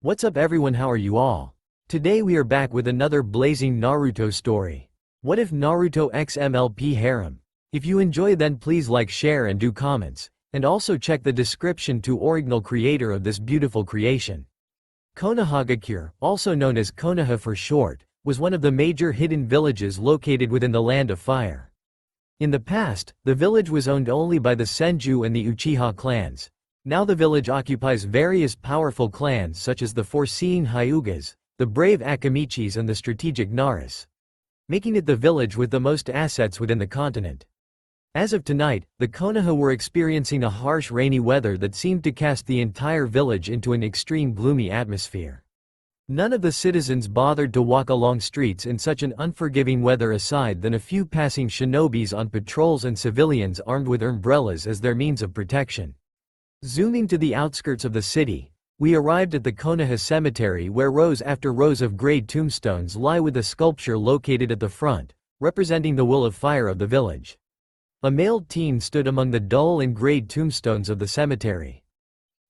What's up everyone, how are you all? Today we are back with another blazing Naruto story. What if Naruto x Mlp Harem? If you enjoy then please like, share and do comments, and also check the description to original creator of this beautiful creation. Konohagakure, also known as Konoha for short, was one of the major hidden villages located within the Land of Fire. In the past, the village was owned only by the Senju and the Uchiha clans. Now the village occupies various powerful clans such as the foreseeing Hyugas, the brave Akamichis and the strategic Naras, making it the village with the most assets within the continent. As of tonight, the Konoha were experiencing a harsh rainy weather that seemed to cast the entire village into an extreme gloomy atmosphere. None of the citizens bothered to walk along streets in such an unforgiving weather aside than a few passing shinobis on patrols and civilians armed with umbrellas as their means of protection. Zooming to the outskirts of the city, we arrived at the Konoha cemetery where rows after rows of grey tombstones lie with a sculpture located at the front, representing the will of fire of the village. A male teen stood among the dull and grey tombstones of the cemetery.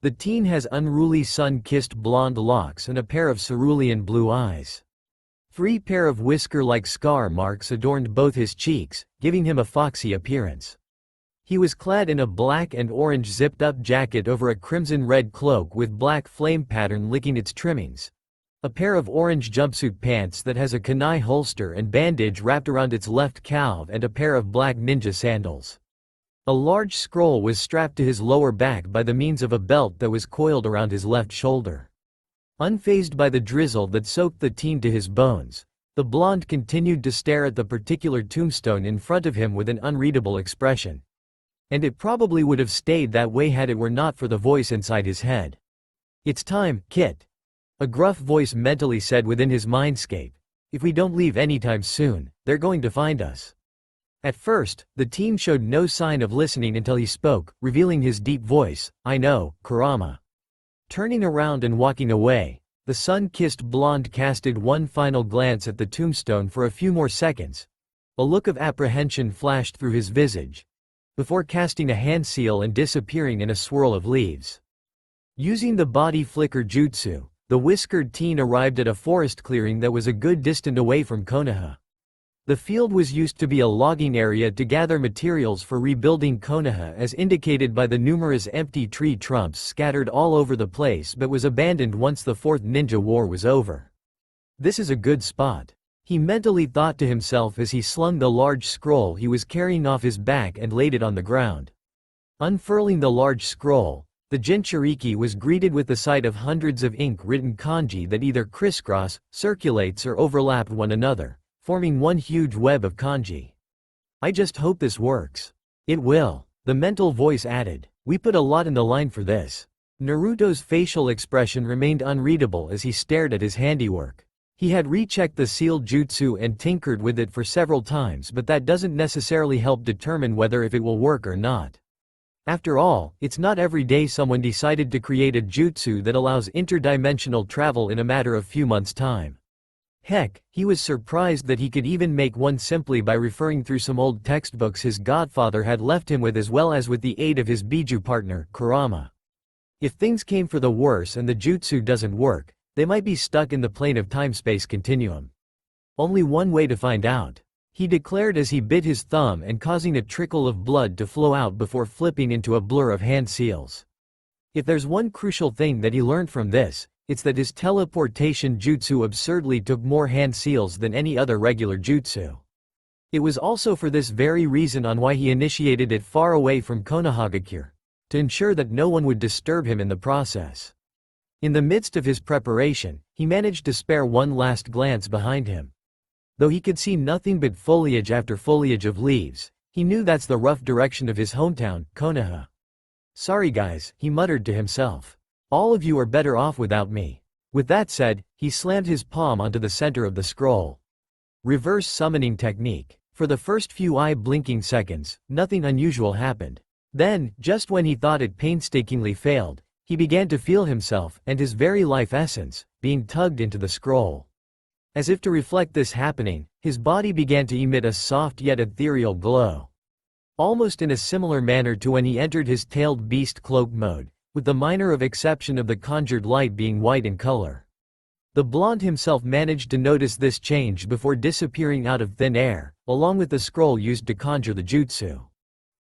The teen has unruly sun-kissed blonde locks and a pair of cerulean blue eyes. 3 pair of whisker-like scar marks adorned both his cheeks, giving him a foxy appearance. He was clad in a black and orange zipped-up jacket over a crimson-red cloak with black flame pattern licking its trimmings. A pair of orange jumpsuit pants that has a kunai holster and bandage wrapped around its left calf and a pair of black ninja sandals. A large scroll was strapped to his lower back by the means of a belt that was coiled around his left shoulder. Unfazed by the drizzle that soaked the teen to his bones, the blonde continued to stare at the particular tombstone in front of him with an unreadable expression. And it probably would have stayed that way had it were not for the voice inside his head. "It's time, Kit," a gruff voice mentally said within his mindscape. "If we don't leave anytime soon, they're going to find us." At first, the teen showed no sign of listening until he spoke, revealing his deep voice, "I know, Kurama." Turning around and walking away, the sun-kissed blonde casted one final glance at the tombstone for a few more seconds. A look of apprehension flashed through his visage, before casting a hand seal and disappearing in a swirl of leaves. Using the body flicker jutsu, the whiskered teen arrived at a forest clearing that was a good distance away from Konoha. The field was used to be a logging area to gather materials for rebuilding Konoha as indicated by the numerous empty tree trunks scattered all over the place but was abandoned once the Fourth Ninja War was over. "This is a good spot," he mentally thought to himself as he slung the large scroll he was carrying off his back and laid it on the ground. Unfurling the large scroll, the Jinchuriki was greeted with the sight of hundreds of ink-written kanji that either crisscross, circulates or overlap one another, forming one huge web of kanji. "I just hope this works." "It will," the mental voice added. "We put a lot in the line for this." Naruto's facial expression remained unreadable as he stared at his handiwork. He had rechecked the sealed jutsu and tinkered with it for several times, but that doesn't necessarily help determine whether if it will work or not. After all, it's not every day someone decided to create a jutsu that allows interdimensional travel in a matter of few months' time. Heck, he was surprised that he could even make one simply by referring through some old textbooks his godfather had left him with as well as with the aid of his Biju partner, Kurama. If things came for the worse and the jutsu doesn't work, they might be stuck in the plane of time-space continuum. Only one way to find out, he declared as he bit his thumb and causing a trickle of blood to flow out before flipping into a blur of hand seals. If there's one crucial thing that he learned from this, it's that his teleportation jutsu absurdly took more hand seals than any other regular jutsu. It was also for this very reason on why he initiated it far away from Konohagakure, to ensure that no one would disturb him in the process. In the midst of his preparation, he managed to spare one last glance behind him. Though he could see nothing but foliage after foliage of leaves, he knew that's the rough direction of his hometown, Konoha. "Sorry guys," he muttered to himself. "All of you are better off without me." With that said, he slammed his palm onto the center of the scroll. Reverse summoning technique. For the first few eye-blinking seconds, nothing unusual happened. Then, just when he thought it painstakingly failed, he began to feel himself, and his very life essence, being tugged into the scroll. As if to reflect this happening, his body began to emit a soft yet ethereal glow. Almost in a similar manner to when he entered his tailed beast cloak mode, with the minor exception of the conjured light being white in color. The blonde himself managed to notice this change before disappearing out of thin air, along with the scroll used to conjure the jutsu.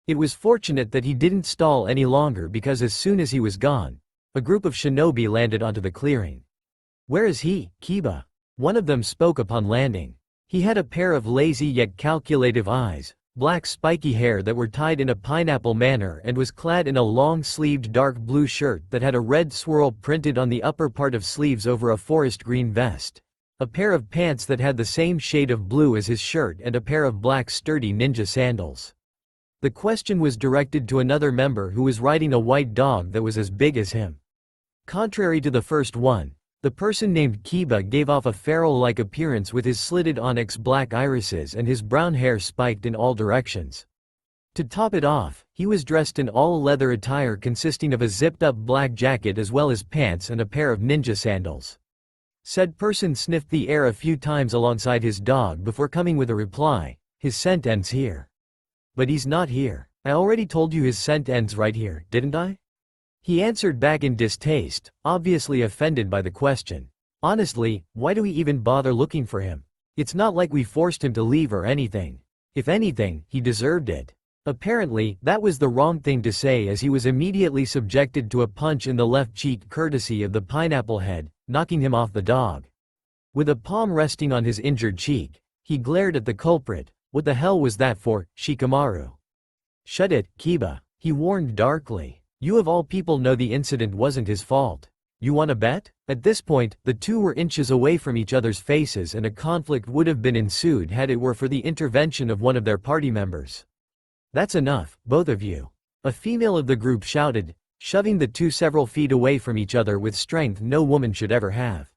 It was fortunate that he didn't stall any longer because as soon as he was gone, a group of shinobi landed onto the clearing. "Where is he, Kiba?" one of them spoke upon landing. He had a pair of lazy yet calculative eyes, black spiky hair that were tied in a pineapple manner, and was clad in a long-sleeved dark blue shirt that had a red swirl printed on the upper part of sleeves over a forest green vest, a pair of pants that had the same shade of blue as his shirt, and a pair of black sturdy ninja sandals. The question was directed to another member who was riding a white dog that was as big as him. Contrary to the first one, the person named Kiba gave off a feral-like appearance with his slitted onyx black irises and his brown hair spiked in all directions. To top it off, he was dressed in all-leather attire consisting of a zipped-up black jacket as well as pants and a pair of ninja sandals. Said person sniffed the air a few times alongside his dog before coming with a reply, "His scent ends here." "But he's not here. I already told you his scent ends right here, didn't I?" He answered back in distaste, obviously offended by the question. "Honestly, why do we even bother looking for him? It's not like we forced him to leave or anything. If anything, he deserved it." Apparently, that was the wrong thing to say as he was immediately subjected to a punch in the left cheek courtesy of the pineapple head, knocking him off the dog. With a palm resting on his injured cheek, he glared at the culprit. "What the hell was that for, Shikamaru?" "Shut it, Kiba," he warned darkly. "You of all people know the incident wasn't his fault. You wanna bet?" At this point, the two were inches away from each other's faces and a conflict would have been ensued had it were for the intervention of one of their party members. "That's enough, both of you," a female of the group shouted, shoving the two several feet away from each other with strength no woman should ever have.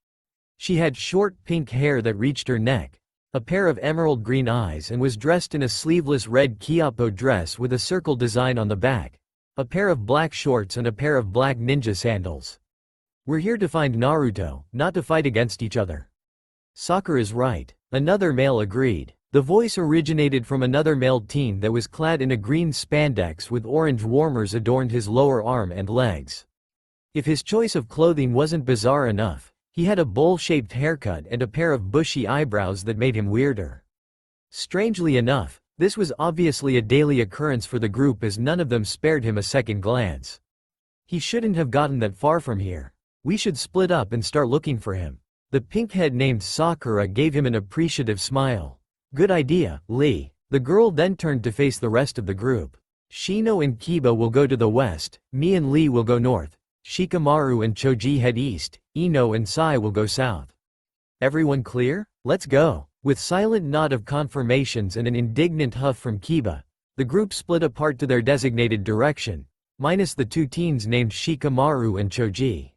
She had short pink hair that reached her neck, a pair of emerald green eyes, and was dressed in a sleeveless red kyopo dress with a circle design on the back, a pair of black shorts and a pair of black ninja sandals. "We're here to find Naruto, not to fight against each other." "Sakura is right," another male agreed. The voice originated from another male teen that was clad in a green spandex with orange warmers adorned his lower arm and legs. If his choice of clothing wasn't bizarre enough, he had a bowl-shaped haircut and a pair of bushy eyebrows that made him weirder. Strangely enough, this was obviously a daily occurrence for the group as none of them spared him a second glance. "He shouldn't have gotten that far from here. We should split up and start looking for him." The pinkhead named Sakura gave him an appreciative smile. "Good idea, Lee." The girl then turned to face the rest of the group. "Shino and Kiba will go to the west, me and Lee will go north, Shikamaru and Choji head east, Ino and Sai will go south. Everyone clear? Let's go." With silent nod of confirmations and an indignant huff from Kiba, the group split apart to their designated direction, minus the two teens named Shikamaru and Choji.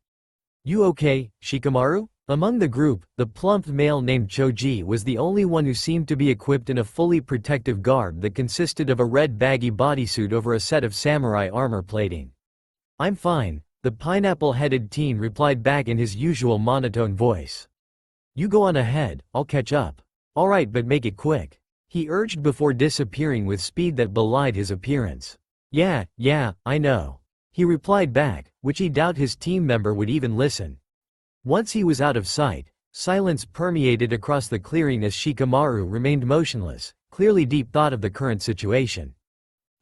"You okay, Shikamaru?" Among the group, the plump male named Choji was the only one who seemed to be equipped in a fully protective garb that consisted of a red baggy bodysuit over a set of samurai armor plating. "I'm fine," the pineapple-headed teen replied back in his usual monotone voice. "You go on ahead, I'll catch up." "Alright, but make it quick," he urged before disappearing with speed that belied his appearance. Yeah, I know," he replied back, which he doubted his team member would even listen. Once he was out of sight, silence permeated across the clearing as Shikamaru remained motionless, clearly deep thought of the current situation.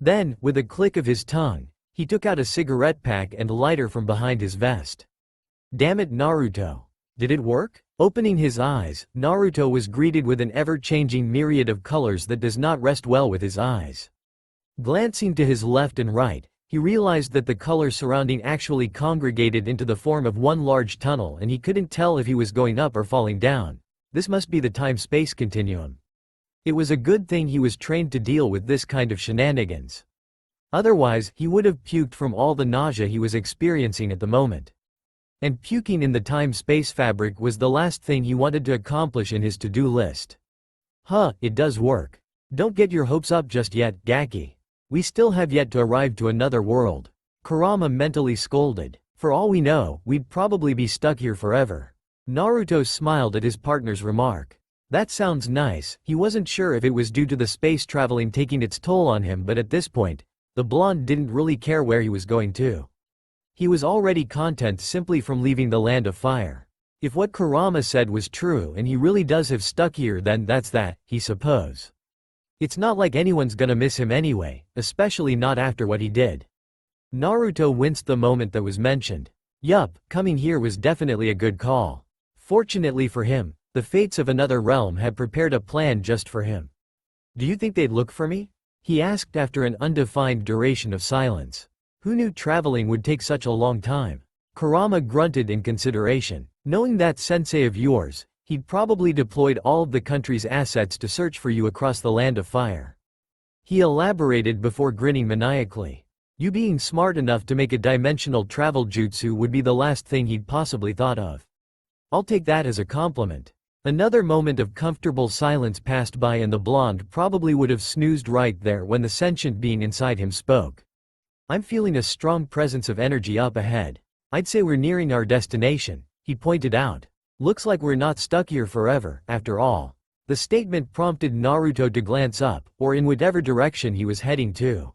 Then, with a click of his tongue, he took out a cigarette pack and lighter from behind his vest. "Damn it, Naruto. Did it work?" Opening his eyes, Naruto was greeted with an ever-changing myriad of colors that does not rest well with his eyes. Glancing to his left and right, he realized that the colors surrounding actually congregated into the form of one large tunnel and he couldn't tell if he was going up or falling down. This must be the time-space continuum. It was a good thing he was trained to deal with this kind of shenanigans. Otherwise, he would have puked from all the nausea he was experiencing at the moment. And puking in the time-space fabric was the last thing he wanted to accomplish in his to-do list. It does work. Don't get your hopes up just yet, Gaki. We still have yet to arrive to another world. Kurama mentally scolded. For all we know, we'd probably be stuck here forever. Naruto smiled at his partner's remark. That sounds nice. He wasn't sure if it was due to the space traveling taking its toll on him, but at this point, the blonde didn't really care where he was going to. He was already content simply from leaving the land of fire. If what Kurama said was true and he really does have stuck here, then that's that, he suppose. It's not like anyone's gonna miss him anyway, especially not after what he did. Naruto winced the moment that was mentioned. Yup, coming here was definitely a good call. Fortunately for him, the fates of another realm had prepared a plan just for him. Do you think they'd look for me? He asked after an undefined duration of silence. Who knew traveling would take such a long time? Kurama grunted in consideration. Knowing that sensei of yours, he'd probably deployed all of the country's assets to search for you across the land of fire. He elaborated before grinning maniacally. You being smart enough to make a dimensional travel jutsu would be the last thing he'd possibly thought of. I'll take that as a compliment. Another moment of comfortable silence passed by and the blonde probably would have snoozed right there when the sentient being inside him spoke. I'm feeling a strong presence of energy up ahead. I'd say we're nearing our destination, he pointed out. Looks like we're not stuck here forever, after all. The statement prompted Naruto to glance up, or in whatever direction he was heading to.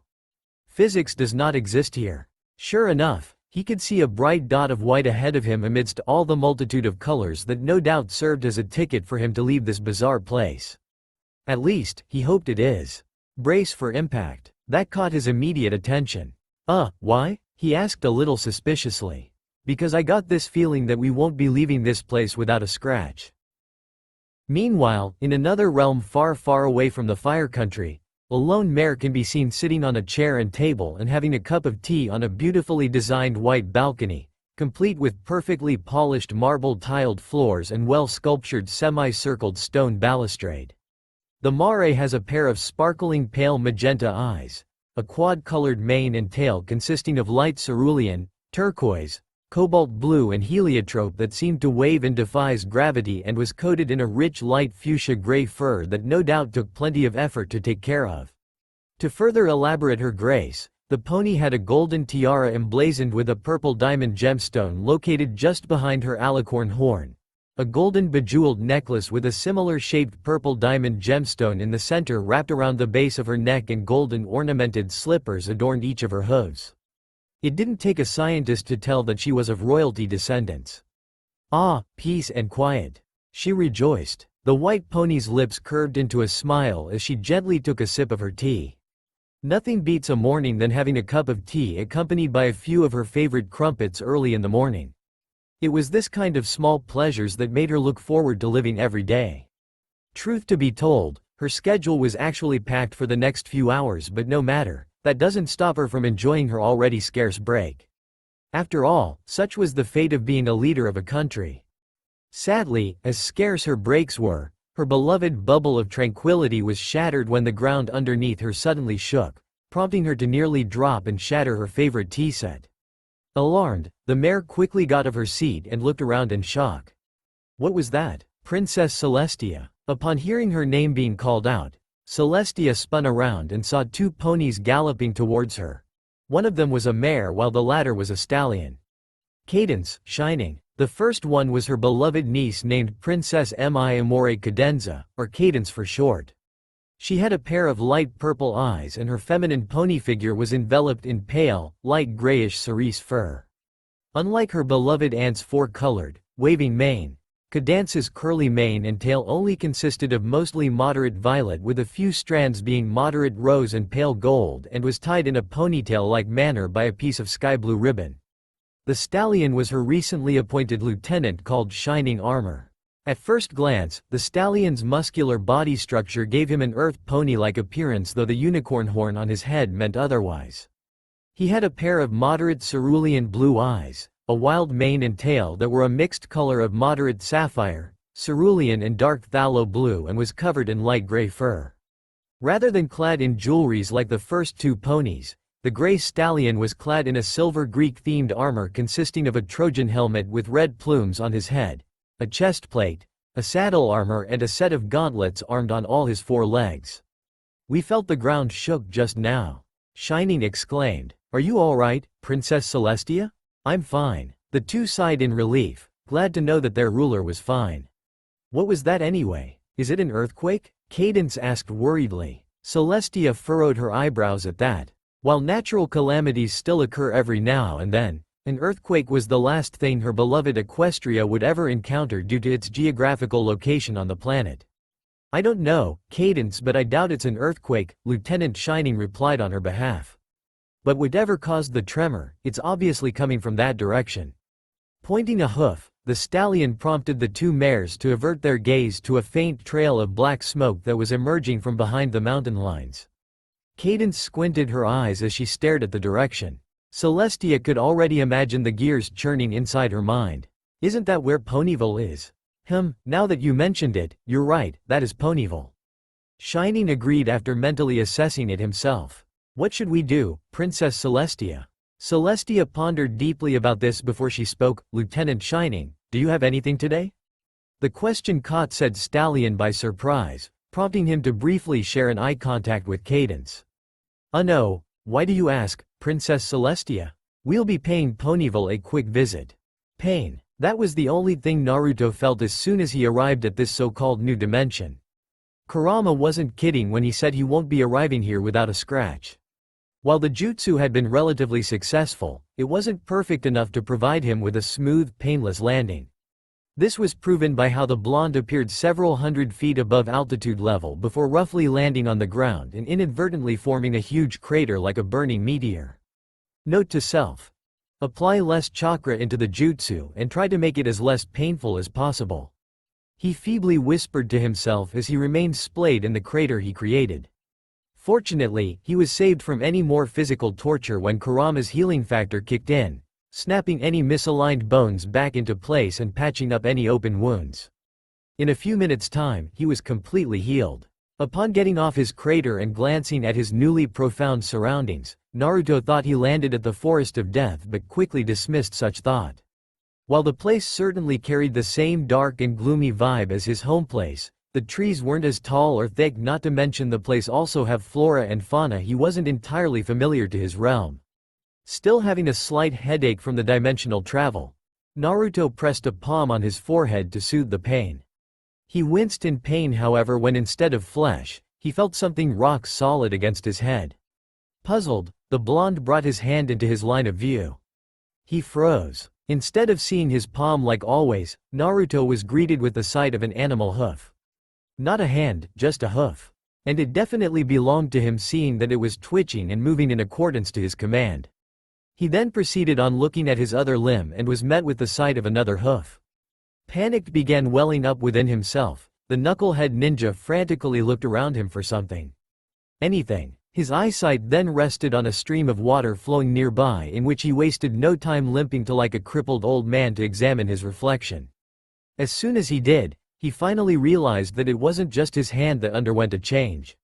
Physics does not exist here. Sure enough, he could see a bright dot of white ahead of him amidst all the multitude of colors that no doubt served as a ticket for him to leave this bizarre place. At least, he hoped it is. Brace for impact. That caught his immediate attention. Why? He asked a little suspiciously. Because I got this feeling that we won't be leaving this place without a scratch. Meanwhile, in another realm far, far away from the fire country, a lone mare can be seen sitting on a chair and table and having a cup of tea on a beautifully designed white balcony, complete with perfectly polished marble tiled floors and well-sculptured semi-circled stone balustrade. The mare has a pair of sparkling pale magenta eyes, a quad-colored mane and tail consisting of light cerulean, turquoise, cobalt blue and heliotrope that seemed to wave and defies gravity, and was coated in a rich light fuchsia gray fur that no doubt took plenty of effort to take care of. To further elaborate her grace, the pony had a golden tiara emblazoned with a purple diamond gemstone located just behind her alicorn horn, a golden bejeweled necklace with a similar shaped purple diamond gemstone in the center wrapped around the base of her neck, and golden ornamented slippers adorned each of her hooves. It didn't take a scientist to tell that she was of royalty descendants. Ah, peace and quiet. She rejoiced. The white pony's lips curved into a smile as she gently took a sip of her tea. Nothing beats a morning than having a cup of tea accompanied by a few of her favorite crumpets early in the morning. It was this kind of small pleasures that made her look forward to living every day. Truth to be told, her schedule was actually packed for the next few hours, but no matter, that doesn't stop her from enjoying her already scarce break. After all, such was the fate of being a leader of a country. Sadly, as scarce her breaks were, her beloved bubble of tranquility was shattered when the ground underneath her suddenly shook, prompting her to nearly drop and shatter her favorite tea set. Alarmed, the mare quickly got of her seat and looked around in shock. What was that? Princess Celestia. Upon hearing her name being called out, Celestia spun around and saw two ponies galloping towards her. One of them was a mare while the latter was a stallion. Cadence, shining. The first one was her beloved niece named Princess Mi Amore Cadenza, or Cadence for short. She had a pair of light purple eyes and her feminine pony figure was enveloped in pale, light grayish cerise fur. Unlike her beloved aunt's four-colored, waving mane, Cadence's curly mane and tail only consisted of mostly moderate violet with a few strands being moderate rose and pale gold, and was tied in a ponytail-like manner by a piece of sky-blue ribbon. The stallion was her recently appointed lieutenant called Shining Armor. At first glance, the stallion's muscular body structure gave him an earth pony-like appearance, though the unicorn horn on his head meant otherwise. He had a pair of moderate cerulean blue eyes, a wild mane and tail that were a mixed color of moderate sapphire, cerulean and dark phthalo blue, and was covered in light gray fur. Rather than clad in jewelries like the first two ponies, the gray stallion was clad in a silver Greek-themed armor consisting of a Trojan helmet with red plumes on his head, a chest plate, a saddle armor and a set of gauntlets armed on all his four legs. We felt the ground shook just now. Shining exclaimed, "Are you all right, Princess Celestia?" "I'm fine." The two sighed in relief, glad to know that their ruler was fine. "What was that anyway? Is it an earthquake?" Cadence asked worriedly. Celestia furrowed her eyebrows at that. While natural calamities still occur every now and then, An earthquake was the last thing her beloved Equestria would ever encounter due to its geographical location on the planet. I don't know, Cadence, but I doubt it's an earthquake, Lieutenant Shining replied on her behalf. But whatever caused the tremor, it's obviously coming from that direction. Pointing a hoof, the stallion prompted the two mares to avert their gaze to a faint trail of black smoke that was emerging from behind the mountain lines. Cadence squinted her eyes as she stared at the direction. Celestia could already imagine the gears churning inside her mind. Isn't that where Ponyville is? Now that you mentioned it, you're right, that is Ponyville. Shining agreed after mentally assessing it himself. What should we do, Princess Celestia? Celestia pondered deeply about this before she spoke. Lieutenant Shining, do you have anything today? The question caught said stallion by surprise, prompting him to briefly share an eye contact with Cadence. No, why do you ask, Princess Celestia? We'll be paying Ponyville a quick visit. Pain. That was the only thing Naruto felt as soon as he arrived at this so-called new dimension. Kurama wasn't kidding when he said he won't be arriving here without a scratch. While the jutsu had been relatively successful, it wasn't perfect enough to provide him with a smooth, painless landing. This was proven by how the blonde appeared several hundred feet above altitude level before roughly landing on the ground and inadvertently forming a huge crater like a burning meteor. Note to self. Apply less chakra into the jutsu and try to make it as less painful as possible. He feebly whispered to himself as he remained splayed in the crater he created. Fortunately, he was saved from any more physical torture when Kurama's healing factor kicked in, snapping any misaligned bones back into place and patching up any open wounds. In a few minutes' time, he was completely healed. Upon getting off his crater and glancing at his newly profound surroundings, Naruto thought he landed at the Forest of Death but quickly dismissed such thought. While the place certainly carried the same dark and gloomy vibe as his home place, the trees weren't as tall or thick, not to mention the place also have flora and fauna he wasn't entirely familiar to his realm. Still having a slight headache from the dimensional travel, Naruto pressed a palm on his forehead to soothe the pain. He winced in pain, however, when instead of flesh, he felt something rock solid against his head. Puzzled, the blonde brought his hand into his line of view. He froze. Instead of seeing his palm like always, Naruto was greeted with the sight of an animal hoof. Not a hand, just a hoof. And it definitely belonged to him, seeing that it was twitching and moving in accordance to his command. He then proceeded on looking at his other limb and was met with the sight of another hoof. Panic began welling up within himself. The knucklehead ninja frantically looked around him for something. Anything. His eyesight then rested on a stream of water flowing nearby, in which he wasted no time limping to like a crippled old man to examine his reflection. As soon as he did, he finally realized that it wasn't just his hand that underwent a change.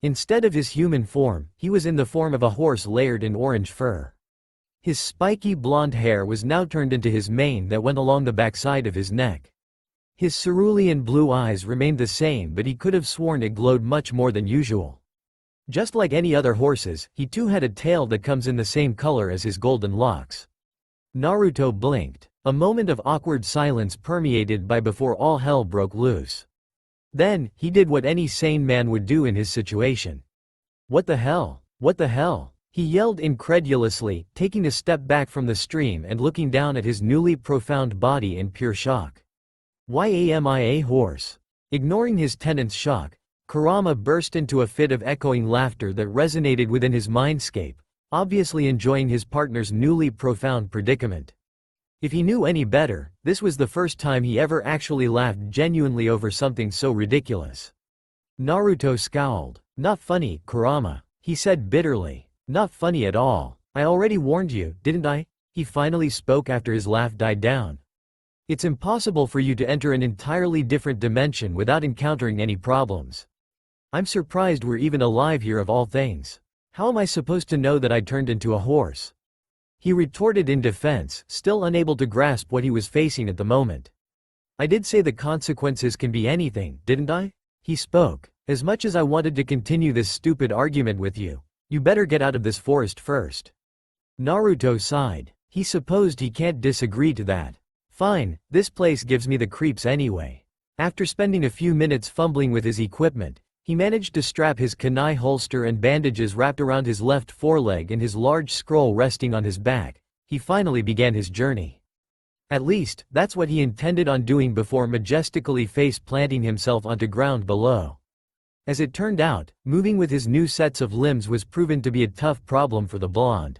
Instead of his human form, he was in the form of a horse layered in orange fur. His spiky blonde hair was now turned into his mane that went along the backside of his neck. His cerulean blue eyes remained the same, but he could have sworn it glowed much more than usual. Just like any other horses, he too had a tail that comes in the same color as his golden locks. Naruto blinked. A moment of awkward silence permeated by before all hell broke loose. Then, he did what any sane man would do in his situation. What the hell? What the hell? He yelled incredulously, taking a step back from the stream and looking down at his newly profound body in pure shock. Why am I a horse? Ignoring his tenant's shock, Kurama burst into a fit of echoing laughter that resonated within his mindscape, obviously enjoying his partner's newly profound predicament. If he knew any better, this was the first time he ever actually laughed genuinely over something so ridiculous. Naruto scowled. Not funny, Kurama, he said bitterly. Not funny at all. I already warned you, didn't I? He finally spoke after his laugh died down. It's impossible for you to enter an entirely different dimension without encountering any problems. I'm surprised we're even alive here of all things. How am I supposed to know that I turned into a horse? He retorted in defense, still unable to grasp what he was facing at the moment. I did say the consequences can be anything, didn't I? He spoke. As much as I wanted to continue this stupid argument with you, you better get out of this forest first. Naruto sighed. He supposed he can't disagree to that. Fine, this place gives me the creeps anyway. After spending a few minutes fumbling with his equipment, he managed to strap his kunai holster and bandages wrapped around his left foreleg and his large scroll resting on his back, he finally began his journey. At least, that's what he intended on doing before majestically face-planting himself onto ground below. As it turned out, moving with his new sets of limbs was proven to be a tough problem for the blonde.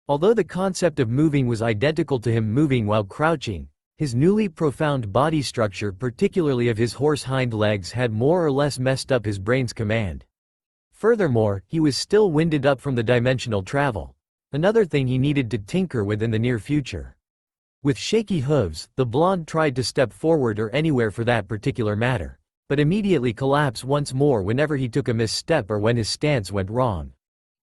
Although the concept of moving was identical to him moving while crouching, his newly profound body structure, particularly of his horse hind legs, had more or less messed up his brain's command. Furthermore, he was still winded up from the dimensional travel, another thing he needed to tinker with in the near future. With shaky hooves, the blonde tried to step forward or anywhere for that particular matter, but immediately collapsed once more whenever he took a misstep or when his stance went wrong.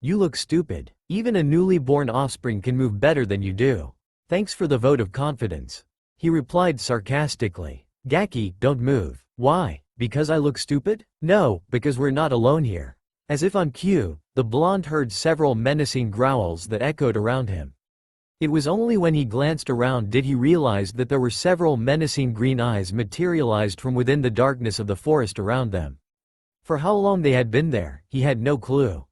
"You look stupid. Even a newly born offspring can move better than you do. Thanks for the vote of confidence," he replied sarcastically. "Gaki, don't move." "Why? Because I look stupid?" "No, because we're not alone here." As if on cue, the blonde heard several menacing growls that echoed around him. It was only when he glanced around did he realize that there were several menacing green eyes materialized from within the darkness of the forest around them. For how long they had been there, he had no clue.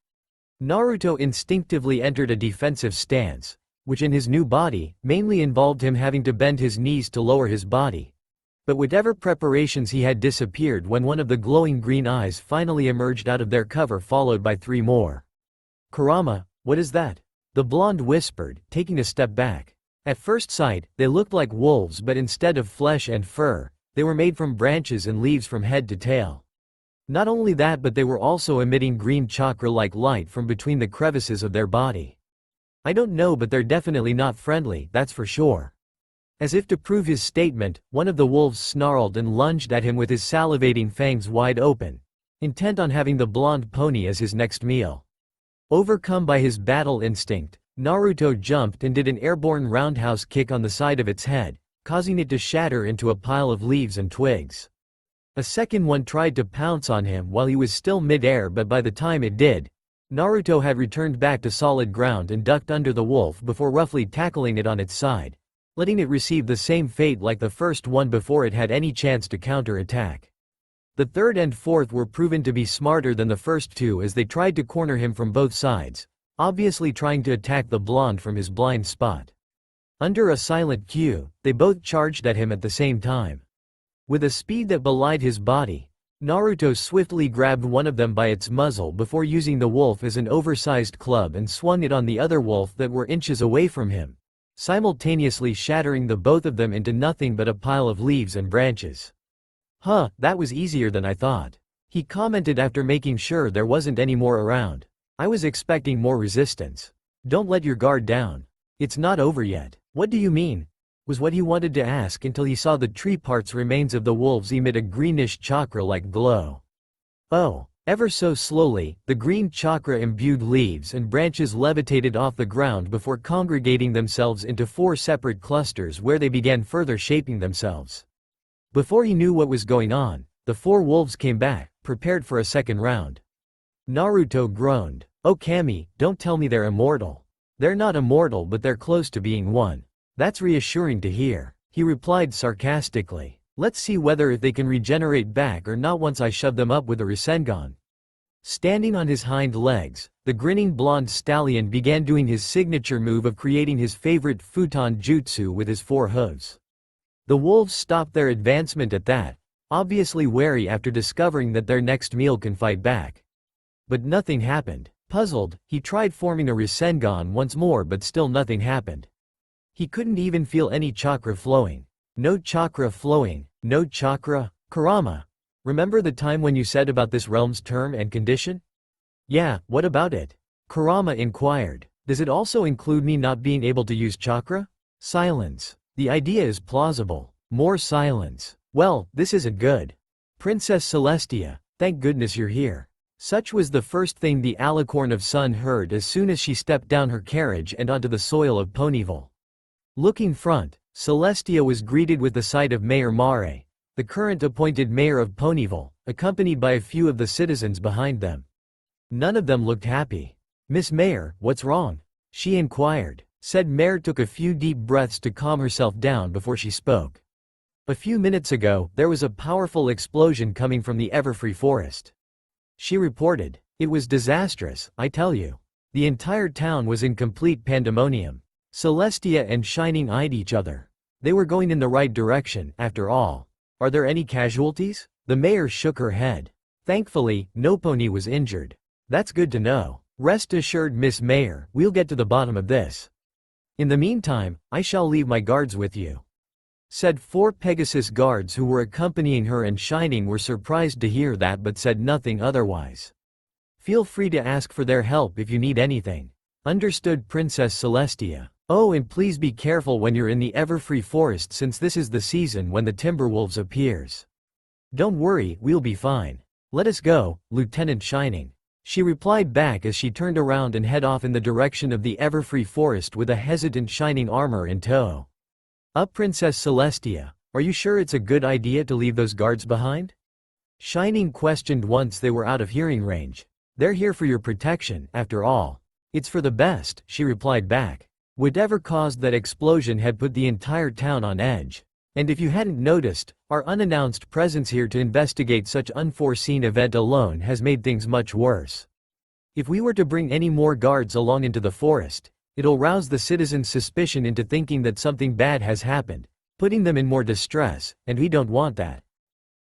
Naruto instinctively entered a defensive stance, which in his new body, mainly involved him having to bend his knees to lower his body. But whatever preparations he had disappeared when one of the glowing green eyes finally emerged out of their cover, followed by 3 more. "Kurama, what is that?" the blonde whispered, taking a step back. At first sight, they looked like wolves, but instead of flesh and fur, they were made from branches and leaves from head to tail. Not only that, but they were also emitting green chakra-like light from between the crevices of their body. "I don't know, but they're definitely not friendly, that's for sure." As if to prove his statement, one of the wolves snarled and lunged at him with his salivating fangs wide open, intent on having the blonde pony as his next meal. Overcome by his battle instinct, Naruto jumped and did an airborne roundhouse kick on the side of its head, causing it to shatter into a pile of leaves and twigs. A second one tried to pounce on him while he was still mid-air, but by the time it did, Naruto had returned back to solid ground and ducked under the wolf before roughly tackling it on its side, letting it receive the same fate like the first one before it had any chance to counter-attack. The third and fourth were proven to be smarter than the first two as they tried to corner him from both sides, obviously trying to attack the blonde from his blind spot. Under a silent cue, they both charged at him at the same time. With a speed that belied his body, Naruto swiftly grabbed one of them by its muzzle before using the wolf as an oversized club and swung it on the other wolf that were inches away from him, simultaneously shattering the both of them into nothing but a pile of leaves and branches. "Huh, that was easier than I thought," he commented after making sure there wasn't any more around. "I was expecting more resistance." "Don't let your guard down. It's not over yet." "What do you mean?" was what he wanted to ask until he saw the tree parts remains of the wolves emit a greenish chakra-like glow. Oh. Ever so slowly, the green chakra-imbued leaves and branches levitated off the ground before congregating themselves into 4 separate clusters where they began further shaping themselves. Before he knew what was going on, the 4 wolves came back, prepared for a second round. Naruto groaned. "Oh Kami, don't tell me they're immortal." "They're not immortal, but they're close to being one." "That's reassuring to hear," he replied sarcastically. "Let's see whether if they can regenerate back or not once I shove them up with a Rasengan." Standing on his hind legs, the grinning blonde stallion began doing his signature move of creating his favorite futon jutsu with his 4 hooves. The wolves stopped their advancement at that, obviously wary after discovering that their next meal can fight back. But nothing happened. Puzzled, he tried forming a Rasengan once more, but still nothing happened. He couldn't even feel any chakra flowing. No chakra flowing, no chakra. "Kurama, remember the time when you said about this realm's term and condition?" "Yeah, what about it?" Kurama inquired. "Does it also include me not being able to use chakra?" Silence. "The idea is plausible." More silence. "Well, this isn't good. Princess Celestia, thank goodness you're here." Such was the first thing the Alicorn of Sun heard as soon as she stepped down her carriage and onto the soil of Ponyville. Looking front, Celestia was greeted with the sight of Mayor Mare, the current appointed mayor of Ponyville, accompanied by a few of the citizens behind them. None of them looked happy. "Miss Mayor, what's wrong?" she inquired. Said Mayor took a few deep breaths to calm herself down before she spoke. "A few minutes ago, there was a powerful explosion coming from the Everfree forest," she reported. "It was disastrous, I tell you. The entire town was in complete pandemonium. Celestia and Shining eyed each other. They were going in the right direction, after all. Are there any casualties? The mayor shook her head. Thankfully, no pony was injured. That's good to know. Rest assured, Miss Mayor, we'll get to the bottom of this. In the meantime, I shall leave my guards with you," said 4 Pegasus guards who were accompanying her, and Shining were surprised to hear that but said nothing otherwise. "Feel free to ask for their help if you need anything." Understood, Princess Celestia. "Oh, and please be careful when you're in the Everfree Forest, since this is the season when the Timberwolves appears." "Don't worry, we'll be fine. Let us go, Lieutenant Shining," she replied back as she turned around and head off in the direction of the Everfree Forest with a hesitant Shining armor in tow. Princess Celestia, are you sure it's a good idea to leave those guards behind?" Shining questioned once they were out of hearing range. "They're here for your protection, after all. It's for the best," she replied back. Whatever caused that explosion had put the entire town on edge. And if you hadn't noticed, our unannounced presence here to investigate such unforeseen event alone has made things much worse. If we were to bring any more guards along into the forest, it'll rouse the citizens' suspicion into thinking that something bad has happened, putting them in more distress, and we don't want that."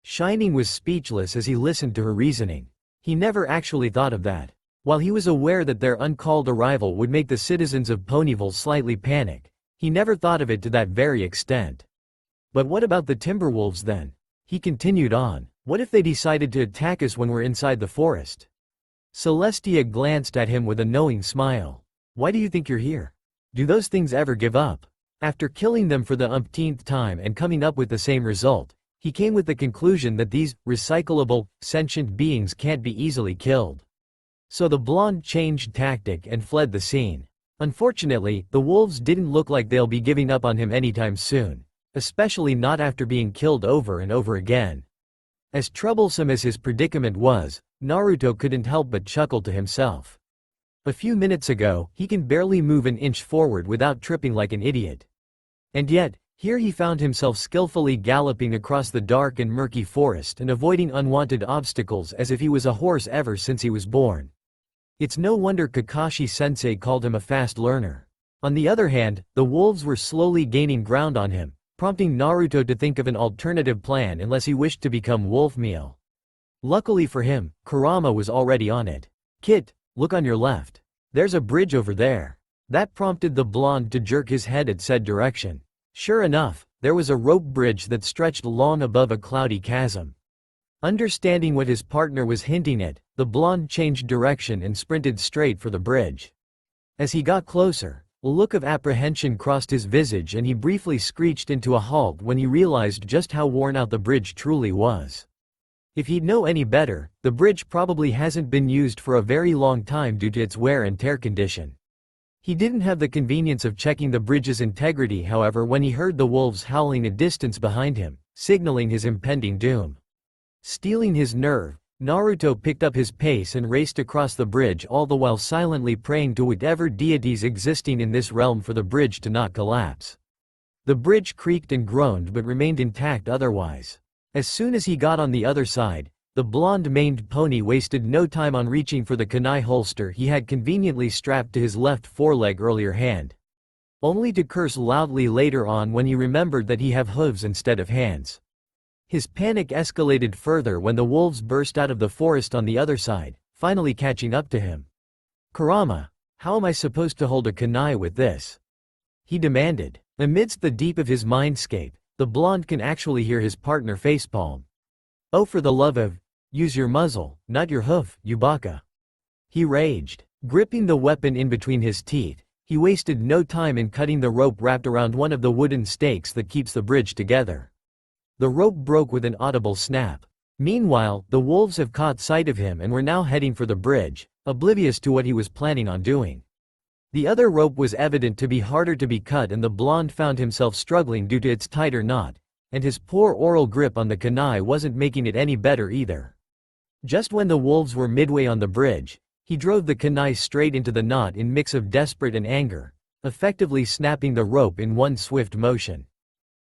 Shining was speechless as he listened to her reasoning. He never actually thought of that. While he was aware that their uncalled arrival would make the citizens of Ponyville slightly panic, he never thought of it to that very extent. "But what about the Timberwolves then?" he continued on. "What if they decided to attack us when we're inside the forest?" Celestia glanced at him with a knowing smile. "Why do you think you're here? Do those things ever give up?" After killing them for the umpteenth time and coming up with the same result, he came with the conclusion that these recyclable, sentient beings can't be easily killed. So the blonde changed tactic and fled the scene. Unfortunately, the wolves didn't look like they'll be giving up on him anytime soon, especially not after being killed over and over again. As troublesome as his predicament was, Naruto couldn't help but chuckle to himself. A few minutes ago, he can barely move an inch forward without tripping like an idiot. And yet, here he found himself skillfully galloping across the dark and murky forest and avoiding unwanted obstacles as if he was a horse ever since he was born. It's no wonder Kakashi-sensei called him a fast learner. On the other hand, the wolves were slowly gaining ground on him, prompting Naruto to think of an alternative plan unless he wished to become wolf meal. Luckily for him, Kurama was already on it. "Kit, look on your left. There's a bridge over there." That prompted the blonde to jerk his head at said direction. Sure enough, there was a rope bridge that stretched long above a cloudy chasm. Understanding what his partner was hinting at, the blonde changed direction and sprinted straight for the bridge. As he got closer, a look of apprehension crossed his visage and he briefly screeched into a halt when he realized just how worn out the bridge truly was. If he'd know any better, the bridge probably hasn't been used for a very long time due to its wear and tear condition. He didn't have the convenience of checking the bridge's integrity, however, when he heard the wolves howling a distance behind him, signaling his impending doom. Stealing his nerve, Naruto picked up his pace and raced across the bridge, all the while silently praying to whatever deities existing in this realm for the bridge to not collapse. The bridge creaked and groaned but remained intact otherwise. As soon as he got on the other side, the blonde-maned pony wasted no time on reaching for the kunai holster he had conveniently strapped to his left foreleg earlier hand. Only to curse loudly later on when he remembered that he have hooves instead of hands. His panic escalated further when the wolves burst out of the forest on the other side, finally catching up to him. "Kurama, how am I supposed to hold a kunai with this?" he demanded. Amidst the deep of his mindscape, the blonde can actually hear his partner facepalm. "Oh, for the love of, use your muzzle, not your hoof, you baka," he raged. Gripping the weapon in between his teeth, he wasted no time in cutting the rope wrapped around one of the wooden stakes that keeps the bridge together. The rope broke with an audible snap. Meanwhile, the wolves have caught sight of him and were now heading for the bridge, oblivious to what he was planning on doing. The other rope was evident to be harder to be cut and the blonde found himself struggling due to its tighter knot, and his poor oral grip on the kunai wasn't making it any better either. Just when the wolves were midway on the bridge, he drove the kunai straight into the knot in mix of desperate and anger, effectively snapping the rope in one swift motion.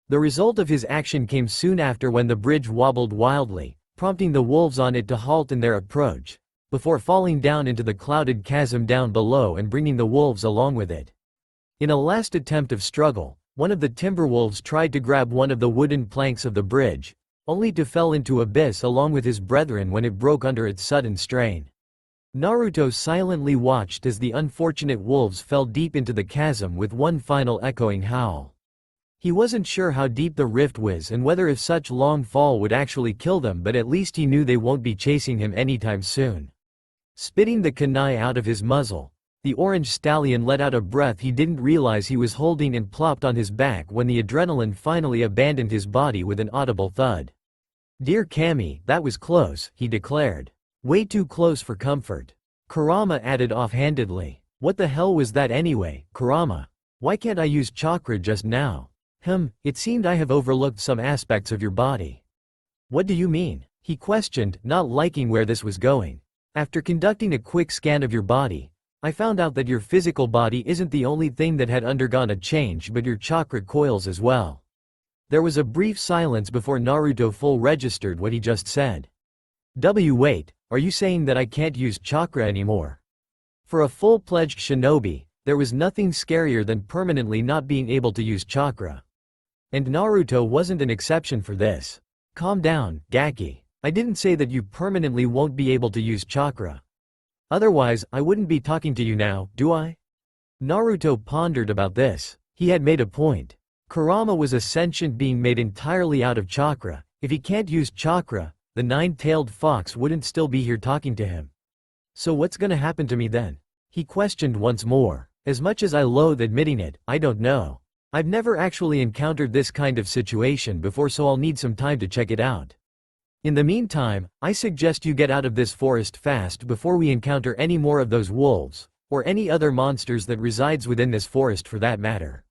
The result of his action came soon after when the bridge wobbled wildly, prompting the wolves on it to halt in their approach, before falling down into the clouded chasm down below and bringing the wolves along with it. In a last attempt of struggle, one of the timberwolves tried to grab one of the wooden planks of the bridge, only to fell into abyss along with his brethren when it broke under its sudden strain. Naruto silently watched as the unfortunate wolves fell deep into the chasm with one final echoing howl. He wasn't sure how deep the rift was and whether if such long fall would actually kill them, but at least he knew they won't be chasing him anytime soon. Spitting the kunai out of his muzzle, the orange stallion let out a breath he didn't realize he was holding and plopped on his back when the adrenaline finally abandoned his body with an audible thud. "Dear Kami, that was close," he declared. "Way too close for comfort." Kurama added offhandedly. "What the hell was that anyway, Kurama? Why can't I use chakra just now?" It seemed I have overlooked some aspects of your body." "What do you mean?" he questioned, not liking where this was going. "After conducting a quick scan of your body, I found out that your physical body isn't the only thing that had undergone a change but your chakra coils as well." There was a brief silence before Naruto full registered what he just said. Wait, are you saying that I can't use chakra anymore?" For a full-pledged shinobi, there was nothing scarier than permanently not being able to use chakra. And Naruto wasn't an exception for this. "Calm down, Gaki. I didn't say that you permanently won't be able to use chakra. Otherwise, I wouldn't be talking to you now, do I?" Naruto pondered about this. He had made a point. Kurama was a sentient being made entirely out of chakra. If he can't use chakra, the nine-tailed fox wouldn't still be here talking to him. "So what's gonna happen to me then?" he questioned once more. "As much as I loathe admitting it, I don't know. I've never actually encountered this kind of situation before, so I'll need some time to check it out. In the meantime, I suggest you get out of this forest fast before we encounter any more of those wolves, or any other monsters that resides within this forest for that matter."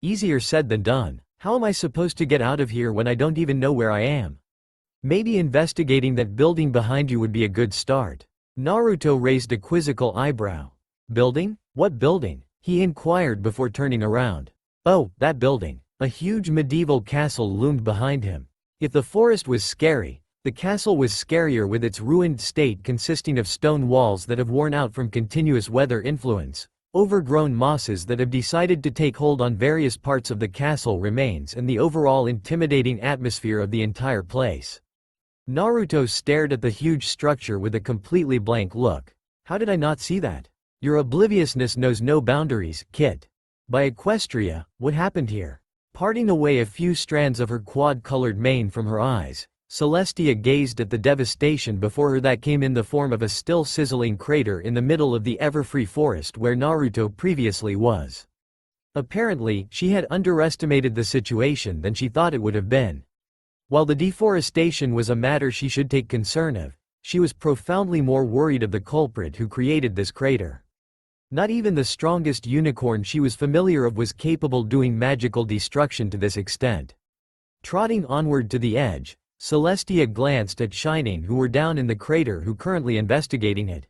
Easier said than done. How am I supposed to get out of here when I don't even know where I am? Maybe investigating that building behind you would be a good start. Naruto raised a quizzical eyebrow. "Building? What building?" he inquired before turning around. "Oh, that building." A huge medieval castle loomed behind him. If the forest was scary, the castle was scarier with its ruined state consisting of stone walls that have worn out from continuous weather influence, overgrown mosses that have decided to take hold on various parts of the castle remains, and the overall intimidating atmosphere of the entire place. Naruto stared at the huge structure with a completely blank look. "How did I not see that? Your obliviousness knows no boundaries, Kit." By Equestria, what happened here? Parting away a few strands of her quad-colored mane from her eyes, Celestia gazed at the devastation before her that came in the form of a still sizzling crater in the middle of the ever-free forest where Naruto previously was. Apparently, she had underestimated the situation than she thought it would have been. While the deforestation was a matter she should take concern of, she was profoundly more worried of the culprit who created this crater. Not even the strongest unicorn she was familiar of was capable doing magical destruction to this extent. Trotting onward to the edge, Celestia glanced at Shining, who were down in the crater, who currently investigating it.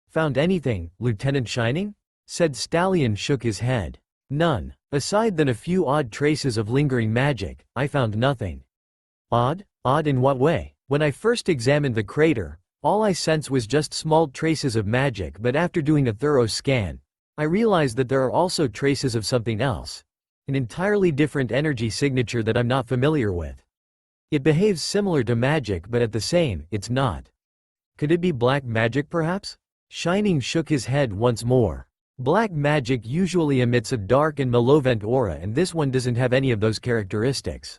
"Found anything, Lieutenant Shining?" said Stallion. Shook his head. "None. Aside than a few odd traces of lingering magic, I found nothing." "Odd? Odd in what way?" "When I first examined the crater, all I sensed was just small traces of magic, but after doing a thorough scan, I realized that there are also traces of something else. An entirely different energy signature that I'm not familiar with. It behaves similar to magic, but at the same, it's not. Could it be black magic perhaps?" Shining shook his head once more. "Black magic usually emits a dark and malevolent aura, and this one doesn't have any of those characteristics."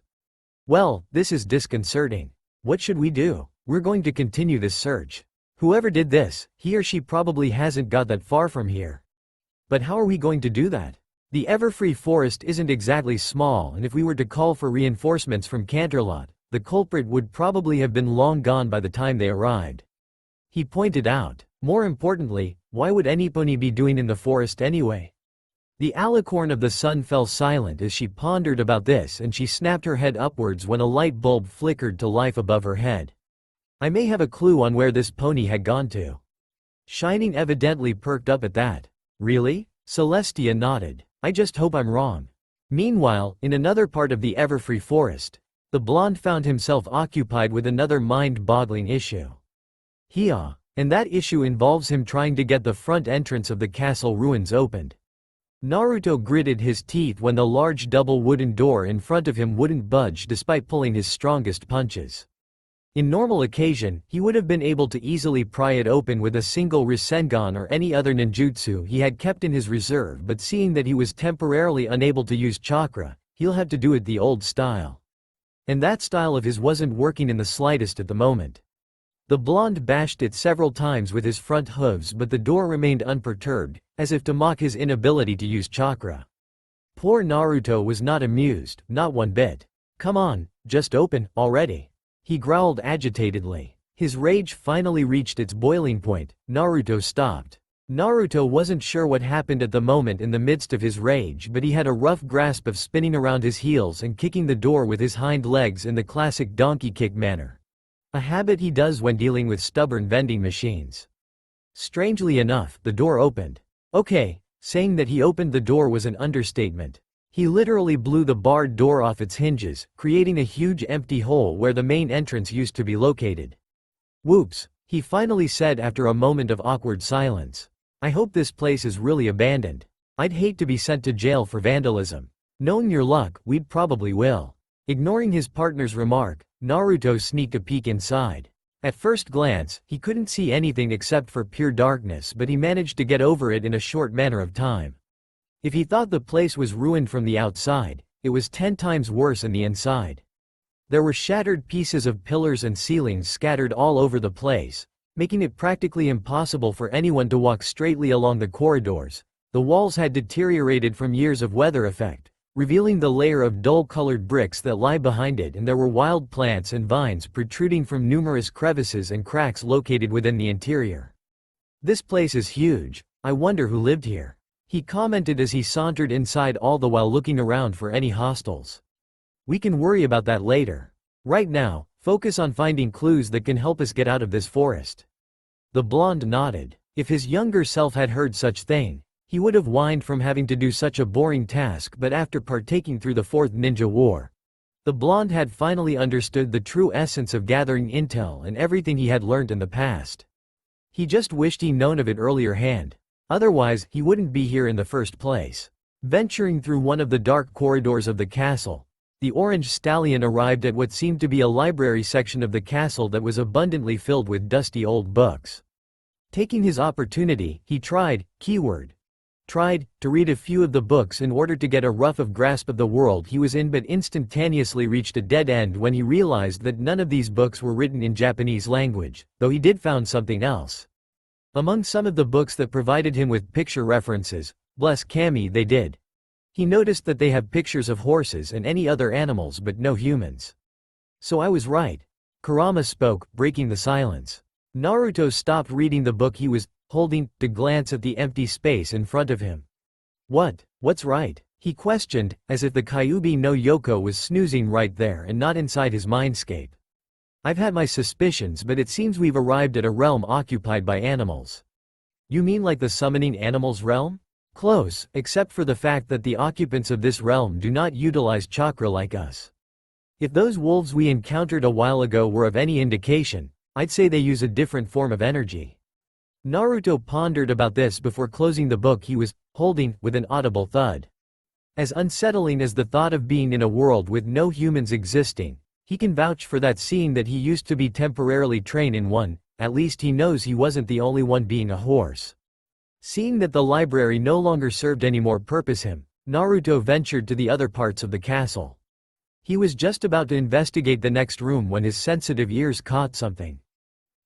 "Well, this is disconcerting. What should we do?" "We're going to continue this search. Whoever did this, he or she probably hasn't got that far from here." "But how are we going to do that? The Everfree Forest isn't exactly small, and if we were to call for reinforcements from Canterlot, the culprit would probably have been long gone by the time they arrived," he pointed out. "More importantly, why would any pony be doing in the forest anyway?" The alicorn of the sun fell silent as she pondered about this, and she snapped her head upwards when a light bulb flickered to life above her head. "I may have a clue on where this pony had gone to." Shining evidently perked up at that. "Really?" Celestia nodded. "I just hope I'm wrong." Meanwhile, in another part of the Everfree Forest, the blonde found himself occupied with another mind-boggling issue. And that issue involves him trying to get the front entrance of the castle ruins opened. Naruto gritted his teeth when the large double wooden door in front of him wouldn't budge despite pulling his strongest punches. In normal occasion, he would have been able to easily pry it open with a single Rasengan or any other ninjutsu he had kept in his reserve, but seeing that he was temporarily unable to use chakra, he'll have to do it the old style. And that style of his wasn't working in the slightest at the moment. The blonde bashed it several times with his front hooves, but the door remained unperturbed, as if to mock his inability to use chakra. Poor Naruto was not amused, not one bit. "Come on, just open, already," he growled agitatedly. His rage finally reached its boiling point. Naruto stopped. Naruto wasn't sure what happened at the moment in the midst of his rage, but he had a rough grasp of spinning around his heels and kicking the door with his hind legs in the classic donkey kick manner. A habit he does when dealing with stubborn vending machines. Strangely enough, the door opened. Okay, saying that he opened the door was an understatement. He literally blew the barred door off its hinges, creating a huge empty hole where the main entrance used to be located. "Whoops," he finally said after a moment of awkward silence. "I hope this place is really abandoned. I'd hate to be sent to jail for vandalism. Knowing your luck, we'd probably will." Ignoring his partner's remark, Naruto sneaked a peek inside. At first glance, he couldn't see anything except for pure darkness, but he managed to get over it in a short manner of time. If he thought the place was ruined from the outside, it was 10 times worse in the inside. There were shattered pieces of pillars and ceilings scattered all over the place, making it practically impossible for anyone to walk straightly along the corridors. The walls had deteriorated from years of weather effect, revealing the layer of dull-colored bricks that lie behind it, and there were wild plants and vines protruding from numerous crevices and cracks located within the interior. "This place is huge. I wonder who lived here," he commented as he sauntered inside, all the while looking around for any hostiles. "We can worry about that later. Right now, focus on finding clues that can help us get out of this forest." The blonde nodded. If his younger self had heard such thing, he would have whined from having to do such a boring task, but after partaking through the Fourth Ninja War, the blonde had finally understood the true essence of gathering intel and everything he had learned in the past. He just wished he'd known of it earlier hand. Otherwise, he wouldn't be here in the first place. Venturing through one of the dark corridors of the castle, the orange stallion arrived at what seemed to be a library section of the castle that was abundantly filled with dusty old books. Taking his opportunity, he tried to read a few of the books in order to get a rough of grasp of the world he was in, but instantaneously reached a dead end when he realized that none of these books were written in Japanese language, though he did found something else. Among some of the books that provided him with picture references, bless Kami, they did. He noticed that they have pictures of horses and any other animals but no humans. "So I was right." Kurama spoke, breaking the silence. Naruto stopped reading the book he was holding to glance at the empty space in front of him. What's right?" he questioned, as if the Kyuubi no Yoko was snoozing right there and not inside his mindscape. "I've had my suspicions, but it seems we've arrived at a realm occupied by animals." "You mean like the summoning animals realm?" "Close, except for the fact that the occupants of this realm do not utilize chakra like us. If those wolves we encountered a while ago were of any indication, I'd say they use a different form of energy." Naruto pondered about this before closing the book he was holding with an audible thud. As unsettling as the thought of being in a world with no humans existing, he can vouch for that, seeing that he used to be temporarily trained in one. At least he knows he wasn't the only one being a horse. Seeing that the library no longer served any more purpose Naruto ventured to the other parts of the castle. He was just about to investigate the next room when his sensitive ears caught something.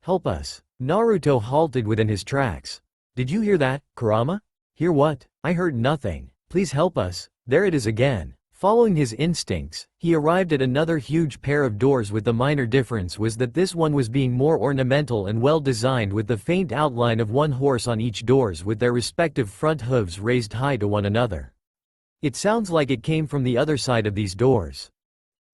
"Help us." Naruto halted within his tracks. "Did you hear that, Kurama?" "Hear what?" "I heard nothing. Please help us." There it is again. Following his instincts, he arrived at another huge pair of doors, with the minor difference was that this one was being more ornamental and well designed, with the faint outline of one horse on each doors with their respective front hooves raised high to one another. "It sounds like it came from the other side of these doors."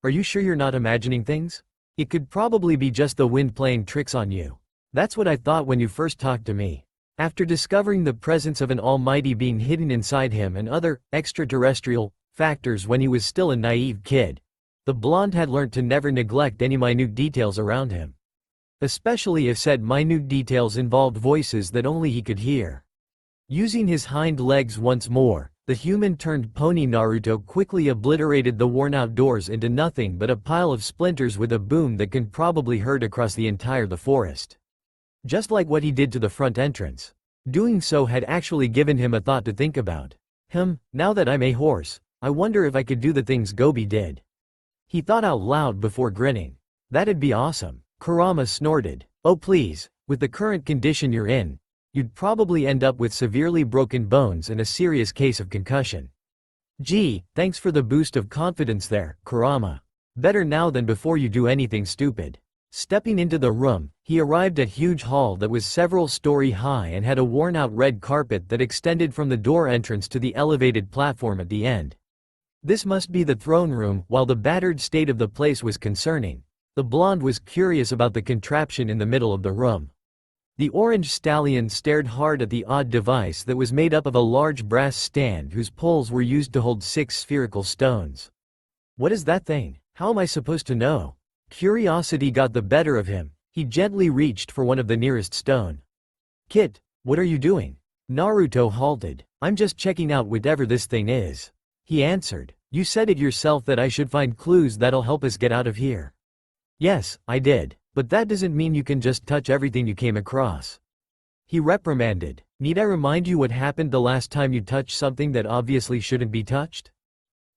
"Are you sure you're not imagining things? It could probably be just the wind playing tricks on you." "That's what I thought when you first talked to me." After discovering the presence of an almighty being hidden inside him and other extraterrestrial factors when he was still a naive kid, the blonde had learnt to never neglect any minute details around him. Especially if said minute details involved voices that only he could hear. Using his hind legs once more, The human-turned-pony Naruto quickly obliterated the worn-out doors into nothing but a pile of splinters with a boom that can probably heard across the entire forest. Just like what he did to the front entrance. Doing so had actually given him a thought to think about. Now that I'm a horse, I wonder if I could do the things Gobi did. He thought out loud before grinning. That'd be awesome. Kurama snorted. Oh please, with the current condition you're in, you'd probably end up with severely broken bones and a serious case of concussion. Gee, thanks for the boost of confidence there, Kurama. Better now than before you do anything stupid. Stepping into the room, he arrived at a huge hall that was several story high and had a worn-out red carpet that extended from the door entrance to the elevated platform at the end. This must be the throne room. While the battered state of the place was concerning, the blonde was curious about the contraption in the middle of the room. The orange stallion stared hard at the odd device that was made up of a large brass stand whose poles were used to hold 6 spherical stones. What is that thing? How am I supposed to know? Curiosity got the better of him. He gently reached for one of the nearest stone. Kit, what are you doing? Naruto halted. I'm just checking out whatever this thing is. He answered. You said it yourself that I should find clues that'll help us get out of here. Yes, I did, but that doesn't mean you can just touch everything you came across. He reprimanded. Need I remind you what happened the last time you touched something that obviously shouldn't be touched?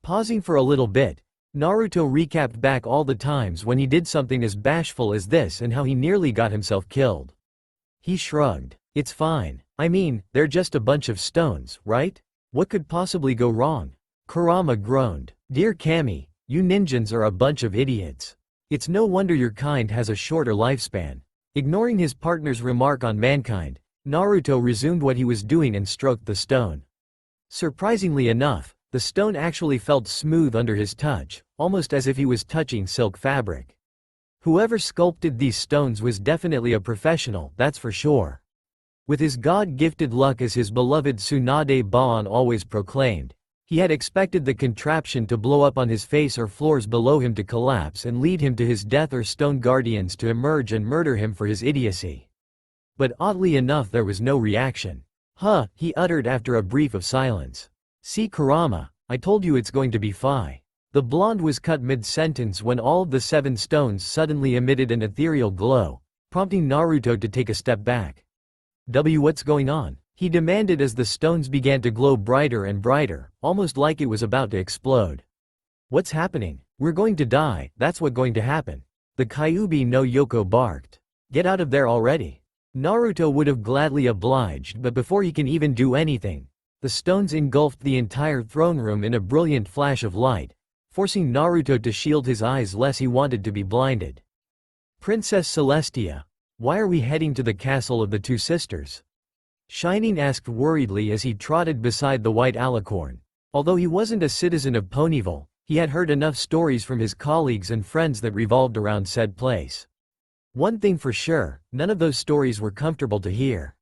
Pausing for a little bit, Naruto recapped back all the times when he did something as bashful as this and how he nearly got himself killed. He shrugged. It's fine. I mean, they're just a bunch of stones, right? What could possibly go wrong? Kurama groaned. Dear Kami, you ninjas are a bunch of idiots. It's no wonder your kind has a shorter lifespan. Ignoring his partner's remark on mankind, Naruto resumed what he was doing and stroked the stone. Surprisingly enough, the stone actually felt smooth under his touch, almost as if he was touching silk fabric. Whoever sculpted these stones was definitely a professional, that's for sure. With his God-gifted luck, as his beloved Tsunade Baan always proclaimed, he had expected the contraption to blow up on his face or floors below him to collapse and lead him to his death, or stone guardians to emerge and murder him for his idiocy. But oddly enough, there was no reaction. Huh, he uttered after a brief of silence. See Kurama, I told you it's going to be fine. The blonde was cut mid-sentence when all of the 7 stones suddenly emitted an ethereal glow, prompting Naruto to take a step back. What's going on? He demanded as the stones began to glow brighter and brighter, almost like it was about to explode. What's happening? We're going to die, that's what's going to happen. The Kyuubi no Yoko barked. Get out of there already. Naruto would have gladly obliged, but before he can even do anything, the stones engulfed the entire throne room in a brilliant flash of light, forcing Naruto to shield his eyes lest he wanted to be blinded. Princess Celestia, why are we heading to the castle of the 2 sisters? Shining asked worriedly as he trotted beside the white alicorn. Although he wasn't a citizen of Ponyville, he had heard enough stories from his colleagues and friends that revolved around said place. One thing for sure, none of those stories were comfortable to hear.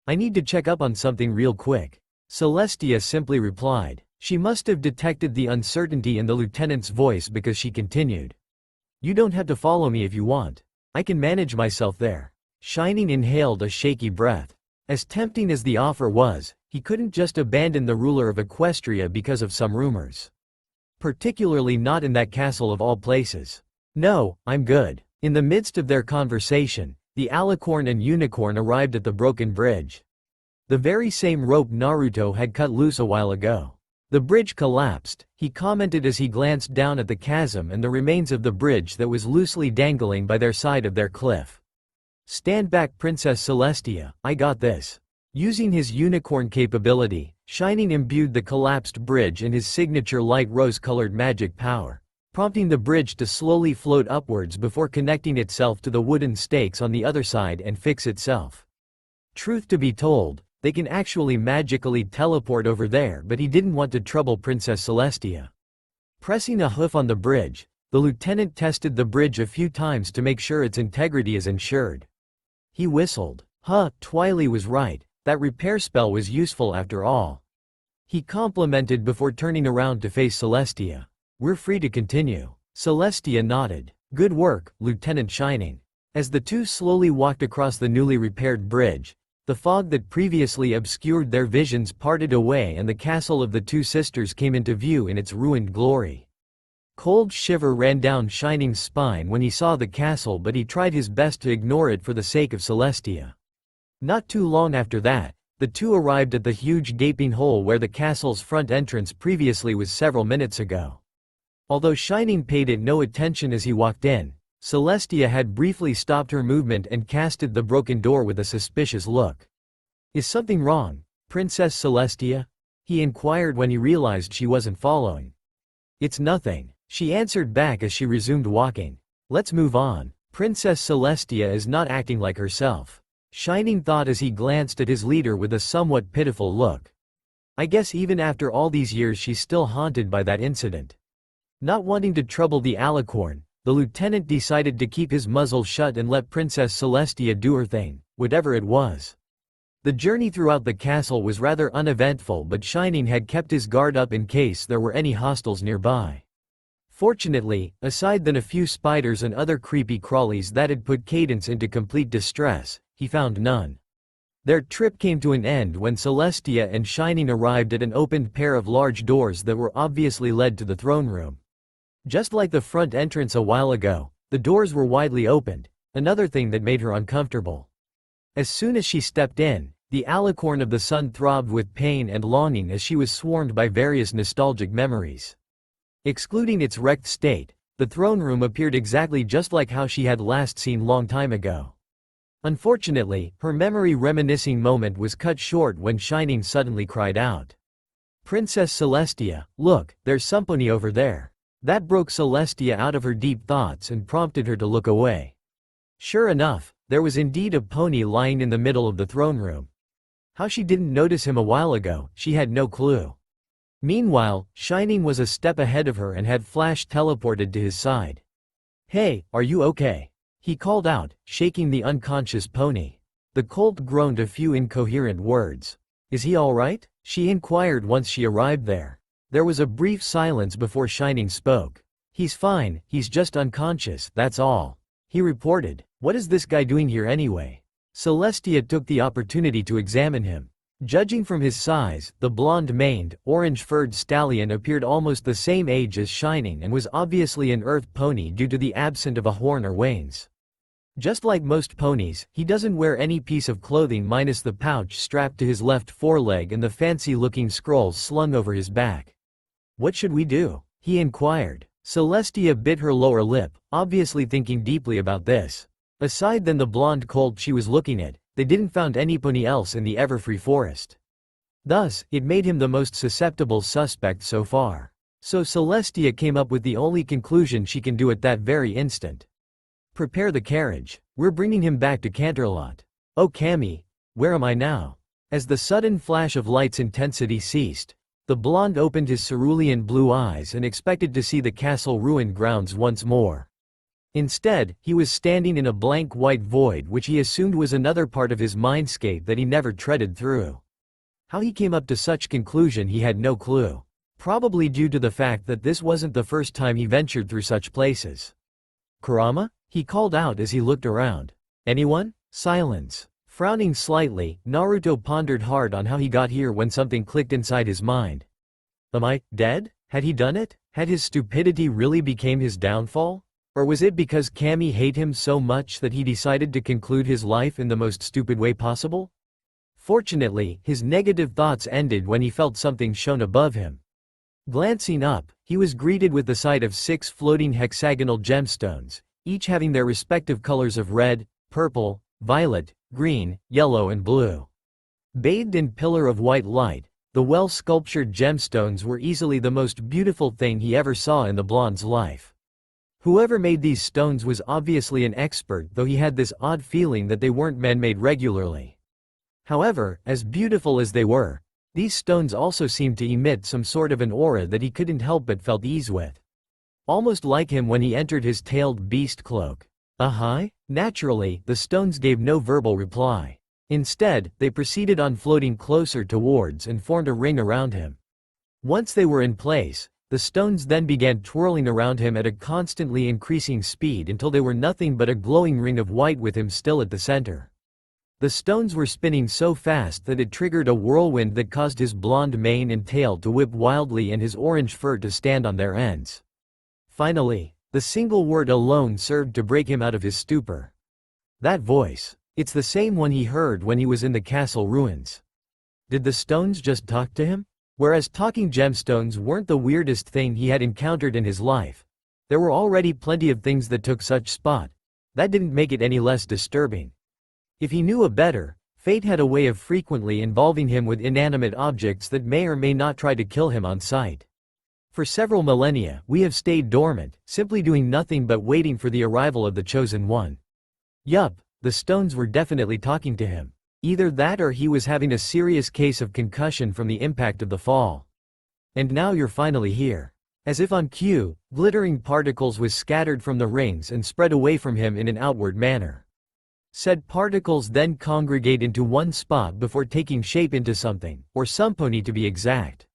I need to check up on something real quick. Celestia simply replied. She must have detected the uncertainty in the lieutenant's voice because she continued. You don't have to follow me if you want. I can manage myself there. Shining inhaled a shaky breath. As tempting as the offer was, he couldn't just abandon the ruler of Equestria because of some rumors. Particularly not in that castle of all places. No, I'm good. In the midst of their conversation, the alicorn and unicorn arrived at the broken bridge. The very same rope Naruto had cut loose a while ago. The bridge collapsed, he commented as he glanced down at the chasm and the remains of the bridge that was loosely dangling by their side of their cliff. Stand back, Princess Celestia, I got this. Using his unicorn capability, Shining imbued the collapsed bridge in his signature light rose-colored magic power, prompting the bridge to slowly float upwards before connecting itself to the wooden stakes on the other side and fix itself. Truth to be told, they can actually magically teleport over there, but he didn't want to trouble Princess Celestia. Pressing a hoof on the bridge, the lieutenant tested the bridge a few times to make sure its integrity is ensured. He whistled. Twily was right, that repair spell was useful after all. He complimented before turning around to face Celestia. We're free to continue. Celestia nodded. Good work, Lieutenant Shining. As the two slowly walked across the newly repaired bridge, The fog that previously obscured their visions parted away and the castle of the two sisters came into view in its ruined glory. Cold shiver ran down Shining's spine when he saw the castle, but he tried his best to ignore it for the sake of Celestia. Not too long after that, the two arrived at the huge gaping hole where the castle's front entrance previously was several minutes ago. Although Shining paid it no attention as he walked in, Celestia had briefly stopped her movement and casted the broken door with a suspicious look. "Is something wrong, Princess Celestia?" he inquired when he realized she wasn't following. "It's nothing," she answered back as she resumed walking. "Let's move on. Princess Celestia is not acting like herself," Shining thought as he glanced at his leader with a somewhat pitiful look. "I guess even after all these years she's still haunted by that incident." Not wanting to trouble the alicorn, the lieutenant decided to keep his muzzle shut and let Princess Celestia do her thing, whatever it was. The journey throughout the castle was rather uneventful, but Shining had kept his guard up in case there were any hostiles nearby. Fortunately, aside than a few spiders and other creepy crawlies that had put Cadence into complete distress, he found none. Their trip came to an end when Celestia and Shining arrived at an opened pair of large doors that were obviously led to the throne room. Just like the front entrance a while ago, the doors were widely opened, another thing that made her uncomfortable. As soon as she stepped in, the alicorn of the sun throbbed with pain and longing as she was swarmed by various nostalgic memories. Excluding its wrecked state, the throne room appeared exactly just like how she had last seen long time ago. Unfortunately, her memory reminiscing moment was cut short when Shining suddenly cried out, "Princess Celestia, look, there's somebody over there." That broke Celestia out of her deep thoughts and prompted her to look away. Sure enough, there was indeed a pony lying in the middle of the throne room. How she didn't notice him a while ago, she had no clue. Meanwhile, Shining was a step ahead of her and had flash teleported to his side. "Hey, are you okay?" he called out, shaking the unconscious pony. The colt groaned a few incoherent words. "Is he all right?" she inquired once she arrived there. There was a brief silence before Shining spoke. "He's fine, he's just unconscious, that's all," he reported. "What is this guy doing here anyway?" Celestia took the opportunity to examine him. Judging from his size, the blonde-maned, orange-furred stallion appeared almost the same age as Shining and was obviously an earth pony due to the absence of a horn or wains. Just like most ponies, he doesn't wear any piece of clothing minus the pouch strapped to his left foreleg and the fancy-looking scrolls slung over his back. "What should we do?" he inquired. Celestia bit her lower lip, obviously thinking deeply about this. Aside than the blonde colt she was looking at, they didn't found any pony else in the Everfree forest. Thus, it made him the most susceptible suspect so far. So Celestia came up with the only conclusion she can do at that very instant. "Prepare the carriage. We're bringing him back to Canterlot." "Oh Cammy, where am I now?" As the sudden flash of light's intensity ceased, the blonde opened his cerulean blue eyes and expected to see the castle ruined grounds once more. Instead, he was standing in a blank white void which he assumed was another part of his mindscape that he never treaded through. How he came up to such conclusion he had no clue. Probably due to the fact that this wasn't the first time he ventured through such places. "Kurama?" he called out as he looked around. "Anyone?" Silence. Frowning slightly, Naruto pondered hard on how he got here when something clicked inside his mind. Am I dead? Had he done it? Had his stupidity really become his downfall? Or was it because Cammy hated him so much that he decided to conclude his life in the most stupid way possible? Fortunately, his negative thoughts ended when he felt something shone above him. Glancing up, he was greeted with the sight of 6 floating hexagonal gemstones, each having their respective colors of red, purple, violet, green, yellow and blue. Bathed in pillar of white light, the well-sculptured gemstones were easily the most beautiful thing he ever saw in the blonde's life. Whoever made these stones was obviously an expert, though he had this odd feeling that they weren't man-made regularly. However, as beautiful as they were, these stones also seemed to emit some sort of an aura that he couldn't help but felt ease with. Almost like him when he entered his tailed beast cloak. Naturally, the stones gave no verbal reply. Instead, they proceeded on floating closer towards and formed a ring around him. Once they were in place, the stones then began twirling around him at a constantly increasing speed until they were nothing but a glowing ring of white with him still at the center. The stones were spinning so fast that it triggered a whirlwind that caused his blonde mane and tail to whip wildly and his orange fur to stand on their ends. Finally, the single word alone served to break him out of his stupor. That voice. It's the same one he heard when he was in the castle ruins. Did the stones just talk to him? Whereas talking gemstones weren't the weirdest thing he had encountered in his life. There were already plenty of things that took such spot. That didn't make it any less disturbing. If he knew a better, fate had a way of frequently involving him with inanimate objects that may or may not try to kill him on sight. For several millennia, we have stayed dormant, simply doing nothing but waiting for the arrival of the chosen one. Yup, the stones were definitely talking to him. Either that or he was having a serious case of concussion from the impact of the fall. And now you're finally here. As if on cue, glittering particles was scattered from the rings and spread away from him in an outward manner. Said particles then congregate into one spot before taking shape into something, or some pony to be exact.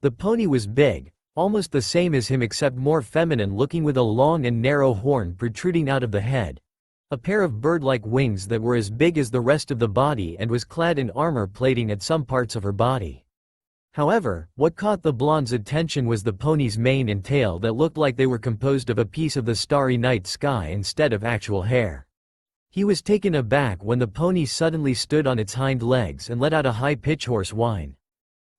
The pony was big, almost the same as him except more feminine looking, with a long and narrow horn protruding out of the head, a pair of bird-like wings that were as big as the rest of the body, and was clad in armor plating at some parts of her body. However, what caught the blonde's attention was the pony's mane and tail that looked like they were composed of a piece of the starry night sky instead of actual hair. He was taken aback when the pony suddenly stood on its hind legs and let out a high-pitched hoarse whine.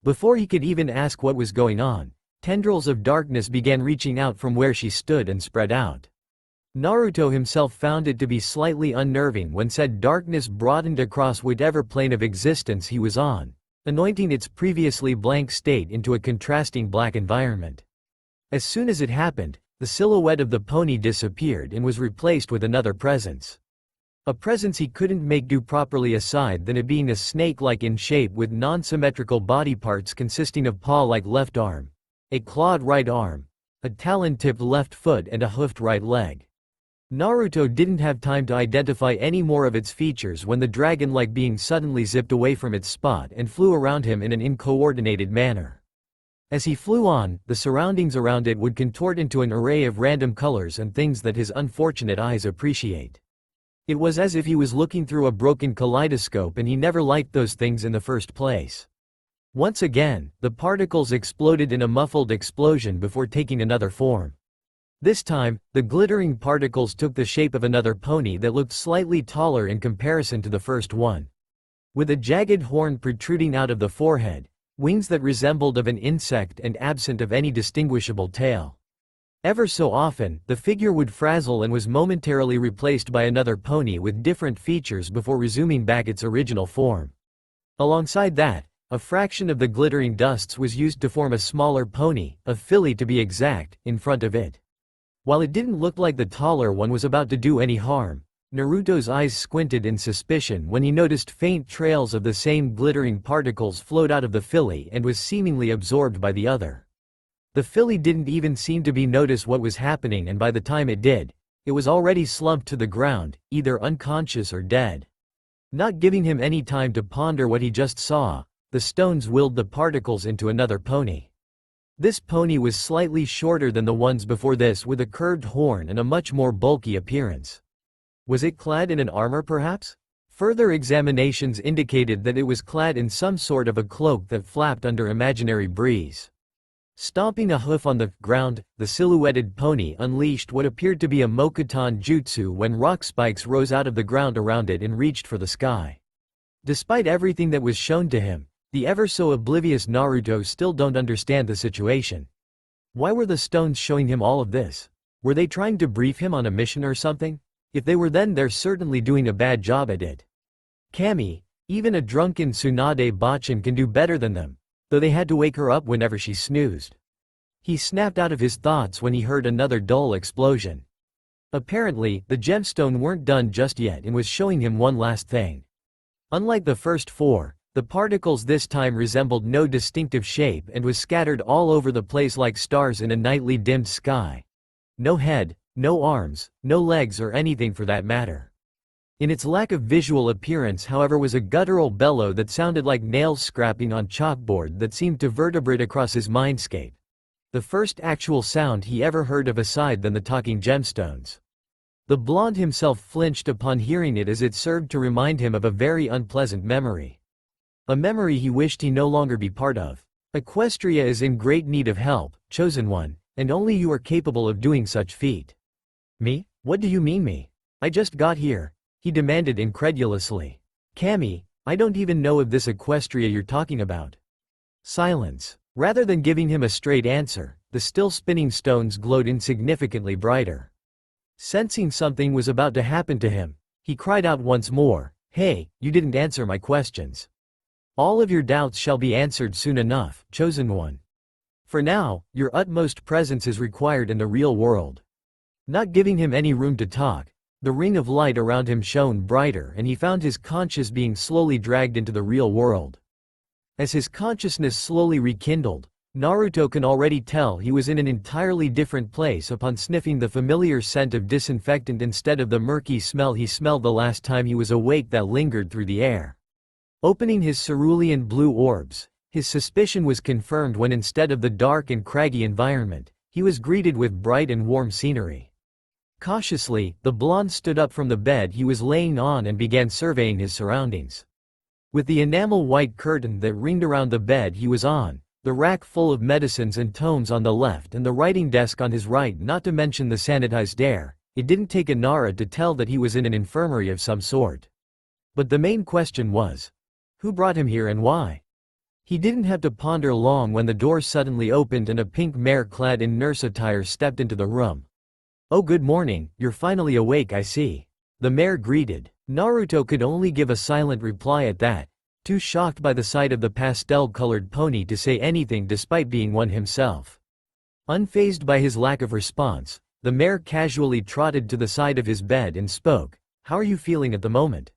Before he could even ask what was going on, tendrils of darkness began reaching out from where she stood and spread out. Naruto himself found it to be slightly unnerving when said darkness broadened across whatever plane of existence he was on, anointing its previously blank state into a contrasting black environment. As soon as it happened, the silhouette of the pony disappeared and was replaced with another presence. A presence he couldn't make do properly aside than it being a snake-like in shape with non-symmetrical body parts consisting of paw-like left arm, a clawed right arm, a talon-tipped left foot and a hoofed right leg. Naruto didn't have time to identify any more of its features when the dragon-like being suddenly zipped away from its spot and flew around him in an uncoordinated manner. As he flew on, the surroundings around it would contort into an array of random colors and things that his unfortunate eyes appreciate. It was as if he was looking through a broken kaleidoscope and he never liked those things in the first place. Once again, the particles exploded in a muffled explosion before taking another form. This time, the glittering particles took the shape of another pony that looked slightly taller in comparison to the first one. With a jagged horn protruding out of the forehead, wings that resembled of an insect and absent of any distinguishable tail. Ever so often, the figure would frazzle and was momentarily replaced by another pony with different features before resuming back its original form. Alongside that, a fraction of the glittering dusts was used to form a smaller pony, a filly to be exact, in front of it. While it didn't look like the taller one was about to do any harm, Naruto's eyes squinted in suspicion when he noticed faint trails of the same glittering particles float out of the filly and was seemingly absorbed by the other. The filly didn't even seem to notice what was happening, and by the time it did, it was already slumped to the ground, either unconscious or dead. Not giving him any time to ponder what he just saw, the stones willed the particles into another pony. This pony was slightly shorter than the ones before this, with a curved horn and a much more bulky appearance. Was it clad in an armor perhaps? Further examinations indicated that it was clad in some sort of a cloak that flapped under imaginary breeze. Stomping a hoof on the ground, the silhouetted pony unleashed what appeared to be a Mokuton jutsu when rock spikes rose out of the ground around it and reached for the sky. Despite everything that was shown to him, the ever-so-oblivious Naruto still don't understand the situation. Why were the stones showing him all of this? Were they trying to brief him on a mission or something? If they were, then they're certainly doing a bad job at it. Kami, even a drunken Tsunade Bachan can do better than them, though they had to wake her up whenever she snoozed. He snapped out of his thoughts when he heard another dull explosion. Apparently, the gemstone weren't done just yet and was showing him one last thing. Unlike the first four, the particles this time resembled no distinctive shape and was scattered all over the place like stars in a nightly dimmed sky. No head, no arms, no legs or anything for that matter. In its lack of visual appearance, however, was a guttural bellow that sounded like nails scraping on chalkboard that seemed to vertebrate across his mindscape. The first actual sound he ever heard of aside than the talking gemstones. The blonde himself flinched upon hearing it, as it served to remind him of a very unpleasant memory. A memory he wished he no longer be part of. Equestria is in great need of help, chosen one, and only you are capable of doing such feat. Me? What do you mean me? I just got here, he demanded incredulously. Cammy, I don't even know of this Equestria you're talking about. Silence. Rather than giving him a straight answer, the still spinning stones glowed insignificantly brighter. Sensing something was about to happen to him, he cried out once more, "Hey, you didn't answer my questions. All of your doubts shall be answered soon enough, chosen one. For now, your utmost presence is required in the real world." Not giving him any room to talk, the ring of light around him shone brighter and he found his conscious being slowly dragged into the real world. As his consciousness slowly rekindled, Naruto can already tell he was in an entirely different place upon sniffing the familiar scent of disinfectant instead of the murky smell he smelled the last time he was awake that lingered through the air. Opening his cerulean blue orbs, his suspicion was confirmed when instead of the dark and craggy environment, he was greeted with bright and warm scenery. Cautiously, the blonde stood up from the bed he was laying on and began surveying his surroundings. With the enamel-white curtain that ringed around the bed he was on, the rack full of medicines and tomes on the left and the writing desk on his right, not to mention the sanitized air, it didn't take a Nara to tell that he was in an infirmary of some sort. But the main question was, who brought him here and why? He didn't have to ponder long when the door suddenly opened and a pink mare clad in nurse attire stepped into the room. "Oh, good morning, you're finally awake, I see," the mare greeted. Naruto could only give a silent reply at that, too shocked by the sight of the pastel-colored pony to say anything despite being one himself. Unfazed by his lack of response, the mare casually trotted to the side of his bed and spoke, "How are you feeling at the moment?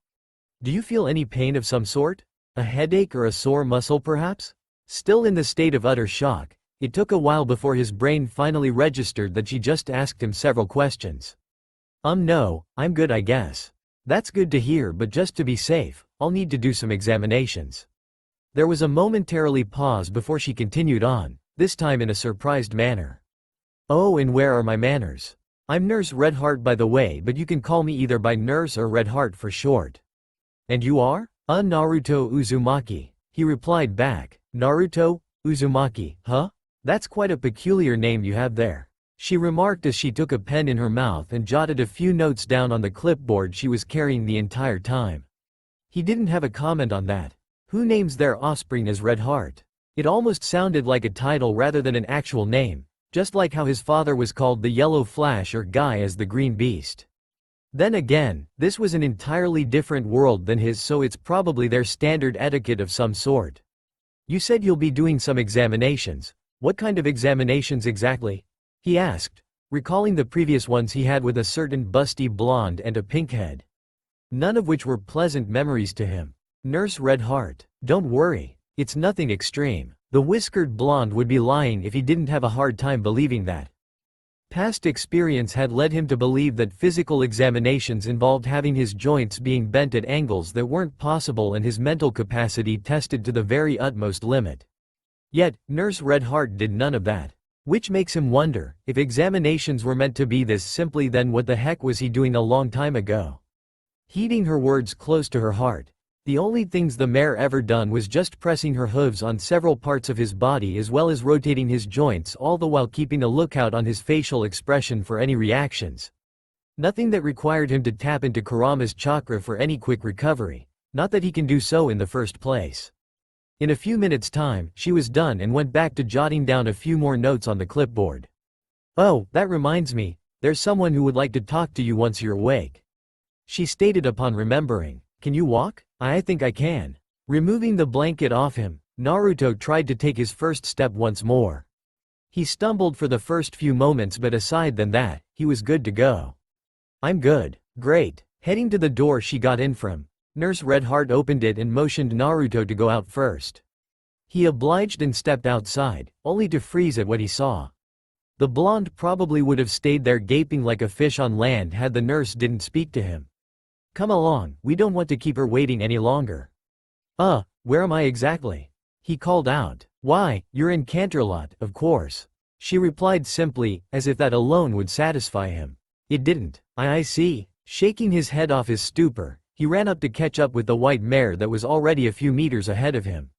Do you feel any pain of some sort? A headache or a sore muscle perhaps?" Still in the state of utter shock, it took a while before his brain finally registered that she just asked him several questions. No, I'm good I guess." "That's good to hear, but just to be safe, I'll need to do some examinations." There was a momentarily pause before she continued on, this time in a surprised manner. "Oh, and where are my manners? I'm Nurse Redheart by the way, but you can call me either by Nurse or Redheart for short." "And you are?" Naruto Uzumaki," he replied back. "Naruto Uzumaki, huh? That's quite a peculiar name you have there," she remarked as she took a pen in her mouth and jotted a few notes down on the clipboard she was carrying the entire time. He didn't have a comment on that. Who names their offspring as Redheart? It almost sounded like a title rather than an actual name, just like how his father was called the Yellow Flash or Guy as the Green Beast. Then again, this was an entirely different world than his, so it's probably their standard etiquette of some sort. "You said you'll be doing some examinations. What kind of examinations exactly?" he asked, recalling the previous ones he had with a certain busty blonde and a pink head. None of which were pleasant memories to him. "Nurse Redheart, don't worry, it's nothing extreme." The whiskered blonde would be lying if he didn't have a hard time believing that. Past experience had led him to believe that physical examinations involved having his joints being bent at angles that weren't possible and his mental capacity tested to the very utmost limit. Yet, Nurse Redheart did none of that. Which makes him wonder, if examinations were meant to be this simply, then what the heck was he doing a long time ago? Heeding her words close to her heart, the only things the mare ever done was just pressing her hooves on several parts of his body as well as rotating his joints, all the while keeping a lookout on his facial expression for any reactions. Nothing that required him to tap into Kurama's chakra for any quick recovery, not that he can do so in the first place. In a few minutes' time, she was done and went back to jotting down a few more notes on the clipboard. "Oh, that reminds me, there's someone who would like to talk to you once you're awake," she stated upon remembering. "Can you walk?" "I think I can." Removing the blanket off him, Naruto tried to take his first step once more. He stumbled for the first few moments, but aside than that, he was good to go. "I'm good." "Great." Heading to the door she got in from, Nurse Redheart opened it and motioned Naruto to go out first. He obliged and stepped outside, only to freeze at what he saw. The blonde probably would have stayed there gaping like a fish on land had the nurse didn't speak to him. "Come along, we don't want to keep her waiting any longer." Where am I exactly?" he called out. "Why, you're in Canterlot, of course," she replied simply, as if that alone would satisfy him. It didn't. I see. Shaking his head off his stupor, he ran up to catch up with the white mare that was already a few meters ahead of him.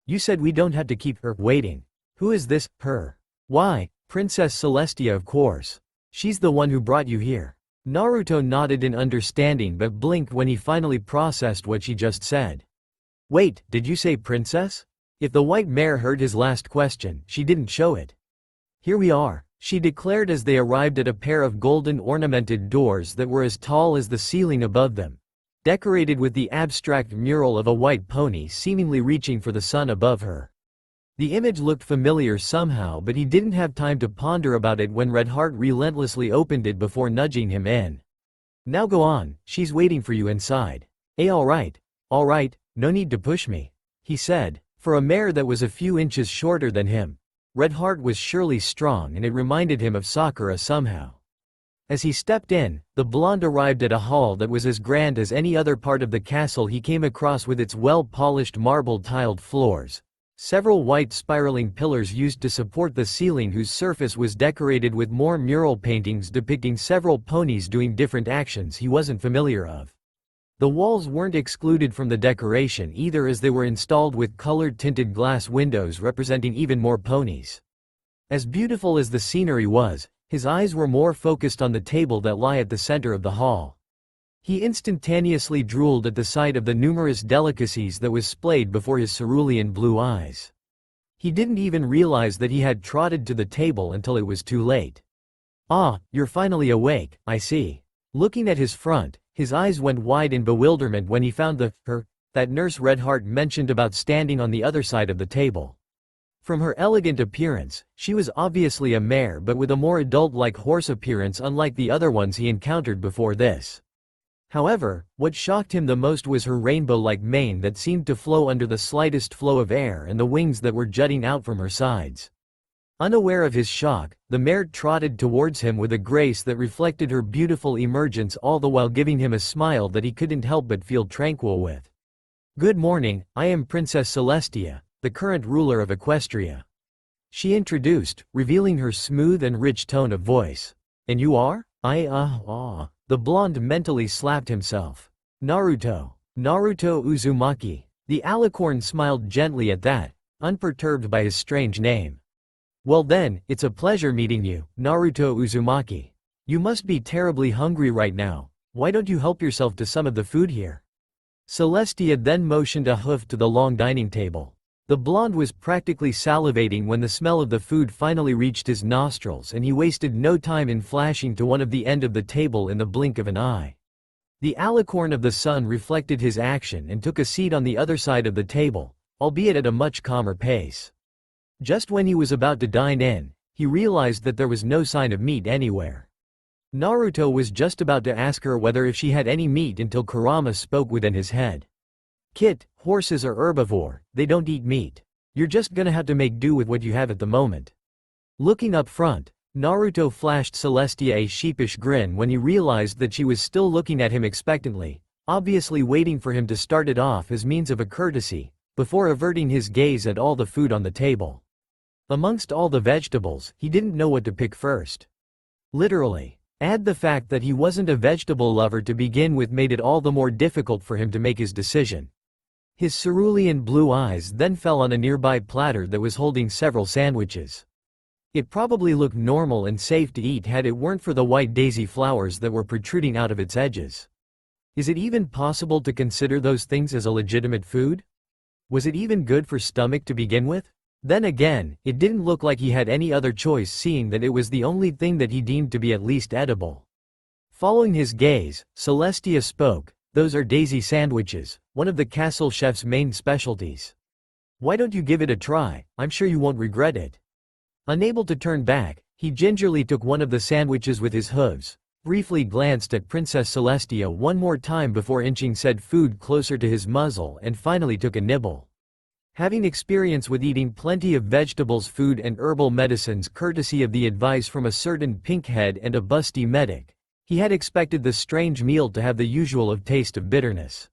You said we don't have to keep her waiting. Who is this, her? Why, Princess Celestia, of course. She's the one who brought you here. Naruto nodded in understanding but blinked when he finally processed what she just said. Wait, did you say princess? If the white mare heard his last question, she didn't show it. Here we are, she declared as they arrived at a pair of golden ornamented doors that were as tall as the ceiling above them, decorated with the abstract mural of a white pony seemingly reaching for the sun above her. The image looked familiar somehow, but he didn't have time to ponder about it when Red Heart relentlessly opened it before nudging him in. Now go on, she's waiting for you inside. Alright, no need to push me, he said. For a mare that was a few inches shorter than him, Red Heart was surely strong, and it reminded him of Sakura somehow. As he stepped in, the blonde arrived at a hall that was as grand as any other part of the castle he came across, with its well-polished marble-tiled floors, several white spiraling pillars used to support the ceiling whose surface was decorated with more mural paintings depicting several ponies doing different actions he wasn't familiar of. The walls weren't excluded from the decoration either, as they were installed with colored tinted glass windows representing even more ponies. As beautiful as the scenery was, his eyes were more focused on the table that lay at the center of the hall. He instantaneously drooled at the sight of the numerous delicacies that was displayed before his cerulean blue eyes. He didn't even realize that he had trotted to the table until it was too late. Ah, you're finally awake, I see. Looking at his front, his eyes went wide in bewilderment when he found her that Nurse Red Heart mentioned about standing on the other side of the table. From her elegant appearance, she was obviously a mare, but with a more adult-like horse appearance, unlike the other ones he encountered before this. However, what shocked him the most was her rainbow-like mane that seemed to flow under the slightest flow of air, and the wings that were jutting out from her sides. Unaware of his shock, the mare trotted towards him with a grace that reflected her beautiful emergence, all the while giving him a smile that he couldn't help but feel tranquil with. Good morning, I am Princess Celestia, the current ruler of Equestria. She introduced, revealing her smooth and rich tone of voice. And you are? The blonde mentally slapped himself. Naruto Uzumaki. The alicorn smiled gently at that, unperturbed by his strange name. Well then, it's a pleasure meeting you, Naruto Uzumaki. You must be terribly hungry right now. Why don't you help yourself to some of the food here? Celestia then motioned a hoof to the long dining table. The blonde was practically salivating when the smell of the food finally reached his nostrils, and he wasted no time in flashing to one of the end of the table in the blink of an eye. The alicorn of the sun reflected his action and took a seat on the other side of the table, albeit at a much calmer pace. Just when he was about to dine in, he realized that there was no sign of meat anywhere. Naruto was just about to ask her whether if she had any meat until Kurama spoke within his head. Kit, horses are herbivore, they don't eat meat. You're just gonna have to make do with what you have at the moment. Looking up front, Naruto flashed Celestia a sheepish grin when he realized that she was still looking at him expectantly, obviously waiting for him to start it off as means of a courtesy, before averting his gaze at all the food on the table. Amongst all the vegetables, he didn't know what to pick first. Literally. Add the fact that he wasn't a vegetable lover to begin with made it all the more difficult for him to make his decision. His cerulean blue eyes then fell on a nearby platter that was holding several sandwiches. It probably looked normal and safe to eat had it weren't for the white daisy flowers that were protruding out of its edges. Is it even possible to consider those things as a legitimate food? Was it even good for stomach to begin with? Then again, it didn't look like he had any other choice, seeing that it was the only thing that he deemed to be at least edible. Following his gaze, Celestia spoke. Those are daisy sandwiches, one of the castle chef's main specialties. Why don't you give it a try? I'm sure you won't regret it. Unable to turn back, he gingerly took one of the sandwiches with his hooves, briefly glanced at Princess Celestia one more time before inching said food closer to his muzzle, and finally took a nibble. Having experience with eating plenty of vegetables, food and herbal medicines courtesy of the advice from a certain pinkhead and a busty medic, he had expected the strange meal to have the usual of taste of bitterness.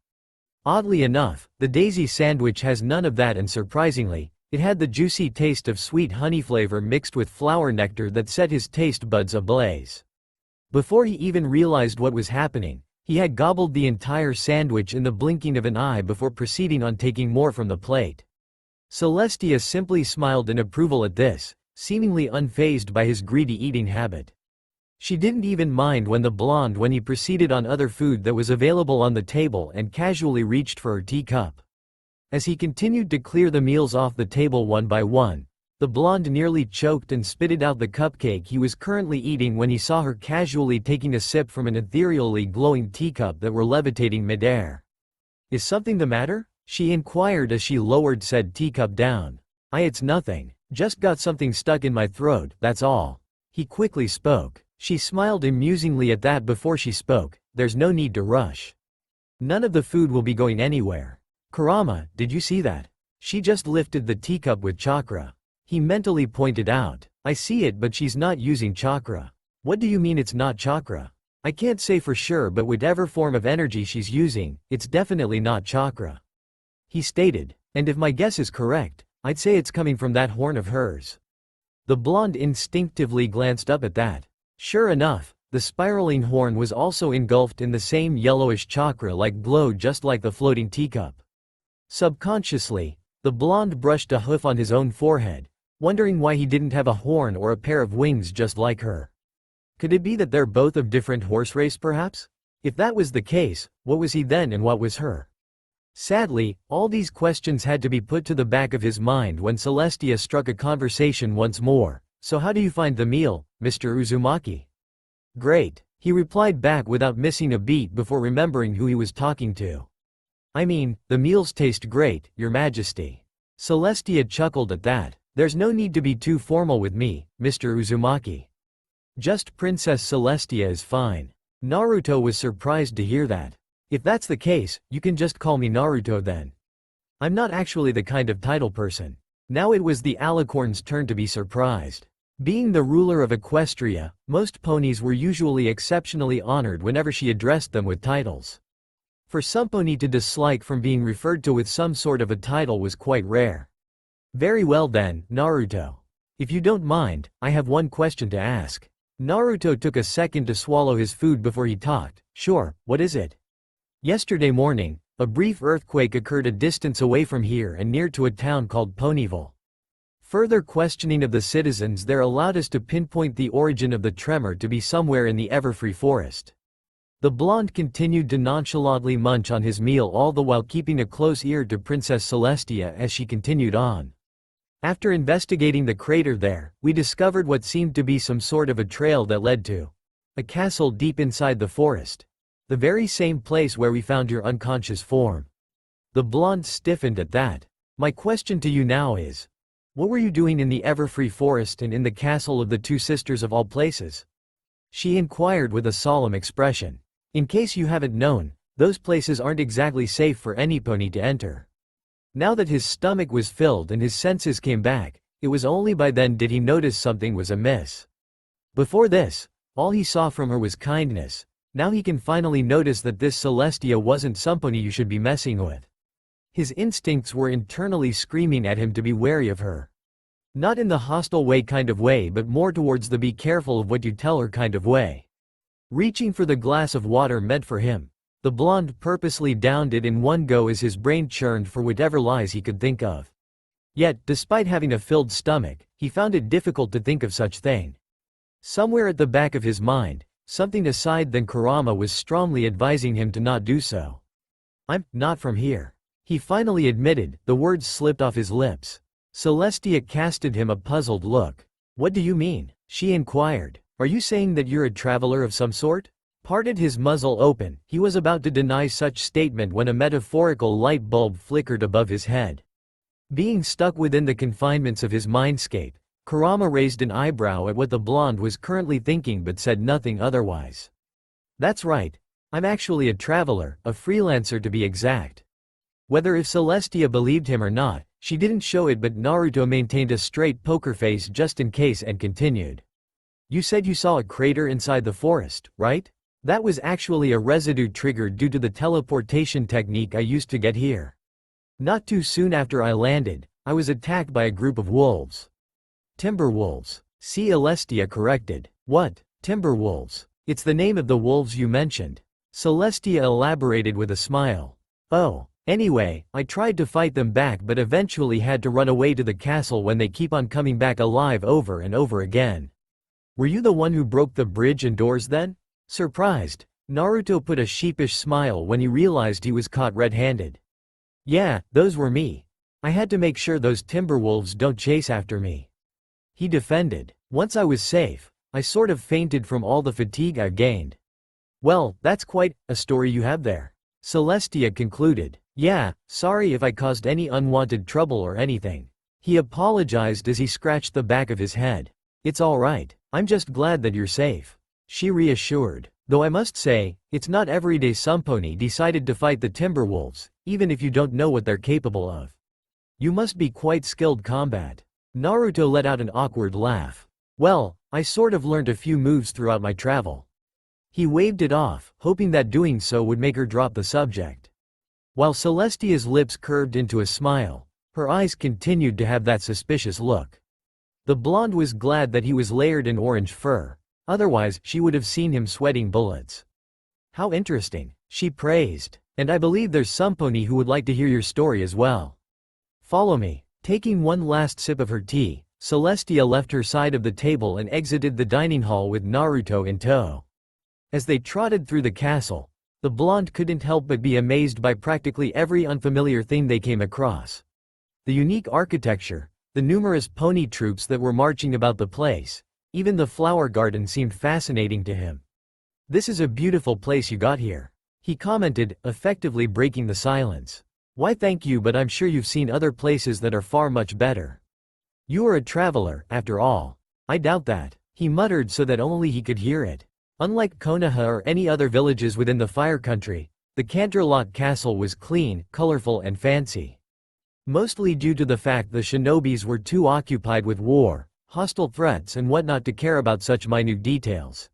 Oddly enough, the daisy sandwich has none of that, and surprisingly, it had the juicy taste of sweet honey flavor mixed with flower nectar that set his taste buds ablaze. Before he even realized what was happening, he had gobbled the entire sandwich in the blinking of an eye before proceeding on taking more from the plate. Celestia simply smiled in approval at this, seemingly unfazed by his greedy eating habit. She didn't even mind when he proceeded on other food that was available on the table and casually reached for her teacup. As he continued to clear the meals off the table one by one, the blonde nearly choked and spitted out the cupcake he was currently eating when he saw her casually taking a sip from an ethereally glowing teacup that were levitating midair. "Is something the matter?" she inquired as she lowered said teacup down. It's nothing. Just got something stuck in my throat, that's all." He quickly spoke. She smiled amusingly at that before she spoke. "There's no need to rush. None of the food will be going anywhere. Kurama, did you see that? She just lifted the teacup with chakra." He mentally pointed out. "I see it, but she's not using chakra." "What do you mean it's not chakra?" "I can't say for sure, but whatever form of energy she's using, it's definitely not chakra," he stated. "And if my guess is correct, I'd say it's coming from that horn of hers." The blonde instinctively glanced up at that. Sure enough, the spiraling horn was also engulfed in the same yellowish chakra-like glow just like the floating teacup. Subconsciously, the blonde brushed a hoof on his own forehead, wondering why he didn't have a horn or a pair of wings just like her. Could it be that they're both of different horse race perhaps? If that was the case, what was he then and what was her? Sadly, all these questions had to be put to the back of his mind when Celestia struck a conversation once more. "So how do you find the meal, Mr. Uzumaki?" "Great," he replied back without missing a beat before remembering who he was talking to. "I mean, the meals taste great, Your Majesty." Celestia chuckled at that. "There's no need to be too formal with me, Mr. Uzumaki. Just Princess Celestia is fine." Naruto was surprised to hear that. "If that's the case, you can just call me Naruto then. I'm not actually the kind of title person." Now it was the alicorn's turn to be surprised. Being the ruler of Equestria, most ponies were usually exceptionally honored whenever she addressed them with titles. For some pony to dislike from being referred to with some sort of a title was quite rare. "Very well then, Naruto. If you don't mind, I have one question to ask." Naruto took a second to swallow his food before he talked. "Sure, what is it?" "Yesterday morning, a brief earthquake occurred a distance away from here and near to a town called Ponyville. Further questioning of the citizens there allowed us to pinpoint the origin of the tremor to be somewhere in the Everfree Forest." The blonde continued to nonchalantly munch on his meal all the while keeping a close ear to Princess Celestia as she continued on. "After investigating the crater there, we discovered what seemed to be some sort of a trail that led to a castle deep inside the forest. The very same place where we found your unconscious form." The blonde stiffened at that. "My question to you now is, what were you doing in the Everfree Forest and in the castle of the two sisters of all places?" she inquired with a solemn expression. "In case you haven't known, those places aren't exactly safe for any pony to enter." Now that his stomach was filled and his senses came back, it was only by then did he notice something was amiss. Before this, all he saw from her was kindness. Now he can finally notice that this Celestia wasn't some pony you should be messing with. His instincts were internally screaming at him to be wary of her. Not in the hostile way kind of way, but more towards the be careful of what you tell her kind of way. Reaching for the glass of water meant for him, the blonde purposely downed it in one go as his brain churned for whatever lies he could think of. Yet, despite having a filled stomach, he found it difficult to think of such thing. Somewhere at the back of his mind, something aside than Kurama was strongly advising him to not do so. "I'm not from here," he finally admitted. The words slipped off his lips. Celestia casted him a puzzled look. "What do you mean?" she inquired. "Are you saying that you're a traveler of some sort?" Parted his muzzle open, he was about to deny such statement when a metaphorical light bulb flickered above his head. Being stuck within the confinements of his mindscape, Kurama raised an eyebrow at what the blonde was currently thinking but said nothing otherwise. "That's right. I'm actually a traveler, a freelancer to be exact." Whether if Celestia believed him or not, she didn't show it, but Naruto maintained a straight poker face just in case and continued. "You said you saw a crater inside the forest, right? That was actually a residue triggered due to the teleportation technique I used to get here. Not too soon after I landed, I was attacked by a group of wolves." "Timber wolves," Celestia corrected. "What? Timber wolves? It's the name of the wolves you mentioned. Celestia elaborated with a smile. Oh. Anyway, I tried to fight them back but eventually had to run away to the castle when they keep on coming back alive over and over again. Were you the one who broke the bridge and doors then? Surprised, Naruto put a sheepish smile when he realized he was caught red-handed. Yeah, those were me. I had to make sure those timberwolves don't chase after me. He defended. Once I was safe, I sort of fainted from all the fatigue I gained. Well, that's quite a story you have there. Celestia concluded. Yeah, sorry if I caused any unwanted trouble or anything. He apologized as he scratched the back of his head. It's alright, I'm just glad that you're safe. She reassured. Though I must say, it's not every day Sumponi decided to fight the Timberwolves, even if you don't know what they're capable of. You must be quite skilled combat. Naruto let out an awkward laugh. Well, I sort of learned a few moves throughout my travel. He waved it off, hoping that doing so would make her drop the subject. While Celestia's lips curved into a smile, her eyes continued to have that suspicious look. The blonde was glad that he was layered in orange fur, otherwise she would have seen him sweating bullets. How interesting, she praised, and I believe there's some pony who would like to hear your story as well. Follow me. Taking one last sip of her tea, Celestia left her side of the table and exited the dining hall with Naruto in tow. As they trotted through the castle, the blonde couldn't help but be amazed by practically every unfamiliar thing they came across. The unique architecture, the numerous pony troops that were marching about the place, even the flower garden seemed fascinating to him. This is a beautiful place you got here, he commented, effectively breaking the silence. Why thank you, but I'm sure you've seen other places that are far much better. You are a traveler, after all. I doubt that, he muttered so that only he could hear it. Unlike Konoha or any other villages within the Fire Country, the Canterlot Castle was clean, colorful and fancy. Mostly due to the fact the shinobis were too occupied with war, hostile threats and whatnot to care about such minute details.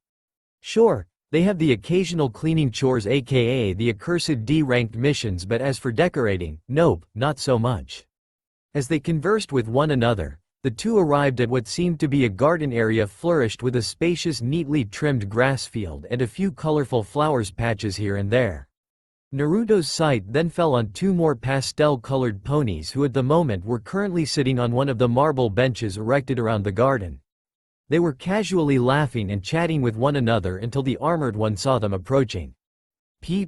Sure, they have the occasional cleaning chores aka the accursed D-ranked missions, but as for decorating, nope, not so much. As they conversed with one another, the two arrived at what seemed to be a garden area flourished with a spacious neatly trimmed grass field and a few colorful flowers patches here and there. Naruto's sight then fell on two more pastel-colored ponies who at the moment were currently sitting on one of the marble benches erected around the garden. They were casually laughing and chatting with one another until the armored one saw them approaching.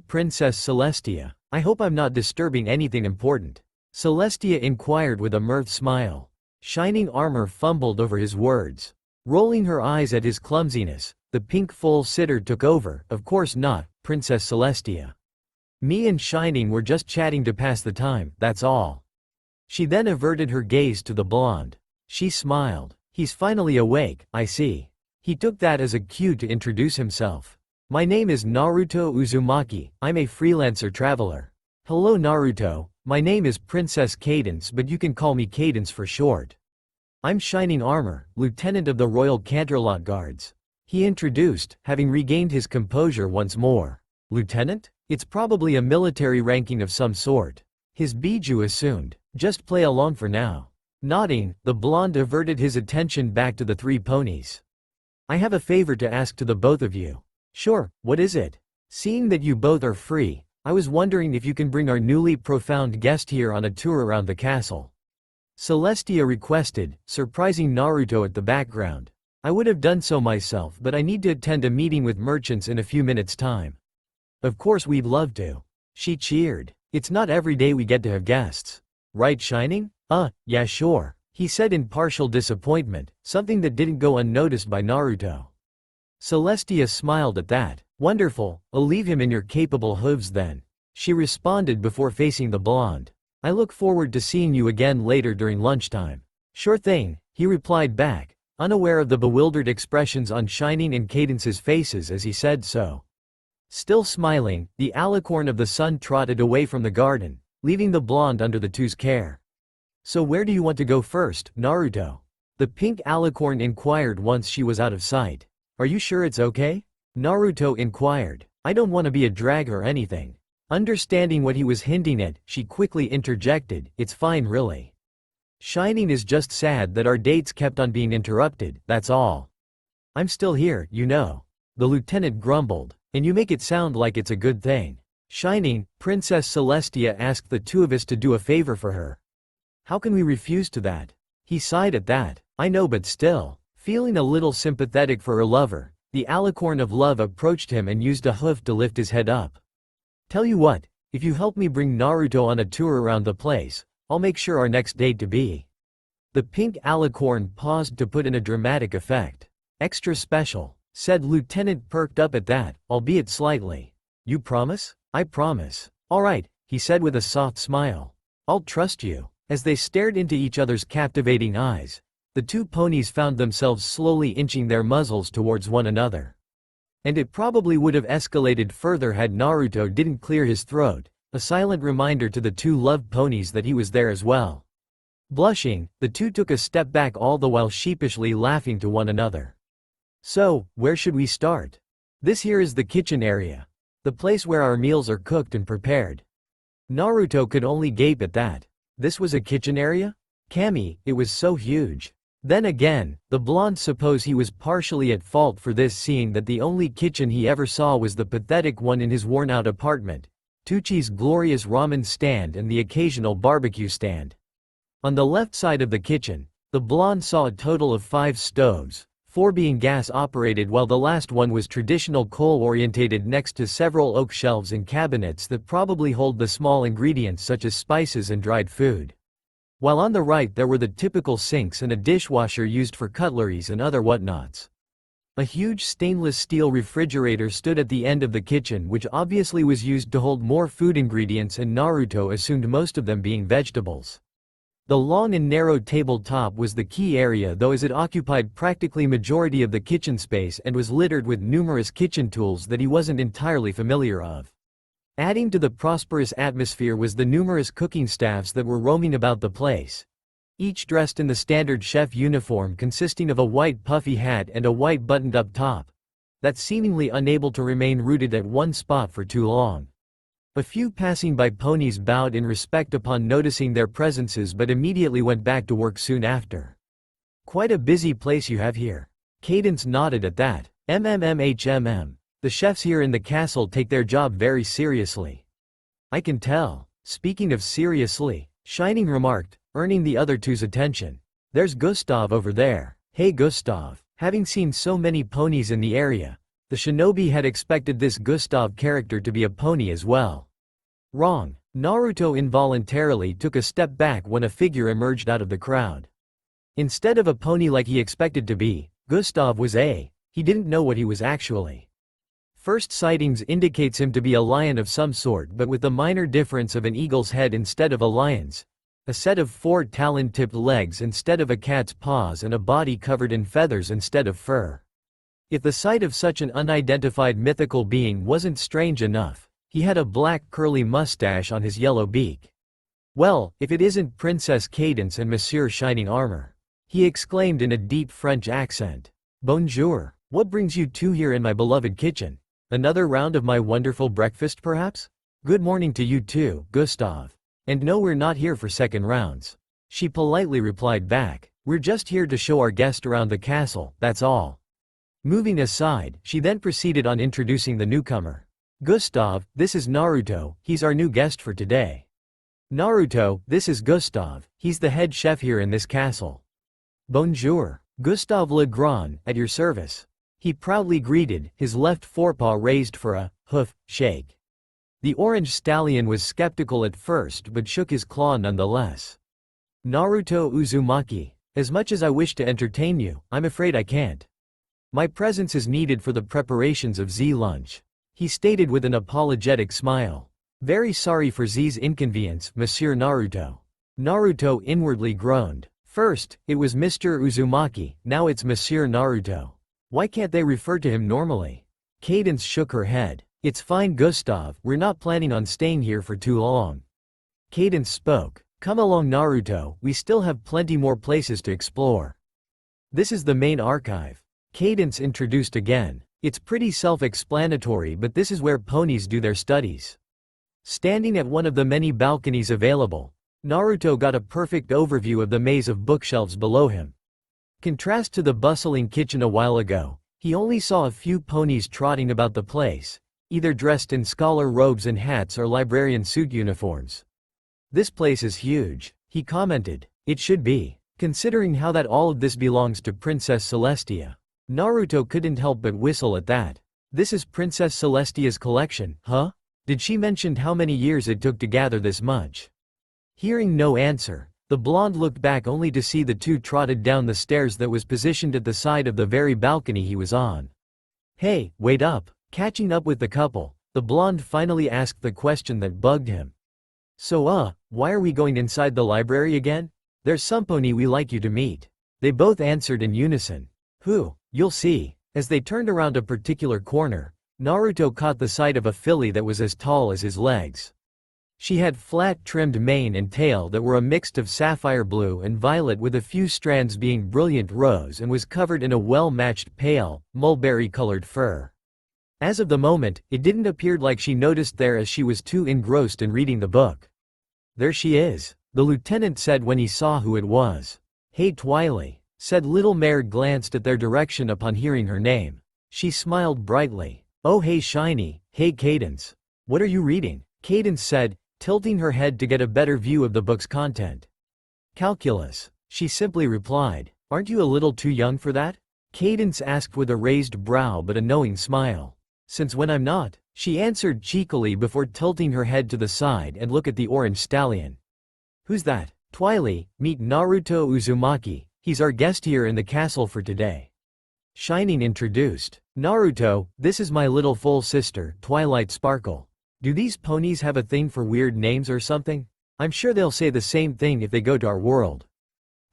Princess Celestia, I hope I'm not disturbing anything important. Celestia inquired with a mirth smile. Shining Armor fumbled over his words. Rolling her eyes at his clumsiness, the pink full sitter took over. Of course not, Princess Celestia. Me and Shining were just chatting to pass the time, that's all. She then averted her gaze to the blonde. She smiled. He's finally awake, I see. He took that as a cue to introduce himself. My name is Naruto Uzumaki, I'm a freelancer traveler. Hello Naruto, my name is Princess Cadence, but you can call me Cadence for short. I'm Shining Armor, Lieutenant of the Royal Canterlot Guards. He introduced, having regained his composure once more. Lieutenant? It's probably a military ranking of some sort. His Biju assumed. Just play along for now. Nodding, the blonde averted his attention back to the three ponies. I have a favor to ask to the both of you. Sure, what is it? Seeing that you both are free, I was wondering if you can bring our newly profound guest here on a tour around the castle. Celestia requested, surprising Naruto at the background. I would have done so myself, but I need to attend a meeting with merchants in a few minutes' time. Of course we'd love to. She cheered. It's not every day we get to have guests. Right Shining? Yeah sure, he said in partial disappointment, something that didn't go unnoticed by Naruto. Celestia smiled at that. Wonderful, I'll leave him in your capable hooves then. She responded before facing the blonde. I look forward to seeing you again later during lunchtime. Sure thing, he replied back, unaware of the bewildered expressions on Shining and Cadence's faces as he said so. Still smiling, the alicorn of the sun trotted away from the garden, leaving the blonde under the two's care. So where do you want to go first, Naruto? The pink alicorn inquired once she was out of sight. Are you sure it's okay? Naruto inquired. I don't want to be a drag or anything. Understanding what he was hinting at, she quickly interjected, it's fine really. Shining is just sad that our dates kept on being interrupted, that's all. I'm still here, you know. The lieutenant grumbled. And you make it sound like it's a good thing. Shining, Princess Celestia asked the two of us to do a favor for her. How can we refuse to that? He sighed at that. I know, but still. Feeling a little sympathetic for her lover, the alicorn of love approached him and used a hoof to lift his head up. Tell you what, if you help me bring Naruto on a tour around the place, I'll make sure our next date to be. The pink alicorn paused to put in a dramatic effect. Extra special, said Lieutenant, perked up at that, albeit slightly. You promise? I promise. All right, he said with a soft smile. I'll trust you. As they stared into each other's captivating eyes, the two ponies found themselves slowly inching their muzzles towards one another. And it probably would have escalated further had Naruto didn't clear his throat, a silent reminder to the two loved ponies that he was there as well. Blushing, the two took a step back, all the while sheepishly laughing to one another. So, where should we start? This here is the kitchen area. The place where our meals are cooked and prepared. Naruto could only gape at that. This was a kitchen area? Kami, it was so huge. Then again, the blonde supposed he was partially at fault for this, seeing that the only kitchen he ever saw was the pathetic one in his worn-out apartment, Tucci's glorious ramen stand and the occasional barbecue stand. On the left side of the kitchen, the blonde saw a total of 5 stoves, 4 being gas-operated while the last one was traditional coal-orientated, next to several oak shelves and cabinets that probably hold the small ingredients such as spices and dried food. While on the right there were the typical sinks and a dishwasher used for cutleries and other whatnots. A huge stainless steel refrigerator stood at the end of the kitchen, which obviously was used to hold more food ingredients, and Naruto assumed most of them being vegetables. The long and narrow tabletop was the key area though, as it occupied practically majority of the kitchen space and was littered with numerous kitchen tools that he wasn't entirely familiar of. Adding to the prosperous atmosphere was the numerous cooking staffs that were roaming about the place, each dressed in the standard chef uniform consisting of a white puffy hat and a white buttoned-up top, that seemingly unable to remain rooted at one spot for too long. A few passing by ponies bowed in respect upon noticing their presences but immediately went back to work soon after. Quite a busy place you have here. Cadence nodded at that. MMMHMM. The chefs here in the castle take their job very seriously. I can tell. Speaking of seriously, Shining remarked, earning the other two's attention. There's Gustav over there. Hey Gustav. Having seen so many ponies in the area, the shinobi had expected this Gustav character to be a pony as well. Wrong. Naruto involuntarily took a step back when a figure emerged out of the crowd. Instead of a pony like he expected to be, Gustav was he didn't know what he was actually. First sightings indicates him to be a lion of some sort, but with the minor difference of an eagle's head instead of a lion's, a set of 4 talon-tipped legs instead of a cat's paws, and a body covered in feathers instead of fur. If the sight of such an unidentified mythical being wasn't strange enough, he had a black curly mustache on his yellow beak. Well, if it isn't Princess Cadence and Monsieur Shining Armor, he exclaimed in a deep French accent. Bonjour, what brings you two here in my beloved kitchen? Another round of my wonderful breakfast perhaps? Good morning to you too, Gustav. And no, we're not here for second rounds. She politely replied back. We're just here to show our guest around the castle, that's all. Moving aside, she then proceeded on introducing the newcomer. Gustav, this is Naruto, he's our new guest for today. Naruto, this is Gustav, he's the head chef here in this castle. Bonjour, Gustave Legrand, at your service. He proudly greeted, his left forepaw raised for a hoof shake. The orange stallion was skeptical at first but shook his claw nonetheless. Naruto Uzumaki, as much as I wish to entertain you, I'm afraid I can't. My presence is needed for the preparations of Z lunch, he stated with an apologetic smile. Very sorry for Z's inconvenience, Monsieur Naruto. Naruto inwardly groaned. First, it was Mr. Uzumaki, now it's Monsieur Naruto. Why can't they refer to him normally? Cadence shook her head. It's fine Gustav, we're not planning on staying here for too long. Cadence spoke. Come along Naruto, we still have plenty more places to explore. This is the main archive. Cadence introduced again. It's pretty self-explanatory, but this is where ponies do their studies. Standing at one of the many balconies available, Naruto got a perfect overview of the maze of bookshelves below him. Contrast to the bustling kitchen a while ago, He only saw a few ponies trotting about the place, either dressed in scholar robes and hats or librarian suit uniforms. "This place is huge," he commented. "It should be, considering how that all of this belongs to Princess Celestia." Naruto couldn't help but whistle at that. "This is Princess Celestia's collection, huh? Did she mention how many years it took to gather this much?" Hearing no answer, the blonde looked back only to see the two trotted down the stairs that was positioned at the side of the very balcony he was on. "Hey, wait up." Catching up with the couple, the blonde finally asked the question that bugged him. "So why are we going inside the library again? There's some pony we like you to meet." They both answered in unison. "Who? You'll see." As they turned around a particular corner, Naruto caught the sight of a filly that was as tall as his legs. She had flat-trimmed mane and tail that were a mix of sapphire blue and violet with a few strands being brilliant rose and was covered in a well-matched pale, mulberry-colored fur. As of the moment, it didn't appear like she noticed there as she was too engrossed in reading the book. "There she is," the lieutenant said when he saw who it was. "Hey Twily," said Little Mare glanced at their direction upon hearing her name. She smiled brightly. "Oh hey Shiny, hey Cadence. What are you reading?" Cadence said, tilting her head to get a better view of the book's content. "Calculus," she simply replied. "Aren't you a little too young for that?" Cadence asked with a raised brow but a knowing smile. "Since when I'm not," she answered cheekily before tilting her head to the side and look at the orange stallion. "Who's that?" "Twily, meet Naruto Uzumaki, he's our guest here in the castle for today." Shining introduced. "Naruto, this is my little full sister, Twilight Sparkle. Do these ponies have a thing for weird names or something? I'm sure they'll say the same thing if they go to our world."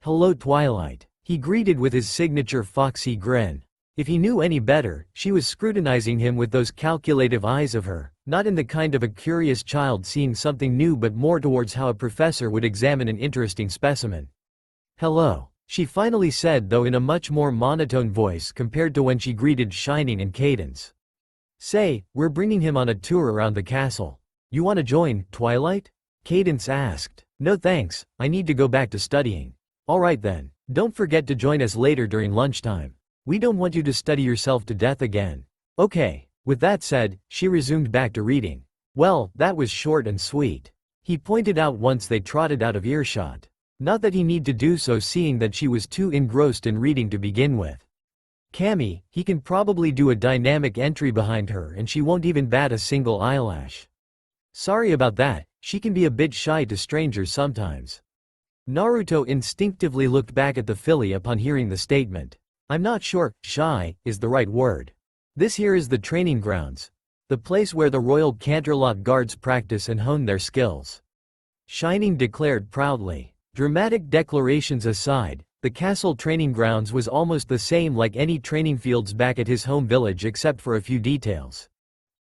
"Hello Twilight," he greeted with his signature foxy grin. If he knew any better, she was scrutinizing him with those calculative eyes of her, not in the kind of a curious child seeing something new but more towards how a professor would examine an interesting specimen. "Hello," she finally said, though in a much more monotone voice compared to when she greeted Shining and Cadence. "Say, we're bringing him on a tour around the castle. You want to join, Twilight?" Cadence asked. "No thanks, I need to go back to studying." "Alright then, don't forget to join us later during lunchtime. We don't want you to study yourself to death again." "Okay." With that said, she resumed back to reading. "Well, that was short and sweet," he pointed out once they trotted out of earshot. Not that he need to do so seeing that she was too engrossed in reading to begin with. Cammy, he can probably do a dynamic entry behind her and she won't even bat a single eyelash. "Sorry about that, she can be a bit shy to strangers sometimes." Naruto instinctively looked back at the filly upon hearing the statement. "I'm not sure, shy, is the right word. This here is the training grounds. The place where the Royal Canterlot guards practice and hone their skills," Shining declared proudly. Dramatic declarations aside, the castle training grounds was almost the same like any training fields back at his home village except for a few details.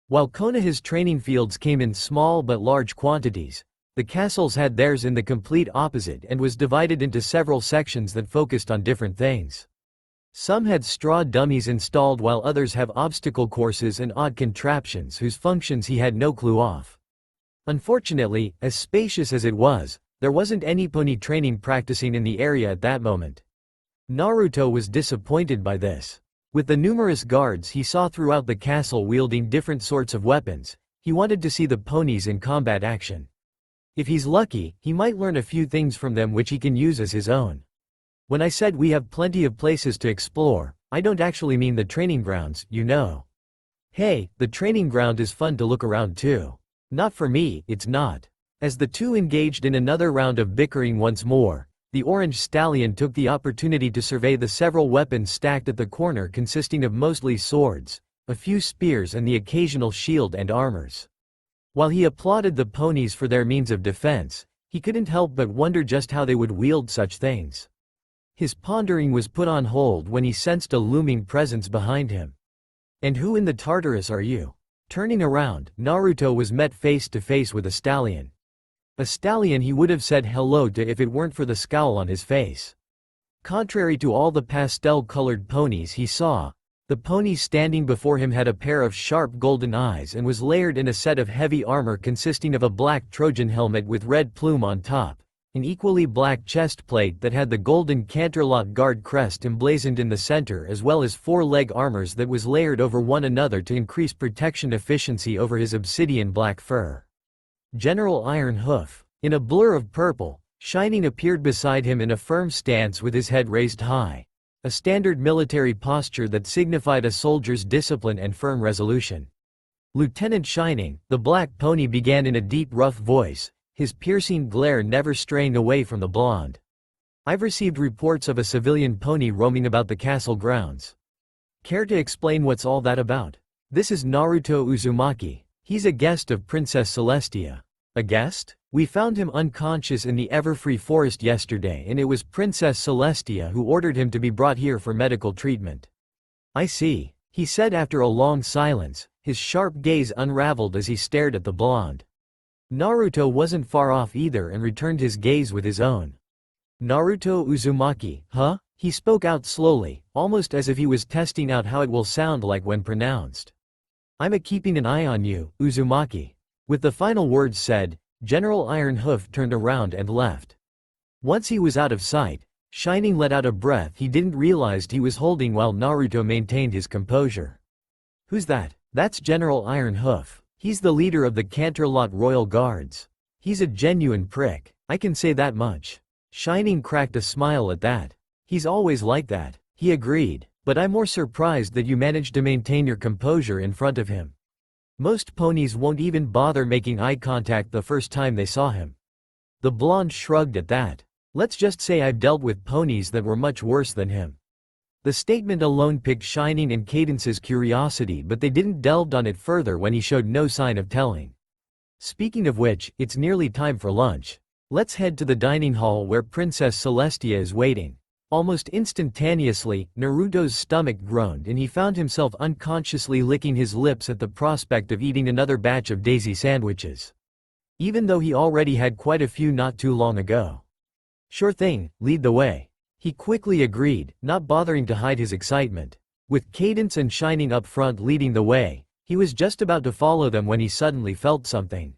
While Konoha's training fields came in small but large quantities, the castles had theirs in the complete opposite and was divided into several sections that focused on different things. Some had straw dummies installed while others have obstacle courses and odd contraptions whose functions he had no clue of. Unfortunately, as spacious as it was, there wasn't any pony training practicing in the area at that moment. Naruto was disappointed by this. With the numerous guards he saw throughout the castle wielding different sorts of weapons, he wanted to see the ponies in combat action. If he's lucky, he might learn a few things from them which he can use as his own. "When I said we have plenty of places to explore, I don't actually mean the training grounds, you know. Hey, the training ground is fun to look around too. Not for me, it's not." As the two engaged in another round of bickering once more, the orange stallion took the opportunity to survey the several weapons stacked at the corner consisting of mostly swords, a few spears and the occasional shield and armors. While he applauded the ponies for their means of defense, he couldn't help but wonder just how they would wield such things. His pondering was put on hold when he sensed a looming presence behind him. "And who in the Tartarus are you?" Turning around, Naruto was met face to face with a stallion. A stallion he would have said hello to if it weren't for the scowl on his face. Contrary to all the pastel-colored ponies he saw, the pony standing before him had a pair of sharp golden eyes and was layered in a set of heavy armor consisting of a black Trojan helmet with red plume on top, an equally black chest plate that had the golden Canterlot guard crest emblazoned in the center, as well as 4-leg armors that was layered over one another to increase protection efficiency over his obsidian black fur. General Iron Hoof. In a blur of purple, Shining appeared beside him in a firm stance with his head raised high, a standard military posture that signified a soldier's discipline and firm resolution. "Lieutenant Shining," the black pony began in a deep rough voice, his piercing glare never straying away from the blonde. "I've received reports of a civilian pony roaming about the castle grounds. Care to explain what's all that about?" "This is Naruto Uzumaki. He's a guest of Princess Celestia." "A guest? We found him unconscious in the Everfree Forest yesterday, and it was Princess Celestia who ordered him to be brought here for medical treatment." "I see," he said after a long silence, his sharp gaze unraveled as he stared at the blonde. Naruto wasn't far off either and returned his gaze with his own. "Naruto Uzumaki, huh?" He spoke out slowly, almost as if he was testing out how it will sound like when pronounced. "I'm keeping an eye on you, Uzumaki." With the final words said, General Iron Hoof turned around and left. Once he was out of sight, Shining let out a breath he didn't realize he was holding while Naruto maintained his composure. "Who's that?" "That's General Iron Hoof. He's the leader of the Canterlot Royal Guards. He's a genuine prick, I can say that much." Shining cracked a smile at that. "He's always like that," he agreed, "but I'm more surprised that you managed to maintain your composure in front of him. Most ponies won't even bother making eye contact the first time they saw him." The blonde shrugged at that. "Let's just say I've dealt with ponies that were much worse than him." The statement alone piqued Shining and Cadence's curiosity, but they didn't delve on it further when he showed no sign of telling. "Speaking of which, it's nearly time for lunch. Let's head to the dining hall where Princess Celestia is waiting." Almost instantaneously, Naruto's stomach groaned and he found himself unconsciously licking his lips at the prospect of eating another batch of daisy sandwiches. Even though he already had quite a few not too long ago. "Sure thing, lead the way," he quickly agreed, not bothering to hide his excitement. With Cadence and Shining up front leading the way, he was just about to follow them when he suddenly felt something.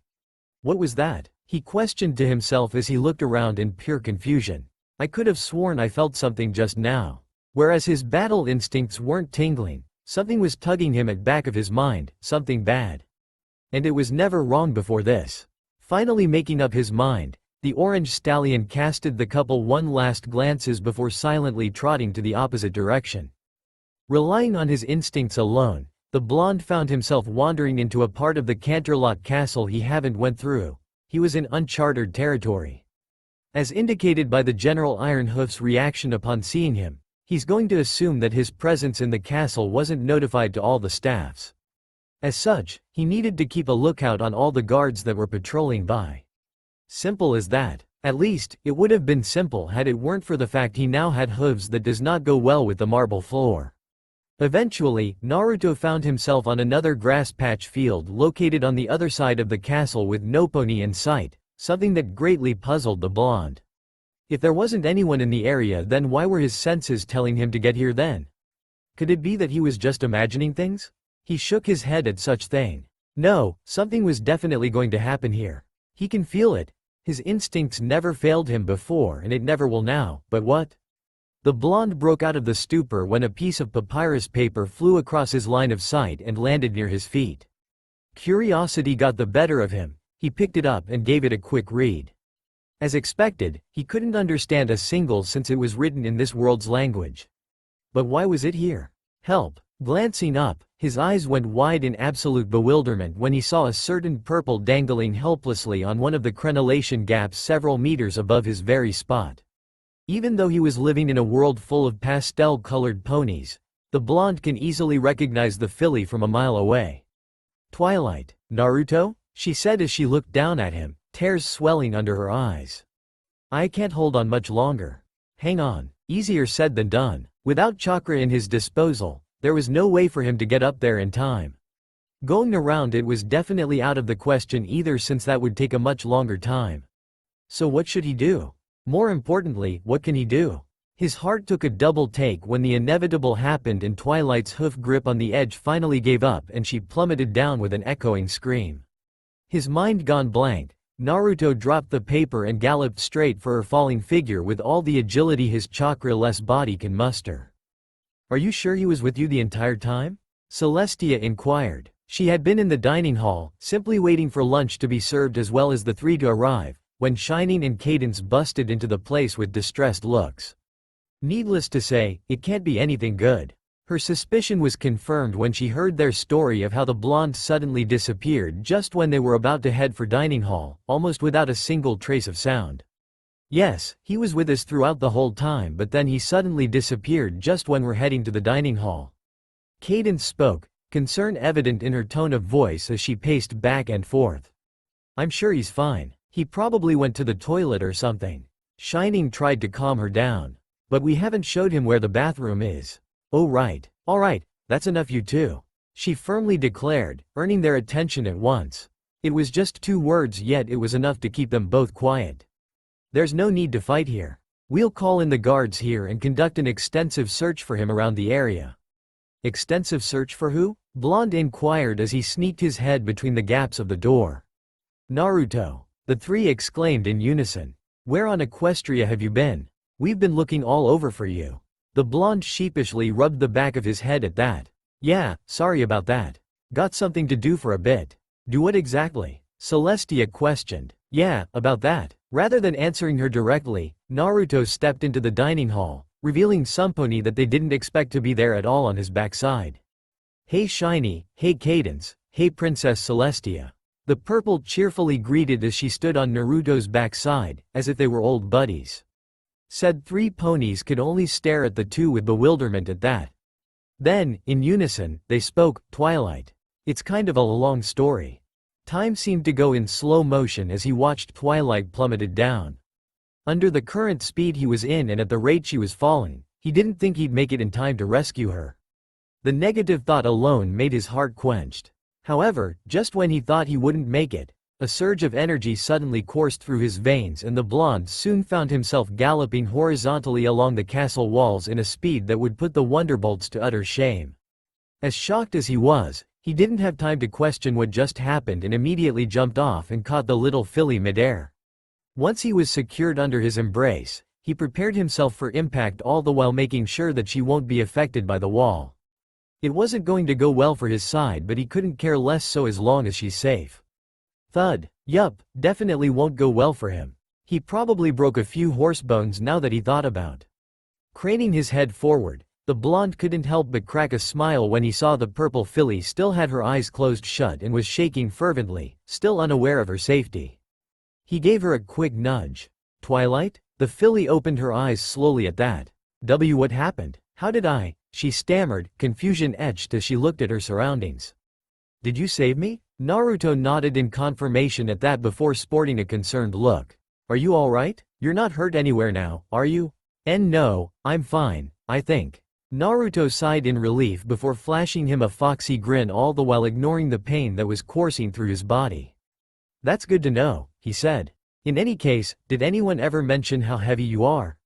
What was that? He questioned to himself as he looked around in pure confusion. "I could have sworn I felt something just now." Whereas his battle instincts weren't tingling, something was tugging him at back of his mind, something bad. And it was never wrong before this. Finally making up his mind, the orange stallion casted the couple one last glances before silently trotting to the opposite direction. Relying on his instincts alone, the blonde found himself wandering into a part of the Canterlot castle he haven't went through. He was in uncharted territory. As indicated by the General Iron Hoof's reaction upon seeing him, he's going to assume that his presence in the castle wasn't notified to all the staffs. As such, he needed to keep a lookout on all the guards that were patrolling by. Simple as that. At least, it would have been simple had it weren't for the fact he now had hooves that does not go well with the marble floor. Eventually, Naruto found himself on another grass patch field located on the other side of the castle with no pony in sight, something that greatly puzzled the blonde. If there wasn't anyone in the area, then why were his senses telling him to get here then? Could it be that he was just imagining things? He shook his head at such thing. No, something was definitely going to happen here. He can feel it. His instincts never failed him before and it never will now, but what? The blonde broke out of the stupor when a piece of papyrus paper flew across his line of sight and landed near his feet. Curiosity got the better of him. He picked it up and gave it a quick read. As expected, he couldn't understand a single since it was written in this world's language. But why was it here? Help! Glancing up, his eyes went wide in absolute bewilderment when he saw a certain purple dangling helplessly on one of the crenellation gaps several meters above his very spot. Even though he was living in a world full of pastel-colored ponies, the blonde can easily recognize the filly from a mile away. "Twilight, Naruto?" she said as she looked down at him, tears swelling under her eyes. "I can't hold on much longer." "Hang on." Easier said than done. Without chakra in his disposal, there was no way for him to get up there in time. Going around it was definitely out of the question either, since that would take a much longer time. So what should he do? More importantly, what can he do? His heart took a double take when the inevitable happened and Twilight's hoof grip on the edge finally gave up and she plummeted down with an echoing scream. His mind gone blank, Naruto dropped the paper and galloped straight for her falling figure with all the agility his chakra-less body can muster. "Are you sure he was with you the entire time?" Celestia inquired. She had been in the dining hall, simply waiting for lunch to be served as well as the three to arrive, when Shining and Cadence busted into the place with distressed looks. Needless to say, it can't be anything good. Her suspicion was confirmed when she heard their story of how the blonde suddenly disappeared just when they were about to head for dining hall, almost without a single trace of sound. "Yes, he was with us throughout the whole time, but then he suddenly disappeared just when we're heading to the dining hall." Cadence spoke, concern evident in her tone of voice as she paced back and forth. "I'm sure he's fine. He probably went to the toilet or something." Shining tried to calm her down. "But we haven't showed him where the bathroom is." "Oh right. Alright, that's enough you two," she firmly declared, earning their attention at once. It was just 2 words, yet it was enough to keep them both quiet. "There's no need to fight here. We'll call in the guards here and conduct an extensive search for him around the area." "Extensive search for who?" Blonde inquired as he sneaked his head between the gaps of the door. "Naruto," the three exclaimed in unison. "Where on Equestria have you been? We've been looking all over for you." The blonde sheepishly rubbed the back of his head at that. "Yeah, sorry about that. Got something to do for a bit." "Do what exactly?" Celestia questioned. "Yeah, about that." Rather than answering her directly, Naruto stepped into the dining hall, revealing Sumponi that they didn't expect to be there at all on his backside. "Hey Shiny, hey Cadence, hey Princess Celestia." The purple cheerfully greeted as she stood on Naruto's backside, as if they were old buddies. Said 3 ponies could only stare at the two with bewilderment at that. Then, in unison, they spoke, "Twilight. It's kind of a long story." Time seemed to go in slow motion as he watched Twilight plummeted down. Under the current speed he was in and at the rate she was falling, he didn't think he'd make it in time to rescue her. The negative thought alone made his heart quenched. However, just when he thought he wouldn't make it, a surge of energy suddenly coursed through his veins and the blonde soon found himself galloping horizontally along the castle walls in a speed that would put the Wonderbolts to utter shame. As shocked as he was, he didn't have time to question what just happened and immediately jumped off and caught the little filly midair. Once he was secured under his embrace, he prepared himself for impact, all the while making sure that she won't be affected by the wall. It wasn't going to go well for his side, but he couldn't care less so as long as she's safe. Thud. Yup, definitely won't go well for him. He probably broke a few horse bones now that he thought about. Craning his head forward, the blonde couldn't help but crack a smile when he saw the purple filly still had her eyes closed shut and was shaking fervently, still unaware of her safety. He gave her a quick nudge. "Twilight?" The filly opened her eyes slowly at that. What happened? How did I?" she stammered, confusion etched as she looked at her surroundings. "Did you save me?" Naruto nodded in confirmation at that before sporting a concerned look. "Are you alright? You're not hurt anywhere now, are you?" No, I'm fine, I think." Naruto sighed in relief before flashing him a foxy grin, all the while ignoring the pain that was coursing through his body. "That's good to know," he said. "In any case, did anyone ever mention how heavy you are?"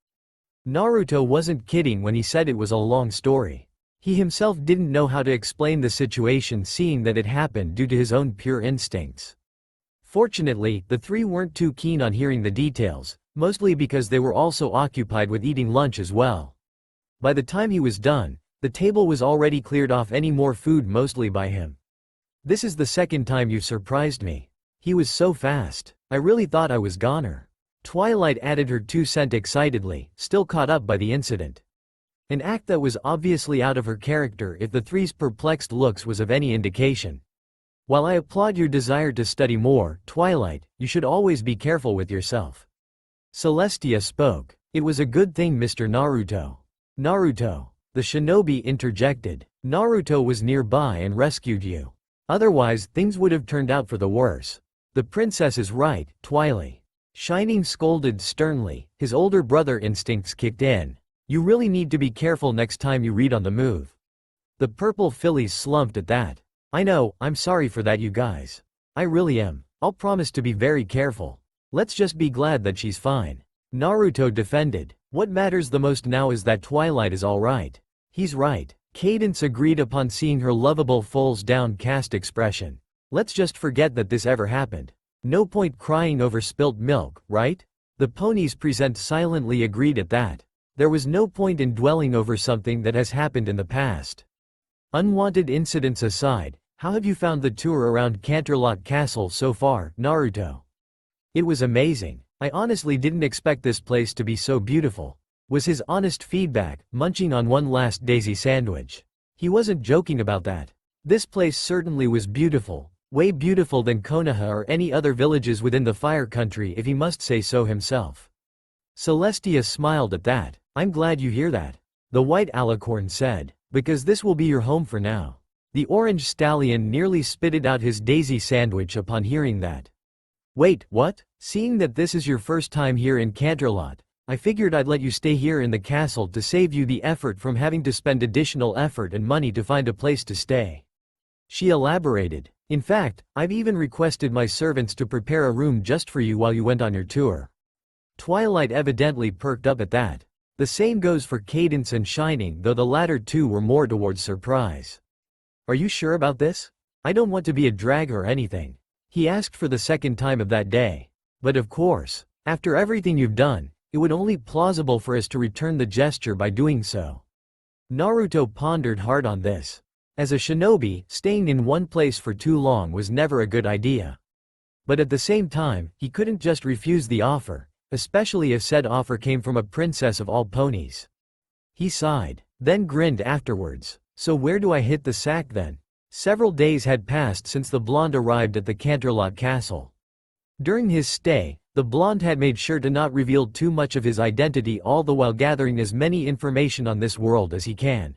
Naruto wasn't kidding when he said it was a long story. He himself didn't know how to explain the situation, seeing that it happened due to his own pure instincts. Fortunately, the three weren't too keen on hearing the details, mostly because they were also occupied with eating lunch as well. By the time he was done, the table was already cleared off any more food, mostly by him. "This is the second time you've surprised me. He was so fast. I really thought I was goner." Twilight added her 2 cents excitedly, still caught up by the incident. An act that was obviously out of her character if the three's perplexed looks was of any indication. "While I applaud your desire to study more, Twilight, you should always be careful with yourself." Celestia spoke. "It was a good thing Mr. Naruto." "Naruto," the shinobi interjected. "Naruto was nearby and rescued you. Otherwise, things would have turned out for the worse." "The princess is right, Twilight." Shining scolded sternly, his older brother instincts kicked in. "You really need to be careful next time you read on the move." The purple fillies slumped at that. "I know, I'm sorry for that, you guys. I really am. I'll promise to be very careful. Let's just be glad that she's fine." Naruto defended. "What matters the most now is that Twilight is alright." "He's right." Cadence agreed upon seeing her lovable foal's downcast expression. "Let's just forget that this ever happened." No point crying over spilt milk, right? The ponies present silently agreed at that. There was no point in dwelling over something that has happened in the past. Unwanted incidents aside, how have you found the tour around Canterlot Castle so far, Naruto? It was amazing. I honestly didn't expect this place to be so beautiful, was his honest feedback, munching on one last daisy sandwich. He wasn't joking about that. This place certainly was beautiful, way beautiful than Konoha or any other villages within the Fire Country if he must say so himself. Celestia smiled at that. I'm glad you hear that, the white alicorn said, because this will be your home for now. The orange stallion nearly spitted out his daisy sandwich upon hearing that. Wait, what? Seeing that this is your first time here in Canterlot, I figured I'd let you stay here in the castle to save you the effort from having to spend additional effort and money to find a place to stay. She elaborated. In fact, I've even requested my servants to prepare a room just for you while you went on your tour. Twilight evidently perked up at that. The same goes for Cadence and Shining, though the latter two were more towards surprise. Are you sure about this? I don't want to be a drag or anything. He asked for the second time of that day. But of course, after everything you've done, it would only be plausible for us to return the gesture by doing so. Naruto pondered hard on this. As a shinobi, staying in one place for too long was never a good idea. But at the same time, he couldn't just refuse the offer, especially if said offer came from a princess of all ponies. He sighed, then grinned afterwards. So where do I hit the sack then? Several days had passed since the blonde arrived at the Canterlot Castle. During his stay, the blonde had made sure to not reveal too much of his identity, all the while gathering as many information on this world as he can.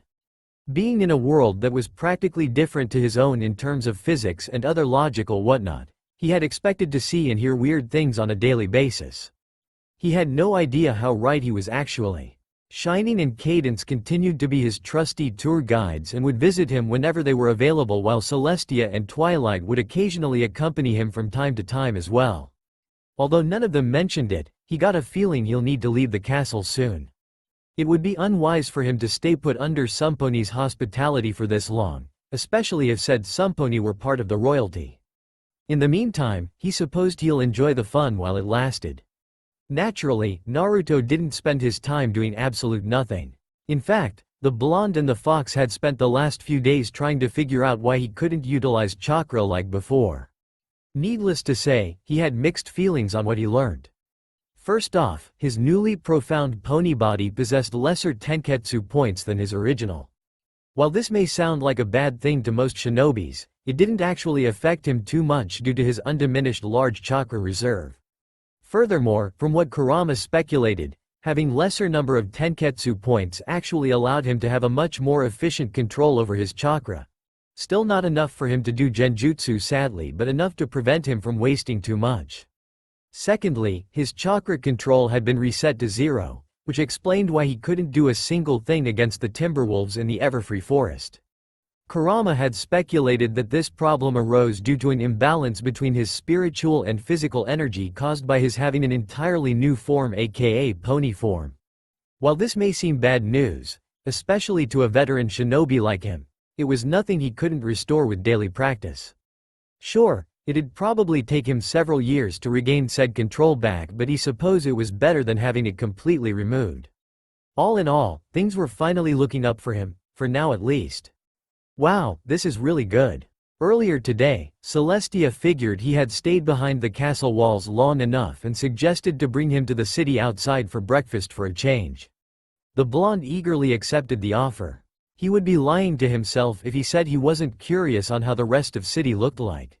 Being in a world that was practically different to his own in terms of physics and other logical whatnot, he had expected to see and hear weird things on a daily basis. He had no idea how right he was actually. Shining and Cadence continued to be his trusty tour guides and would visit him whenever they were available, while Celestia and Twilight would occasionally accompany him from time to time as well. Although none of them mentioned it, he got a feeling he'll need to leave the castle soon. It would be unwise for him to stay put under Sumponi's hospitality for this long, especially if said Sumponi were part of the royalty. In the meantime, he supposed he'll enjoy the fun while it lasted. Naturally, Naruto didn't spend his time doing absolute nothing. In fact, the blonde and the fox had spent the last few days trying to figure out why he couldn't utilize chakra like before. Needless to say, he had mixed feelings on what he learned. First off, his newly profound pony body possessed lesser tenketsu points than his original. While this may sound like a bad thing to most shinobis, it didn't actually affect him too much due to his undiminished large chakra reserve. Furthermore, from what Kurama speculated, having lesser number of tenketsu points actually allowed him to have a much more efficient control over his chakra. Still not enough for him to do genjutsu sadly, but enough to prevent him from wasting too much. Secondly, his chakra control had been reset to 0, which explained why he couldn't do a single thing against the Timberwolves in the Everfree Forest. Kurama had speculated that this problem arose due to an imbalance between his spiritual and physical energy caused by his having an entirely new form, aka pony form. While this may seem bad news, especially to a veteran shinobi like him, it was nothing he couldn't restore with daily practice. Sure, it'd probably take him several years to regain said control back, but he supposed it was better than having it completely removed. All in all, things were finally looking up for him, for now at least. Wow, this is really good. Earlier today, Celestia figured he had stayed behind the castle walls long enough and suggested to bring him to the city outside for breakfast for a change. The blonde eagerly accepted the offer. He would be lying to himself if he said he wasn't curious on how the rest of city looked like.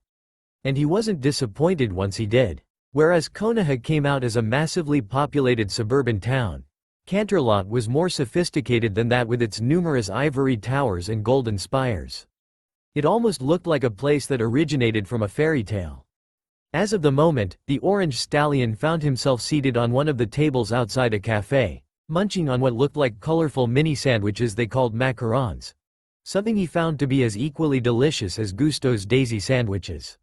And he wasn't disappointed once he did. Whereas Konoha came out as a massively populated suburban town, Canterlot was more sophisticated than that, with its numerous ivory towers and golden spires. It almost looked like a place that originated from a fairy tale. As of the moment, the orange stallion found himself seated on one of the tables outside a cafe, munching on what looked like colorful mini sandwiches they called macarons. Something he found to be as equally delicious as Gusto's daisy sandwiches.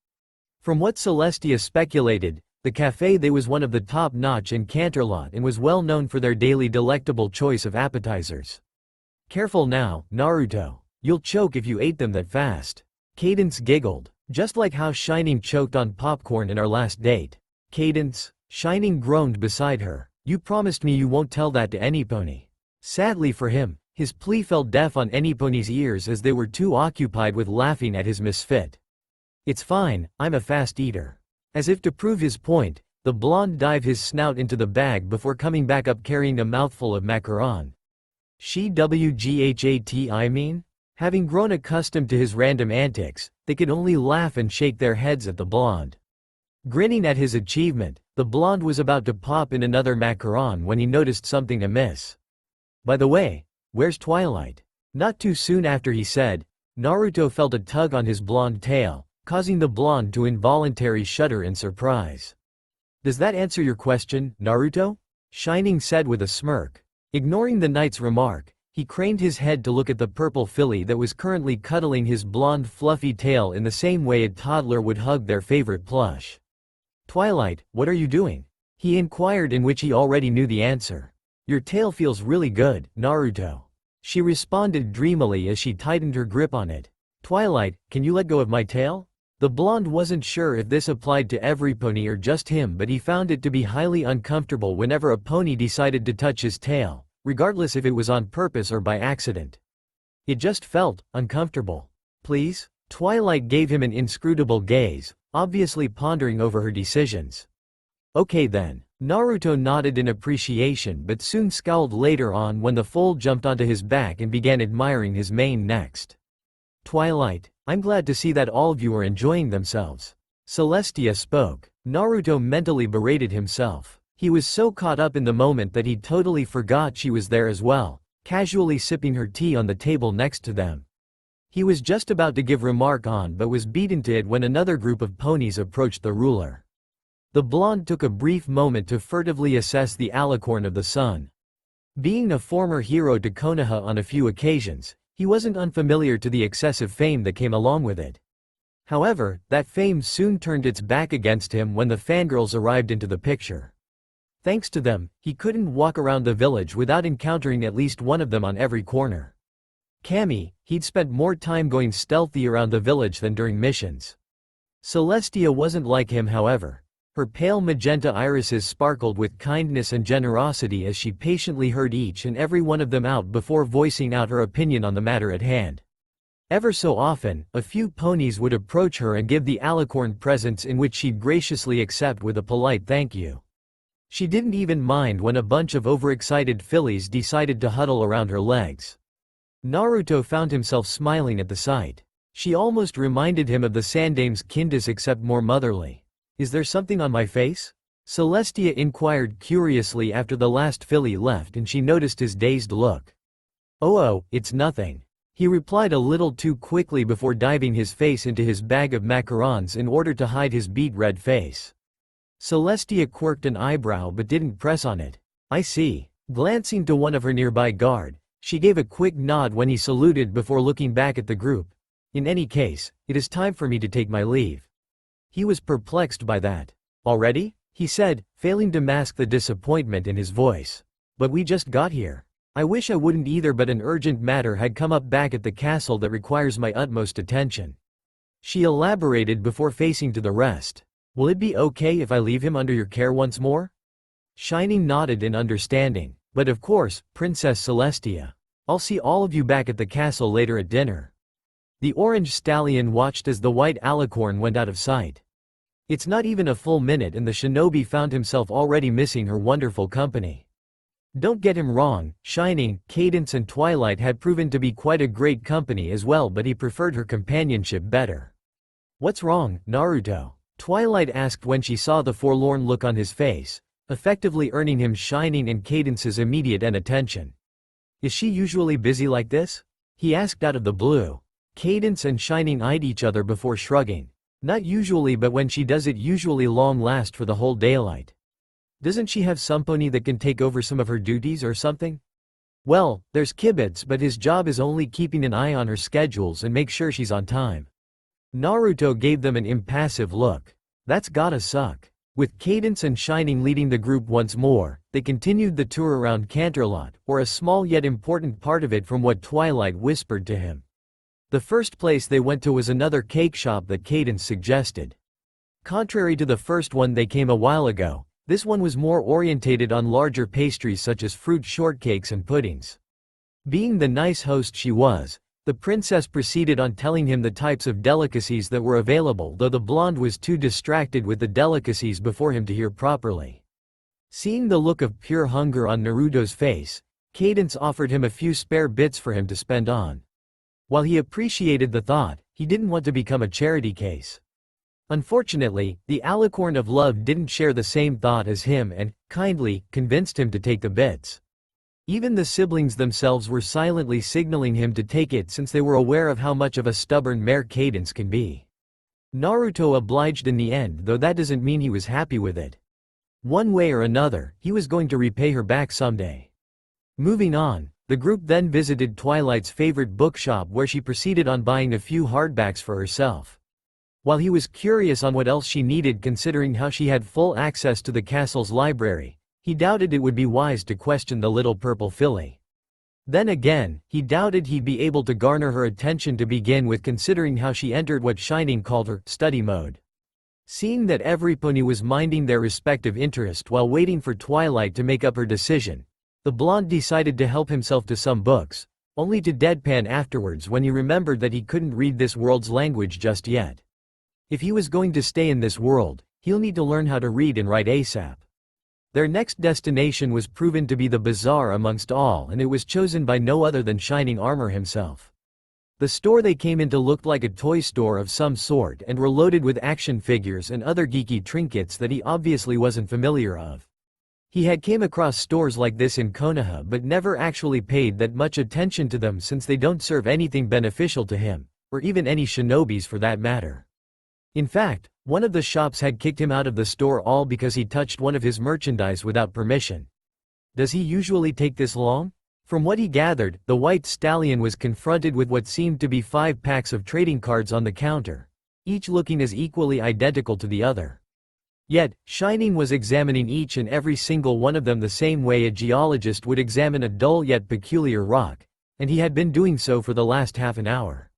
From what Celestia speculated, the cafe they was one of the top-notch in Canterlot and was well known for their daily delectable choice of appetizers. Careful now, Naruto. You'll choke if you ate them that fast. Cadence giggled. Just like how Shining choked on popcorn in our last date. Cadence, Shining groaned beside her. You promised me you won't tell that to any pony. Sadly for him, his plea fell deaf on any pony's ears as they were too occupied with laughing at his misfit. It's fine, I'm a fast eater. As if to prove his point, the blonde dived his snout into the bag before coming back up carrying a mouthful of macaron. I mean? Having grown accustomed to his random antics, they could only laugh and shake their heads at the blonde. Grinning at his achievement, the blonde was about to pop in another macaron when he noticed something amiss. By the way, where's Twilight? Not too soon after he said, Naruto felt a tug on his blonde tail, causing the blonde to involuntarily shudder in surprise. Does that answer your question, Naruto? Shining said with a smirk. Ignoring the knight's remark, he craned his head to look at the purple filly that was currently cuddling his blonde fluffy tail in the same way a toddler would hug their favorite plush. Twilight, what are you doing? He inquired, in which he already knew the answer. Your tail feels really good, Naruto. She responded dreamily as she tightened her grip on it. Twilight, can you let go of my tail? The blonde wasn't sure if this applied to every pony or just him, but he found it to be highly uncomfortable whenever a pony decided to touch his tail, regardless if it was on purpose or by accident. It just felt uncomfortable. Please? Twilight gave him an inscrutable gaze, obviously pondering over her decisions. Okay then. Naruto nodded in appreciation but soon scowled later on when the foal jumped onto his back and began admiring his mane next. Twilight, I'm glad to see that all of you are enjoying themselves. Celestia spoke. Naruto mentally berated himself. He was so caught up in the moment that he totally forgot she was there as well, casually sipping her tea on the table next to them. He was just about to give remark on but was beaten to it when another group of ponies approached the ruler. The blonde took a brief moment to furtively assess the alicorn of the sun. Being a former hero to Konoha on a few occasions, he wasn't unfamiliar to the excessive fame that came along with it. However, that fame soon turned its back against him when the fangirls arrived into the picture. Thanks to them, he couldn't walk around the village without encountering at least one of them on every corner. Cammy, he'd spent more time going stealthy around the village than during missions. Celestia wasn't like him, however. Her pale magenta irises sparkled with kindness and generosity as she patiently heard each and every one of them out before voicing out her opinion on the matter at hand. Ever so often, a few ponies would approach her and give the alicorn presents, in which she'd graciously accept with a polite thank you. She didn't even mind when a bunch of overexcited fillies decided to huddle around her legs. Naruto found himself smiling at the sight. She almost reminded him of the Sandame's Kindus, except more motherly. Is there something on my face? Celestia inquired curiously after the last filly left and she noticed his dazed look. Oh, it's nothing. He replied a little too quickly before diving his face into his bag of macarons in order to hide his beet red face. Celestia quirked an eyebrow but didn't press on it. I see. Glancing to one of her nearby guard, she gave a quick nod when he saluted before looking back at the group. In any case, it is time for me to take my leave. He was perplexed by that. Already? He said, failing to mask the disappointment in his voice. But we just got here. I wish I wouldn't either, but an urgent matter had come up back at the castle that requires my utmost attention. She elaborated before facing to the rest. Will it be okay if I leave him under your care once more? Shining nodded in understanding. But of course, Princess Celestia. I'll see all of you back at the castle later at dinner. The orange stallion watched as the white alicorn went out of sight. It's not even a full minute and the shinobi found himself already missing her wonderful company. Don't get him wrong, Shining, Cadence and Twilight had proven to be quite a great company as well, but he preferred her companionship better. What's wrong, Naruto? Twilight asked when she saw the forlorn look on his face, effectively earning him Shining and Cadence's immediate attention. Is she usually busy like this? He asked out of the blue. Cadence and Shining eyed each other before shrugging. Not usually, but when she does it usually long last for the whole daylight. Doesn't she have some pony that can take over some of her duties or something? Well, there's Kibitz, but his job is only keeping an eye on her schedules and make sure she's on time. Naruto gave them an impassive look. That's gotta suck. With Cadence and Shining leading the group once more, they continued the tour around Canterlot, or a small yet important part of it from what Twilight whispered to him. The first place they went to was another cake shop that Cadence suggested. Contrary to the first one they came a while ago, this one was more orientated on larger pastries such as fruit shortcakes and puddings. Being the nice host she was, the princess proceeded on telling him the types of delicacies that were available, though the blonde was too distracted with the delicacies before him to hear properly. Seeing the look of pure hunger on Naruto's face, Cadence offered him a few spare bits for him to spend on. While he appreciated the thought, he didn't want to become a charity case. Unfortunately, the alicorn of love didn't share the same thought as him and, kindly, convinced him to take the bits. Even the siblings themselves were silently signaling him to take it since they were aware of how much of a stubborn mare Cadence can be. Naruto obliged in the end, though that doesn't mean he was happy with it. One way or another, he was going to repay her back someday. Moving on, the group then visited Twilight's favorite bookshop where she proceeded on buying a few hardbacks for herself. While he was curious on what else she needed considering how she had full access to the castle's library, he doubted it would be wise to question the little purple filly. Then again, he doubted he'd be able to garner her attention to begin with considering how she entered what Shining called her study mode. Seeing that every pony was minding their respective interest while waiting for Twilight to make up her decision, the blonde decided to help himself to some books, only to deadpan afterwards when he remembered that he couldn't read this world's language just yet. If he was going to stay in this world, he'll need to learn how to read and write ASAP. Their next destination was proven to be the bazaar amongst all, and it was chosen by no other than Shining Armor himself. The store they came into looked like a toy store of some sort and were loaded with action figures and other geeky trinkets that he obviously wasn't familiar of. He had came across stores like this in Konoha but never actually paid that much attention to them since they don't serve anything beneficial to him, or even any shinobis for that matter. In fact, one of the shops had kicked him out of the store all because he touched one of his merchandise without permission. Does he usually take this long? From what he gathered, the white stallion was confronted with what seemed to be 5 packs of trading cards on the counter, each looking as equally identical to the other. Yet, Shining was examining each and every single one of them the same way a geologist would examine a dull yet peculiar rock, and he had been doing so for the last half an hour.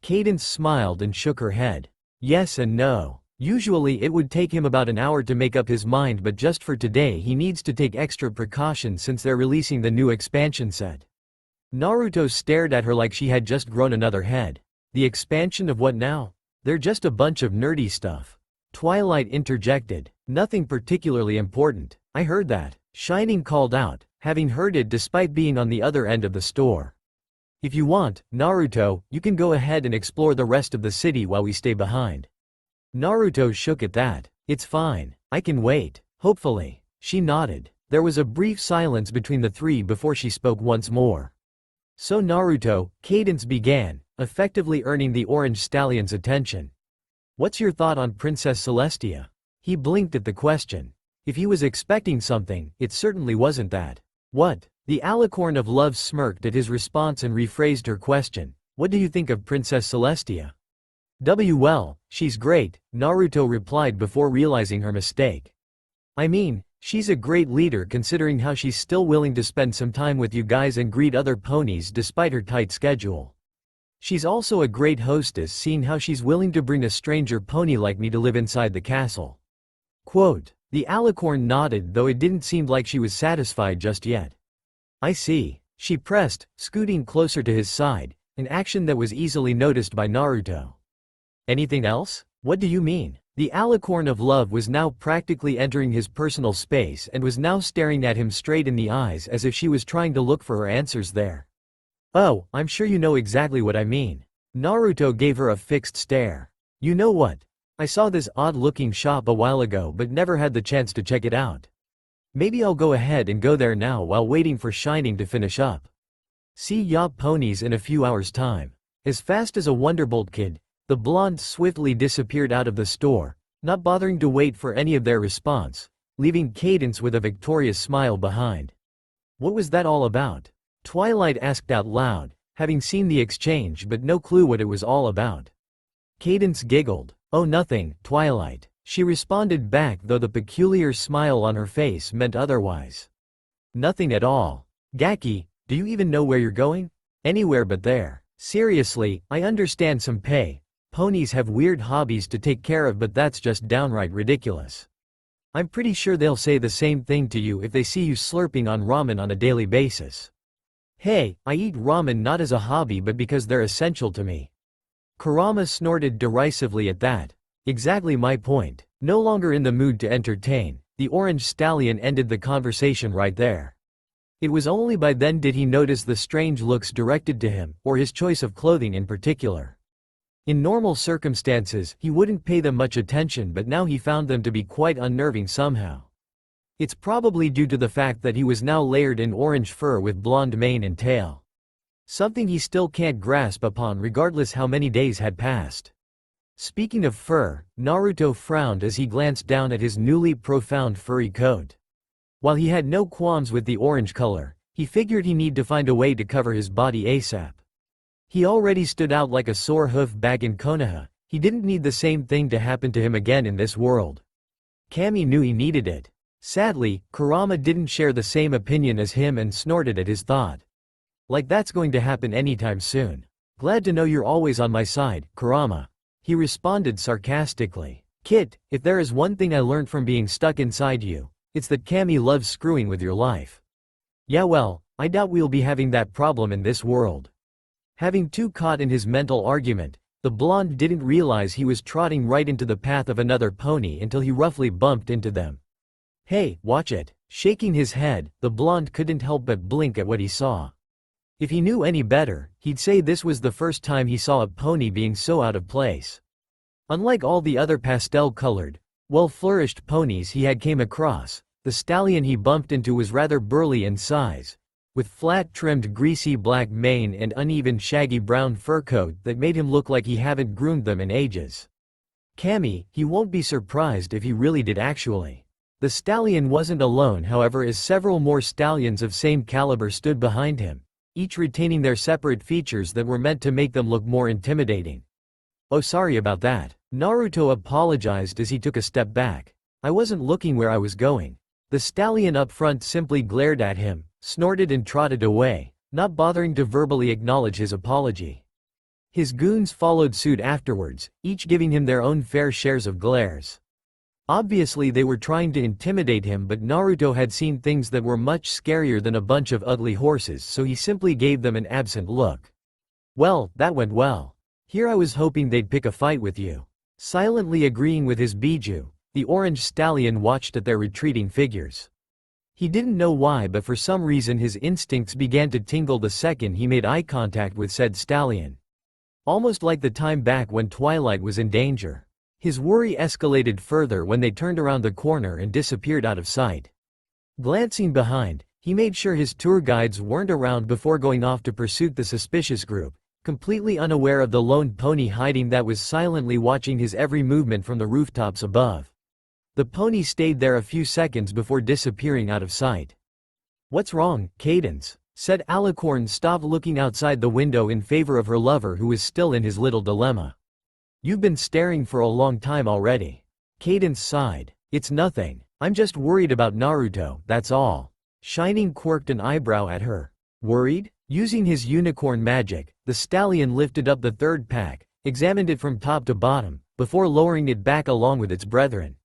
Cadence smiled and shook her head. Yes and no. Usually it would take him about an hour to make up his mind, but just for today he needs to take extra precautions since they're releasing the new expansion set. Naruto stared at her like she had just grown another head. The expansion of what now? They're just a bunch of nerdy stuff. Twilight interjected. Nothing particularly important. I heard that. Shining called out, having heard it despite being on the other end of the store. If you want, Naruto, you can go ahead and explore the rest of the city while we stay behind. Naruto shook at that. It's fine. I can wait. Hopefully. She nodded. There was a brief silence between the three before she spoke once more. So Naruto, Cadence began, effectively earning the orange stallion's attention. What's your thought on Princess Celestia? He blinked at the question. If he was expecting something, it certainly wasn't that. What? The alicorn of love smirked at his response and rephrased her question. What do you think of Princess Celestia? Well, she's great, Naruto replied before realizing her mistake. I mean, she's a great leader considering how she's still willing to spend some time with you guys and greet other ponies despite her tight schedule. She's also a great hostess seeing how she's willing to bring a stranger pony like me to live inside the castle. Quote, the alicorn nodded, though it didn't seem like she was satisfied just yet. I see. She pressed, scooting closer to his side, an action that was easily noticed by Naruto. Anything else? What do you mean? The alicorn of love was now practically entering his personal space and was now staring at him straight in the eyes as if she was trying to look for her answers there. Oh, I'm sure you know exactly what I mean. Naruto gave her a fixed stare. You know what? I saw this odd-looking shop a while ago but never had the chance to check it out. Maybe I'll go ahead and go there now while waiting for Shining to finish up. See ya ponies in a few hours' time. As fast as a Wonderbolt kid, the blonde swiftly disappeared out of the store, not bothering to wait for any of their response, leaving Cadence with a victorious smile behind. What was that all about? Twilight asked out loud, having seen the exchange but no clue what it was all about. Cadence giggled. Oh, nothing, Twilight. She responded back, though the peculiar smile on her face meant otherwise. Nothing at all. Gaki, do you even know where you're going? Anywhere but there. Seriously, I understand some pay. Ponies have weird hobbies to take care of, but that's just downright ridiculous. I'm pretty sure they'll say the same thing to you if they see you slurping on ramen on a daily basis. Hey, I eat ramen not as a hobby but because they're essential to me. Kurama snorted derisively at that. Exactly my point. No longer in the mood to entertain, the orange stallion ended the conversation right there. It was only by then did he notice the strange looks directed to him, or his choice of clothing in particular. In normal circumstances, he wouldn't pay them much attention, but now he found them to be quite unnerving somehow. It's probably due to the fact that he was now layered in orange fur with blonde mane and tail. Something he still can't grasp upon regardless how many days had passed. Speaking of fur, Naruto frowned as he glanced down at his newly profound furry coat. While he had no qualms with the orange color, he figured he needed to find a way to cover his body ASAP. He already stood out like a sore hoof back in Konoha. He didn't need the same thing to happen to him again in this world. Kami knew he needed it. Sadly, Kurama didn't share the same opinion as him and snorted at his thought. Like that's going to happen anytime soon. Glad to know you're always on my side, Kurama. He responded sarcastically. Kid, if there is one thing I learned from being stuck inside you, it's that Kami loves screwing with your life. Yeah well, I doubt we'll be having that problem in this world. Having too caught in his mental argument, the blonde didn't realize he was trotting right into the path of another pony until he roughly bumped into them. Hey, watch it. Shaking his head, the blonde couldn't help but blink at what he saw. If he knew any better, he'd say this was the first time he saw a pony being so out of place. Unlike all the other pastel-colored, well-flourished ponies he had came across, the stallion he bumped into was rather burly in size, with flat-trimmed greasy black mane and uneven shaggy brown fur coat that made him look like he haven't groomed them in ages. Kami, he won't be surprised if he really did actually. The stallion wasn't alone, however, as several more stallions of same caliber stood behind him, each retaining their separate features that were meant to make them look more intimidating. Oh, sorry about that. Naruto apologized as he took a step back. I wasn't looking where I was going. The stallion up front simply glared at him, snorted and trotted away, not bothering to verbally acknowledge his apology. His goons followed suit afterwards, each giving him their own fair shares of glares. Obviously they were trying to intimidate him, but Naruto had seen things that were much scarier than a bunch of ugly horses, so he simply gave them an absent look. Well, that went well. Here I was hoping they'd pick a fight with you. Silently agreeing with his Biju, the orange stallion watched at their retreating figures. He didn't know why, but for some reason his instincts began to tingle the second he made eye contact with said stallion. Almost like the time back when Twilight was in danger. His worry escalated further when they turned around the corner and disappeared out of sight. Glancing behind, he made sure his tour guides weren't around before going off to pursue the suspicious group, completely unaware of the lone pony hiding that was silently watching his every movement from the rooftops above. The pony stayed there a few seconds before disappearing out of sight. What's wrong, Cadence? Said Alicorn, stopped looking outside the window in favor of her lover, who was still in his little dilemma. You've been staring for a long time already. Cadence sighed. It's nothing. I'm just worried about Naruto, that's all. Shining quirked an eyebrow at her. Worried? Using his unicorn magic, the stallion lifted up the third pack, examined it from top to bottom, before lowering it back along with its brethren.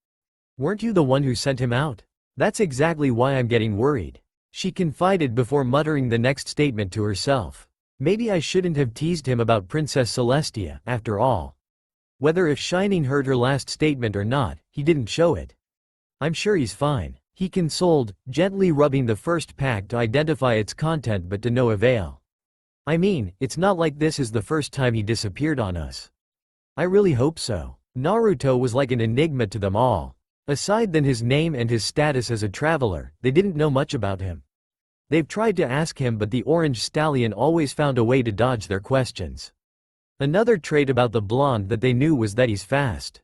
Weren't you the one who sent him out? That's exactly why I'm getting worried. She confided before muttering the next statement to herself. Maybe I shouldn't have teased him about Princess Celestia, after all. Whether if Shining heard her last statement or not, he didn't show it. I'm sure he's fine, he consoled, gently rubbing the first pack to identify its content, but to no avail. I mean, it's not like this is the first time he disappeared on us. I really hope so. Naruto was like an enigma to them all. Aside than his name and his status as a traveler, they didn't know much about him. They've tried to ask him, but the orange stallion always found a way to dodge their questions. Another trait about the blonde that they knew was that he's fast.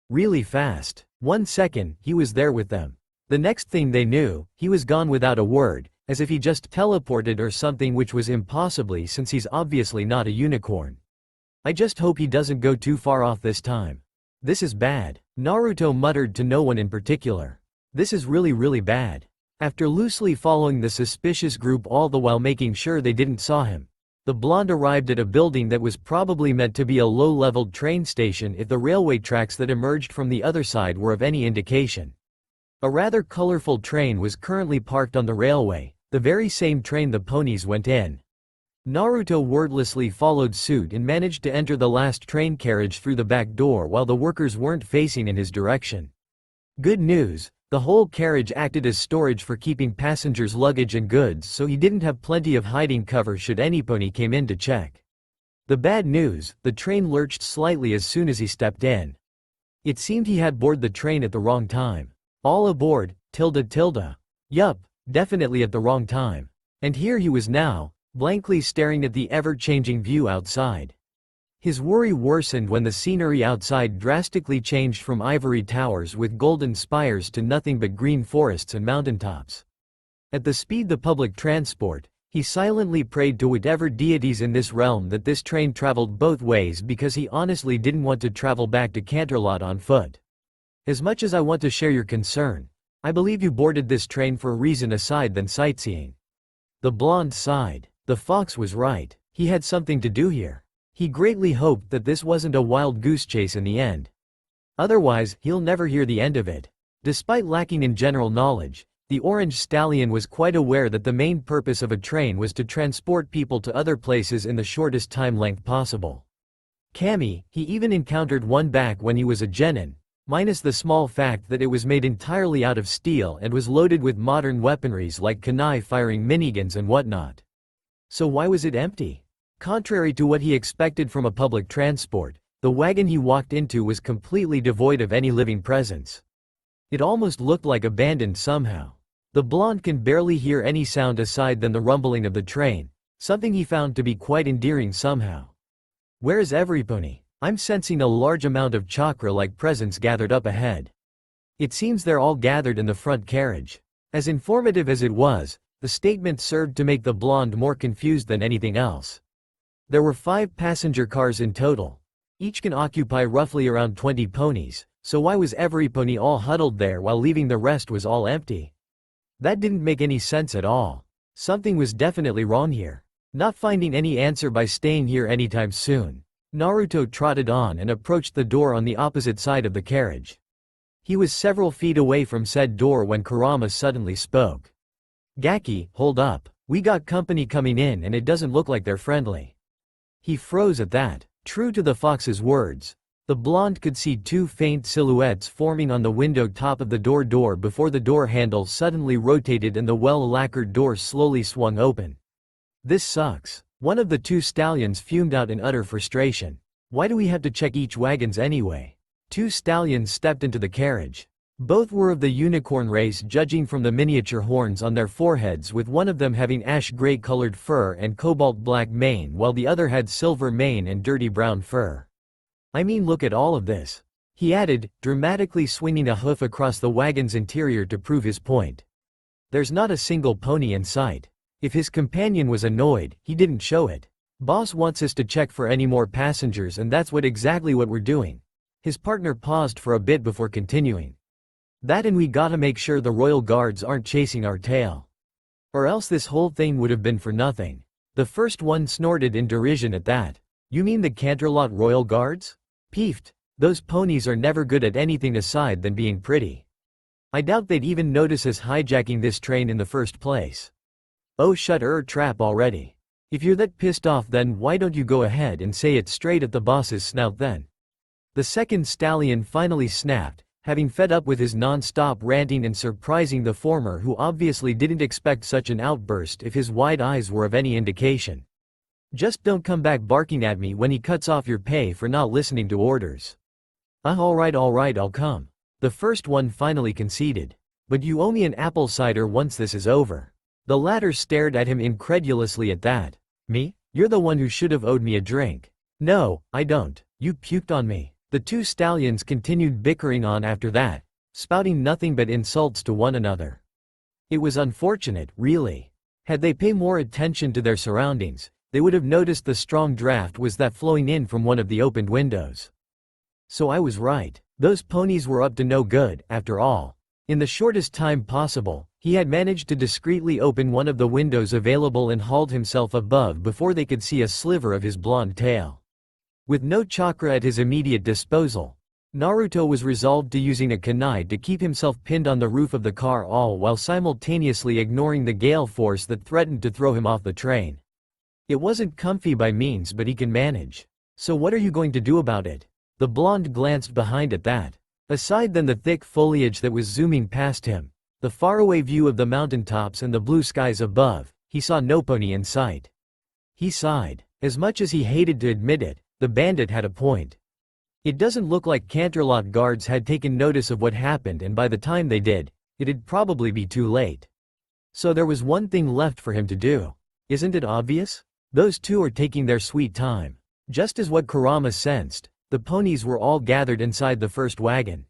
Really fast. 1 second, he was there with them. The next thing they knew, he was gone without a word, as if he just teleported or something, which was impossibly since he's obviously not a unicorn. I just hope he doesn't go too far off this time. This is bad. Naruto muttered to no one in particular. This is really bad. After loosely following the suspicious group all the while making sure they didn't saw him, The blonde arrived at a building that was probably meant to be a low-leveled train station if the railway tracks that emerged from the other side were of any indication. A rather colorful train was currently parked on the railway, the very same train the ponies went in. Naruto wordlessly followed suit and managed to enter the last train carriage through the back door while the workers weren't facing in his direction. Good news, the whole carriage acted as storage for keeping passengers' luggage and goods, so he didn't have plenty of hiding cover should any pony came in to check. The bad news, the train lurched slightly as soon as he stepped in. It seemed he had boarded the train at the wrong time. All aboard, tilde tilde. Yup, definitely at the wrong time. And here he was now, blankly staring at the ever-changing view outside. His worry worsened when the scenery outside drastically changed from ivory towers with golden spires to nothing but green forests and mountaintops. At the speed the public transport, he silently prayed to whatever deities in this realm that this train traveled both ways because he honestly didn't want to travel back to Canterlot on foot. As much as I want to share your concern, I believe you boarded this train for a reason aside than sightseeing. The blonde sighed. The fox was right. He had something to do here. He greatly hoped that this wasn't a wild goose chase in the end. Otherwise, he'll never hear the end of it. Despite lacking in general knowledge, the orange stallion was quite aware that the main purpose of a train was to transport people to other places in the shortest time length possible. Kami, he even encountered one back when he was a genin, minus the small fact that it was made entirely out of steel and was loaded with modern weaponries like kunai firing miniguns and whatnot. So why was it empty? Contrary to what he expected from a public transport, the wagon he walked into was completely devoid of any living presence. It almost looked like abandoned somehow. The blonde can barely hear any sound aside than the rumbling of the train, something he found to be quite endearing somehow. Where is every pony? I'm sensing a large amount of chakra-like presence gathered up ahead. It seems they're all gathered in the front carriage. As informative as it was, the statement served to make the blonde more confused than anything else. There were 5 passenger cars in total. Each can occupy roughly around 20 ponies, so why was every pony all huddled there while leaving the rest was all empty? That didn't make any sense at all. Something was definitely wrong here. Not finding any answer by staying here anytime soon, Naruto trotted on and approached the door on the opposite side of the carriage. He was several feet away from said door when Kurama suddenly spoke. "Gaki, hold up. We got company coming in and it doesn't look like they're friendly." He froze at that. True to the fox's words, the blonde could see 2 faint silhouettes forming on the window top of the door before the door handle suddenly rotated and the well-lacquered door slowly swung open. "This sucks." One of the 2 stallions fumed out in utter frustration. "Why do we have to check each wagons anyway?" 2 stallions stepped into the carriage. Both were of the unicorn race judging from the miniature horns on their foreheads, with one of them having ash-gray colored fur and cobalt-black mane while the other had silver mane and dirty brown fur. "I mean, look at all of this," he added, dramatically swinging a hoof across the wagon's interior to prove his point. "There's not a single pony in sight." If his companion was annoyed, he didn't show it. "Boss wants us to check for any more passengers and that's exactly what we're doing." His partner paused for a bit before continuing. "That and we gotta make sure the royal guards aren't chasing our tail. Or else this whole thing would have been for nothing." The first one snorted in derision at that. "You mean the Canterlot royal guards? Peefed. Those ponies are never good at anything aside than being pretty. I doubt they'd even notice us hijacking this train in the first place." "Oh, shut trap already. If you're that pissed off, then why don't you go ahead and say it straight at the boss's snout then?" The second stallion finally snapped, having fed up with his non-stop ranting and surprising the former, who obviously didn't expect such an outburst if his wide eyes were of any indication. "Just don't come back barking at me when he cuts off your pay for not listening to orders." Alright, I'll come." The first one finally conceded. "But you owe me an apple cider once this is over." The latter stared at him incredulously at that. "Me? You're the one who should have owed me a drink." "No, I don't. You puked on me." The 2 stallions continued bickering on after that, spouting nothing but insults to one another. It was unfortunate, really. Had they paid more attention to their surroundings, they would have noticed the strong draft was that flowing in from one of the opened windows. So I was right. Those ponies were up to no good, after all. In the shortest time possible, He had managed to discreetly open one of the windows available and hauled himself above before they could see a sliver of his blonde tail. With no chakra at his immediate disposal, Naruto was resolved to using a kunai to keep himself pinned on the roof of the car, all while simultaneously ignoring the gale force that threatened to throw him off the train. It wasn't comfy by means, but he can manage. So what are you going to do about it? The blonde glanced behind at that. Aside than the thick foliage that was zooming past him, the faraway view of the mountaintops and the blue skies above, he saw no pony in sight. He sighed. As much as he hated to admit it, the bandit had a point. It doesn't look like Canterlot guards had taken notice of what happened, and by the time they did, it'd probably be too late. So there was one thing left for him to do. Isn't it obvious? Those two are taking their sweet time. Just as what Kurama sensed, the ponies were all gathered inside the first wagon.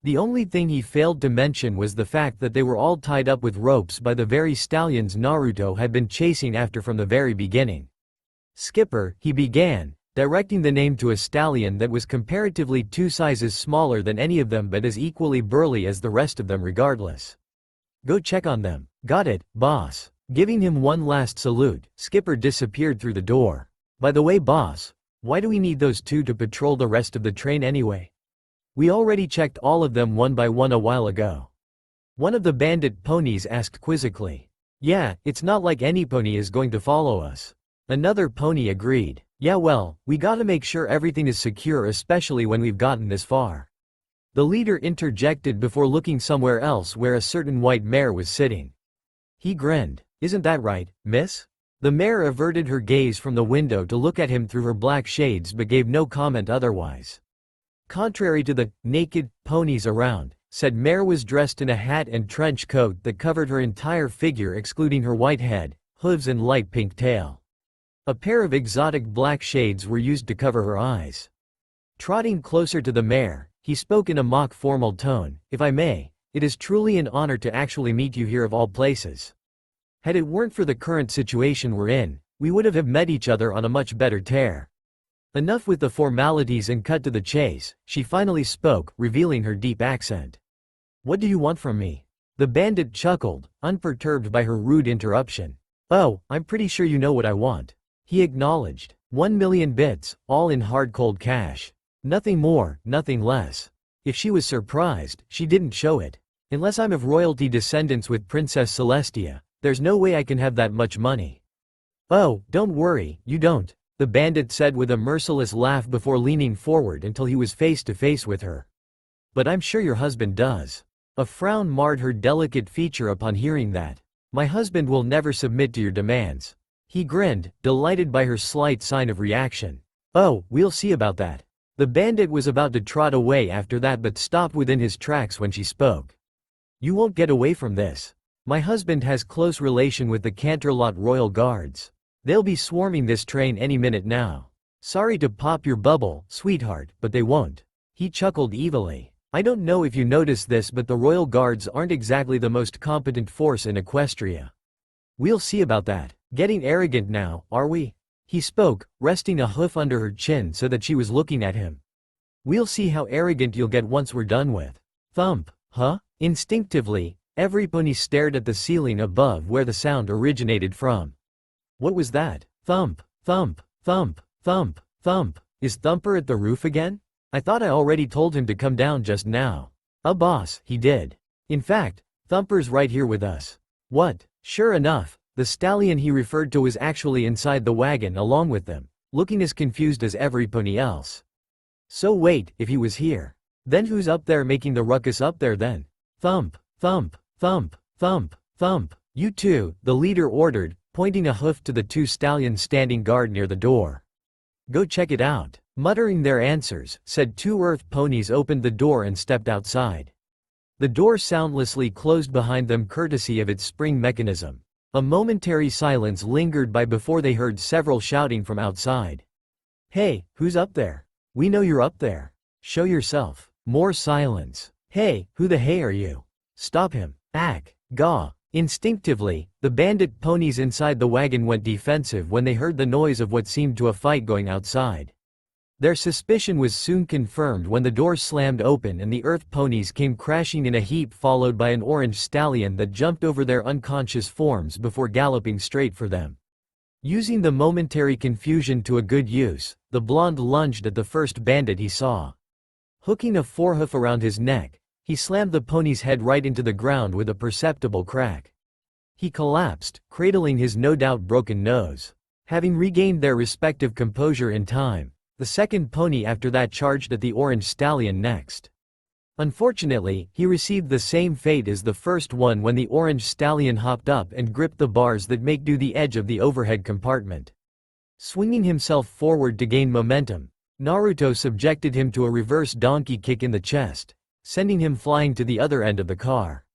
The only thing he failed to mention was the fact that they were all tied up with ropes by the very stallions Naruto had been chasing after from the very beginning. "Skipper," he began, directing the name to a stallion that was comparatively 2 sizes smaller than any of them but as equally burly as the rest of them regardless. "Go check on them." "Got it, boss." Giving him one last salute, Skipper disappeared through the door. "By the way, boss, why do we need those two to patrol the rest of the train anyway? We already checked all of them one by one a while ago." One of the bandit ponies asked quizzically. "Yeah, it's not like any pony is going to follow us." Another pony agreed. "Yeah, well, we gotta make sure everything is secure, especially when we've gotten this far." The leader interjected before looking somewhere else where a certain white mare was sitting. He grinned. "Isn't that right, miss?" The mare averted her gaze from the window to look at him through her black shades but gave no comment otherwise. Contrary to the naked ponies around, said mare was dressed in a hat and trench coat that covered her entire figure excluding her white head, hooves and light pink tail. A pair of exotic black shades were used to cover her eyes. Trotting closer to the mare, he spoke in a mock formal tone. "If I may, it is truly an honor to actually meet you here of all places. Had it weren't for the current situation we're in, we would have met each other on a much better tear." Enough with the formalities and cut to the chase, she finally spoke, revealing her deep accent. "What do you want from me?" The bandit chuckled, unperturbed by her rude interruption. "Oh, I'm pretty sure you know what I want." He acknowledged. 1,000,000 bits, all in hard cold cash. Nothing more, nothing less. If she was surprised, she didn't show it. "Unless I'm of royalty descendants with Princess Celestia, there's no way I can have that much money." "Oh, don't worry, you don't," the bandit said with a merciless laugh before leaning forward until he was face to face with her. "But I'm sure your husband does." A frown marred her delicate feature upon hearing that. "My husband will never submit to your demands." He grinned, delighted by her slight sign of reaction. "Oh, we'll see about that." The bandit was about to trot away after that but stopped within his tracks when she spoke. "You won't get away from this. My husband has close relation with the Canterlot Royal Guards. They'll be swarming this train any minute now. Sorry to pop your bubble, sweetheart, but they won't." He chuckled evilly. "I don't know if you noticed this, but the Royal Guards aren't exactly the most competent force in Equestria." "We'll see about that. Getting arrogant now, are we?" He spoke, resting a hoof under her chin so that she was looking at him. "We'll see how arrogant you'll get once we're done with." Thump. Huh? Instinctively, every pony stared at the ceiling above where the sound originated from. What was that? Thump, thump, thump, thump, thump. Is Thumper at the roof again? I thought I already told him to come down just now. Boss, he did. In fact, Thumper's right here with us." "What?" Sure enough, the stallion he referred to was actually inside the wagon along with them, looking as confused as every pony else. "So wait, if he was here, then who's up there making the ruckus up there then?" Thump, thump, thump, thump, thump. "You two," the leader ordered, pointing a hoof to the two stallions standing guard near the door. "Go check it out." Muttering their answers, said two earth ponies opened the door and stepped outside. The door soundlessly closed behind them courtesy of its spring mechanism. A momentary silence lingered by before they heard several shouting from outside. "Hey, who's up there? We know you're up there. Show yourself." More silence. "Hey, who the hey are you? Stop him. Ack, gaw." Instinctively, the bandit ponies inside the wagon went defensive when they heard the noise of what seemed to a fight going outside. Their suspicion was soon confirmed when the door slammed open and the Earth ponies came crashing in a heap, followed by an orange stallion that jumped over their unconscious forms before galloping straight for them. Using the momentary confusion to a good use, the blonde lunged at the first bandit he saw. Hooking a forehoof around his neck, he slammed the pony's head right into the ground with a perceptible crack. He collapsed, cradling his no doubt broken nose. Having regained their respective composure in time, the second pony after that charged at the orange stallion next. Unfortunately, he received the same fate as the first one when the orange stallion hopped up and gripped the bars that make do the edge of the overhead compartment. Swinging himself forward to gain momentum, Naruto subjected him to a reverse donkey kick in the chest, sending him flying to the other end of the car.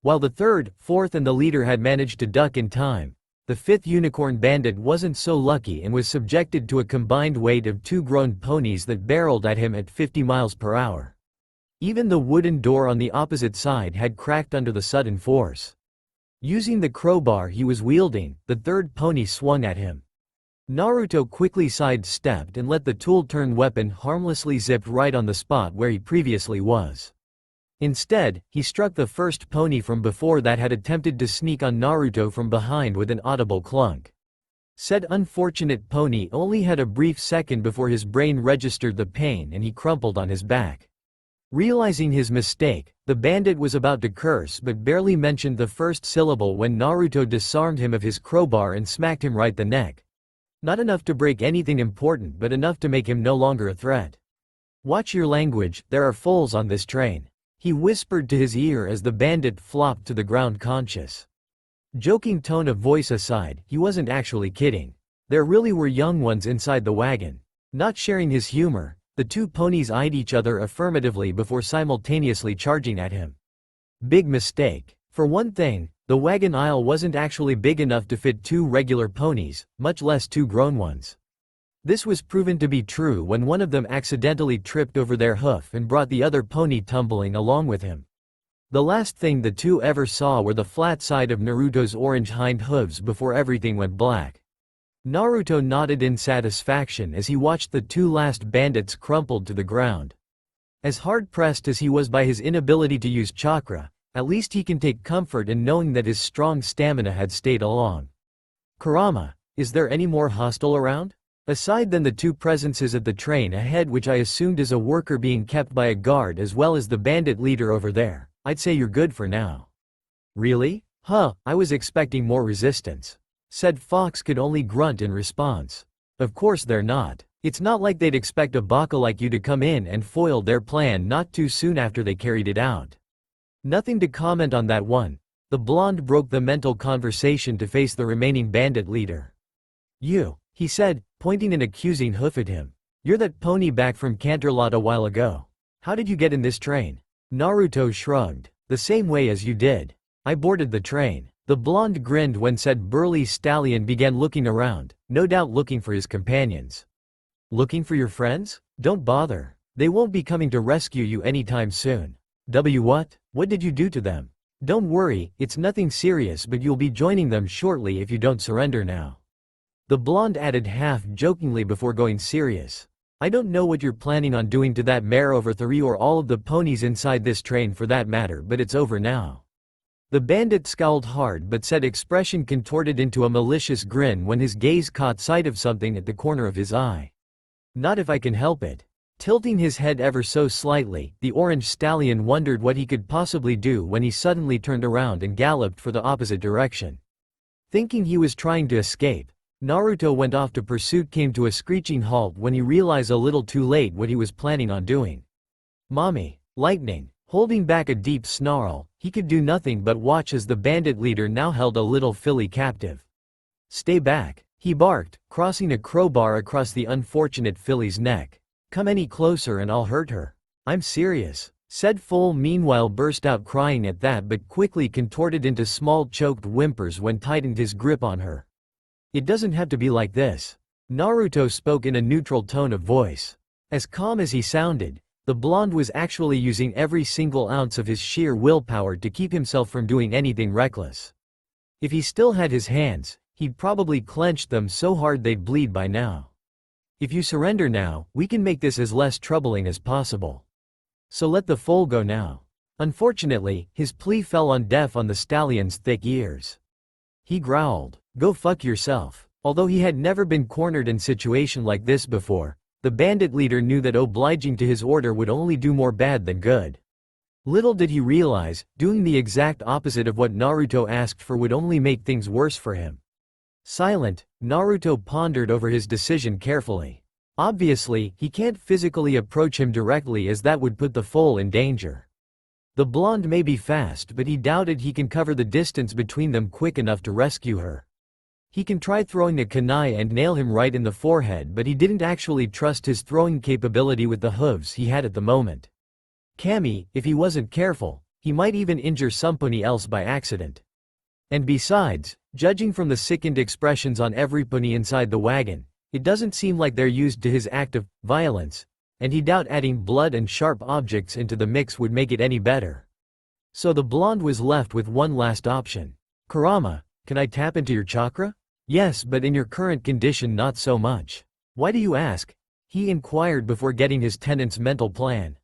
While the third, fourth and the leader had managed to duck in time, the fifth unicorn bandit wasn't so lucky and was subjected to a combined weight of two grown ponies that barreled at him at 50 miles per hour. Even the wooden door on the opposite side had cracked under the sudden force. Using the crowbar he was wielding, the third pony swung at him. Naruto quickly sidestepped and let the tool-turned weapon harmlessly zip right on the spot where he previously was. Instead, he struck the first pony from before that had attempted to sneak on Naruto from behind with an audible clunk. Said unfortunate pony only had a brief second before his brain registered the pain and he crumpled on his back. Realizing his mistake, the bandit was about to curse but barely mentioned the first syllable when Naruto disarmed him of his crowbar and smacked him right the neck. Not enough to break anything important but enough to make him no longer a threat. "Watch your language, there are fools on this train," he whispered to his ear as the bandit flopped to the ground conscious. Joking tone of voice aside, he wasn't actually kidding. There really were young ones inside the wagon. Not sharing his humor, the two ponies eyed each other affirmatively before simultaneously charging at him. Big mistake. For one thing, the wagon aisle wasn't actually big enough to fit two regular ponies, much less two grown ones. This was proven to be true when one of them accidentally tripped over their hoof and brought the other pony tumbling along with him. The last thing the two ever saw were the flat side of Naruto's orange hind hooves before everything went black. Naruto nodded in satisfaction as he watched the two last bandits crumpled to the ground. As hard-pressed as he was by his inability to use chakra, at least he can take comfort in knowing that his strong stamina had stayed along. "Kurama, is there any more hostile around? Aside than the two presences at the train ahead, which I assumed is a worker being kept by a guard as well as the bandit leader over there, I'd say you're good for now." "Really? Huh, I was expecting more resistance," said Fox could only grunt in response. "Of course they're not. It's not like they'd expect a baka like you to come in and foil their plan not too soon after they carried it out." Nothing to comment on that one. The blonde broke the mental conversation to face the remaining bandit leader. "You," he said, pointing an accusing hoof at him. "You're that pony back from Canterlot a while ago. How did you get in this train?" Naruto shrugged. "The same way as you did. I boarded the train." The blonde grinned when said burly stallion began looking around, no doubt looking for his companions. "Looking for your friends? Don't bother. They won't be coming to rescue you anytime soon." What? What did you do to them?" "Don't worry, it's nothing serious, but you'll be joining them shortly if you don't surrender now." The blonde added half-jokingly before going serious. "I don't know what you're planning on doing to that mare over 3 or all of the ponies inside this train for that matter, but it's over now." The bandit scowled hard but said expression contorted into a malicious grin when his gaze caught sight of something at the corner of his eye. "Not if I can help it." Tilting his head ever so slightly, the orange stallion wondered what he could possibly do when he suddenly turned around and galloped for the opposite direction. Thinking he was trying to escape, Naruto went off to pursuit came to a screeching halt when he realized a little too late what he was planning on doing. "Mommy, lightning!" Holding back a deep snarl, he could do nothing but watch as the bandit leader now held a little filly captive. "Stay back," he barked, crossing a crowbar across the unfortunate filly's neck. "Come any closer and I'll hurt her." "I'm serious," said Foal meanwhile burst out crying at that but quickly contorted into small choked whimpers when tightened his grip on her. "It doesn't have to be like this." Naruto spoke in a neutral tone of voice. As calm as he sounded, the blonde was actually using every single ounce of his sheer willpower to keep himself from doing anything reckless. If he still had his hands, he'd probably clenched them so hard they'd bleed by now. If you surrender now, we can make this as less troubling as possible. So let the foal go now. Unfortunately, his plea fell on deaf on the stallion's thick ears. He growled, "Go fuck yourself." Although he had never been cornered in situation like this before, the bandit leader knew that obliging to his order would only do more bad than good. Little did he realize, doing the exact opposite of what Naruto asked for would only make things worse for him. Silent, Naruto pondered over his decision carefully. Obviously, he can't physically approach him directly as that would put the foal in danger. The blonde may be fast, but he doubted he can cover the distance between them quick enough to rescue her. He can try throwing a kunai and nail him right in the forehead, but he didn't actually trust his throwing capability with the hooves he had at the moment. Kami, if he wasn't careful, he might even injure somebody else by accident. And besides, judging from the sickened expressions on every pony inside the wagon, it doesn't seem like they're used to his act of violence, and he doubted adding blood and sharp objects into the mix would make it any better. So the blonde was left with one last option. "Kurama, can I tap into your chakra?" "Yes, but in your current condition not so much." "Why do you ask?" he inquired before getting his tenant's mental plan.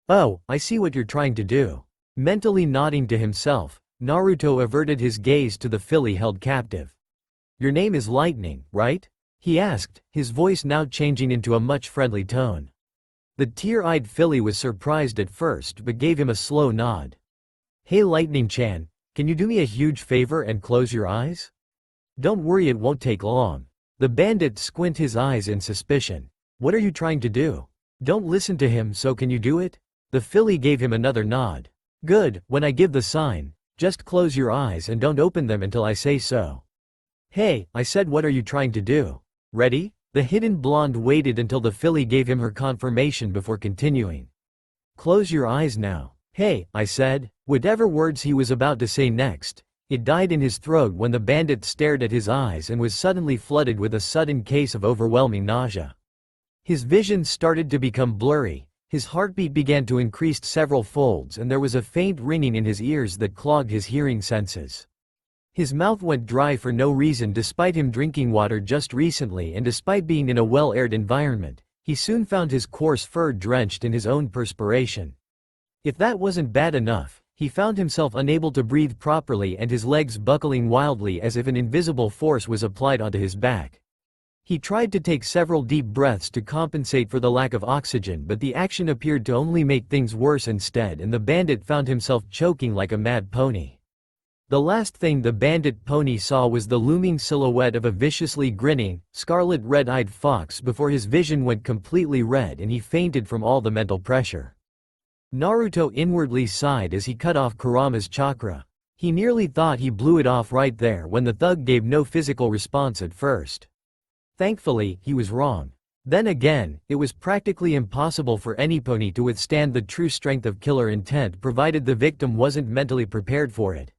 "Oh, I see what you're trying to do." Mentally nodding to himself, Naruto averted his gaze to the filly held captive. "Your name is Lightning, right?" he asked, his voice now changing into a much friendly tone. The tear-eyed filly was surprised at first but gave him a slow nod. "Hey Lightning-chan, can you do me a huge favor and close your eyes?" "Don't worry, it won't take long." The bandit squinted his eyes in suspicion. "What are you trying to do?" "Don't listen to him, so can you do it?" The filly gave him another nod. "Good, when I give the sign, just close your eyes and don't open them until I say so." "Hey, I said what are you trying to do? Ready?" The hidden blonde waited until the filly gave him her confirmation before continuing. "Close your eyes now." "Hey, I said." Whatever words he was about to say next, it died in his throat when the bandit stared at his eyes and was suddenly flooded with a sudden case of overwhelming nausea. His vision started to become blurry, his heartbeat began to increase several folds, and there was a faint ringing in his ears that clogged his hearing senses. His mouth went dry for no reason despite him drinking water just recently, and despite being in a well-aired environment, he soon found his coarse fur drenched in his own perspiration. If that wasn't bad enough, he found himself unable to breathe properly and his legs buckling wildly as if an invisible force was applied onto his back. He tried to take several deep breaths to compensate for the lack of oxygen, but the action appeared to only make things worse instead, and the bandit found himself choking like a mad pony. The last thing the bandit pony saw was the looming silhouette of a viciously grinning, scarlet red-eyed fox before his vision went completely red and he fainted from all the mental pressure. Naruto inwardly sighed as he cut off Kurama's chakra. He nearly thought he blew it off right there when the thug gave no physical response at first. Thankfully, he was wrong. Then again, it was practically impossible for any pony to withstand the true strength of killer intent provided the victim wasn't mentally prepared for it.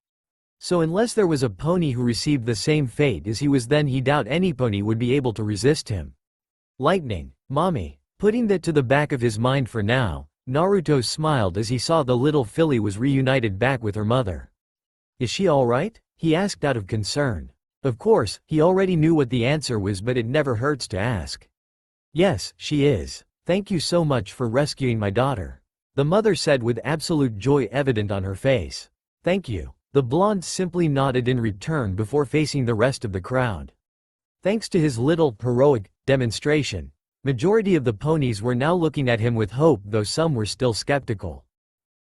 So unless there was a pony who received the same fate as he was, then he doubted any pony would be able to resist him. Lightning, mommy. Putting that to the back of his mind for now, Naruto smiled as he saw the little filly was reunited back with her mother. "Is she alright?" he asked out of concern. Of course, he already knew what the answer was, but it never hurts to ask. "Yes, she is. Thank you so much for rescuing my daughter," the mother said with absolute joy evident on her face. "Thank you." The blonde simply nodded in return before facing the rest of the crowd. Thanks to his little heroic demonstration, majority of the ponies were now looking at him with hope, though some were still skeptical.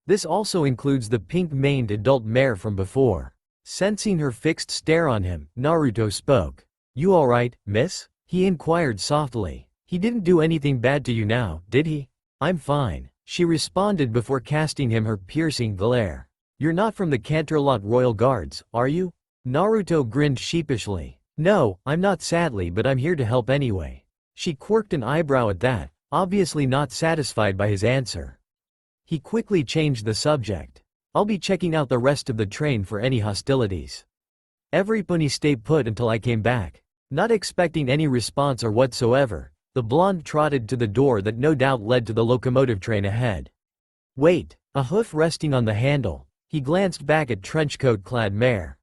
This also includes the pink-maned adult mare from before. Sensing her fixed stare on him, Naruto spoke. "You alright, miss?" he inquired softly. "He didn't do anything bad to you now, did he?" "I'm fine," she responded before casting him her piercing glare. "You're not from the Canterlot Royal Guards, are you?" Naruto grinned sheepishly. "No, I'm not sadly, but I'm here to help anyway." She quirked an eyebrow at that, obviously not satisfied by his answer. He quickly changed the subject. "I'll be checking out the rest of the train for any hostilities. Every pony stay put until I came back." Not expecting any response or whatsoever, the blonde trotted to the door that no doubt led to the locomotive train ahead. "Wait," a hoof resting on the handle. He glanced back at trenchcoat-clad mare.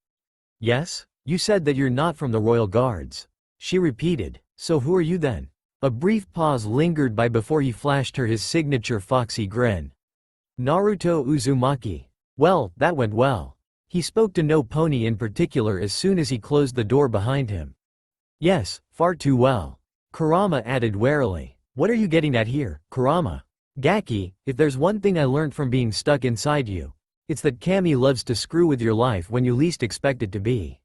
"Yes? You said that you're not from the Royal Guards." She repeated. "So who are you then?" A brief pause lingered by before he flashed her his signature foxy grin. Naruto Uzumaki. Well, that went well. He spoke to no pony in particular as soon as he closed the door behind him. Yes, far too well. Kurama added warily. What are you getting at here, Kurama? Gaki, if there's one thing I learned from being stuck inside you, it's that Kami loves to screw with your life when you least expect it to be.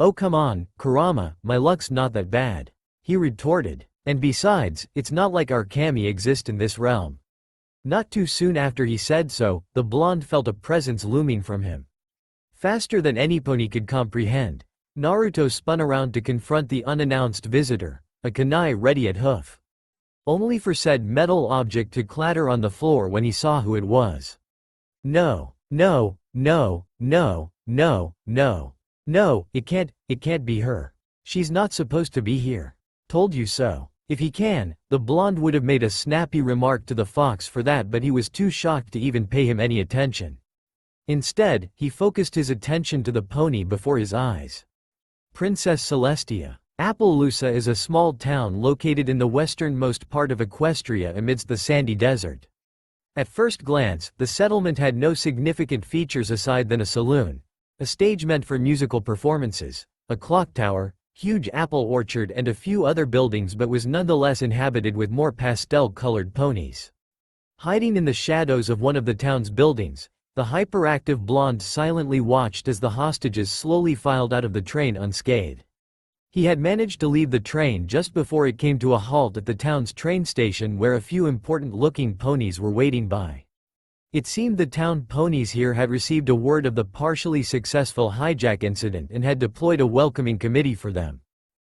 Oh come on, Kurama, my luck's not that bad. He retorted. And besides, it's not like our Kami exist in this realm. Not too soon after he said so, the blonde felt a presence looming from him. Faster than any pony could comprehend, Naruto spun around to confront the unannounced visitor, a kunai ready at hoof. Only for said metal object to clatter on the floor when he saw who it was. No, no, no, no, no, no, no, it can't be her. She's not supposed to be here. Told you so. If he can, the blonde would have made a snappy remark to the fox for that, but he was too shocked to even pay him any attention. Instead, he focused his attention to the pony before his eyes. Princess Celestia. Appaloosa is a small town located in the westernmost part of Equestria amidst the sandy desert. At first glance, the settlement had no significant features aside than a saloon, a stage meant for musical performances, a clock tower, huge apple orchard and a few other buildings, but was nonetheless inhabited with more pastel-colored ponies. Hiding in the shadows of one of the town's buildings, the hyperactive blonde silently watched as the hostages slowly filed out of the train unscathed. He had managed to leave the train just before it came to a halt at the town's train station where a few important-looking ponies were waiting by. It seemed the town ponies here had received a word of the partially successful hijack incident and had deployed a welcoming committee for them.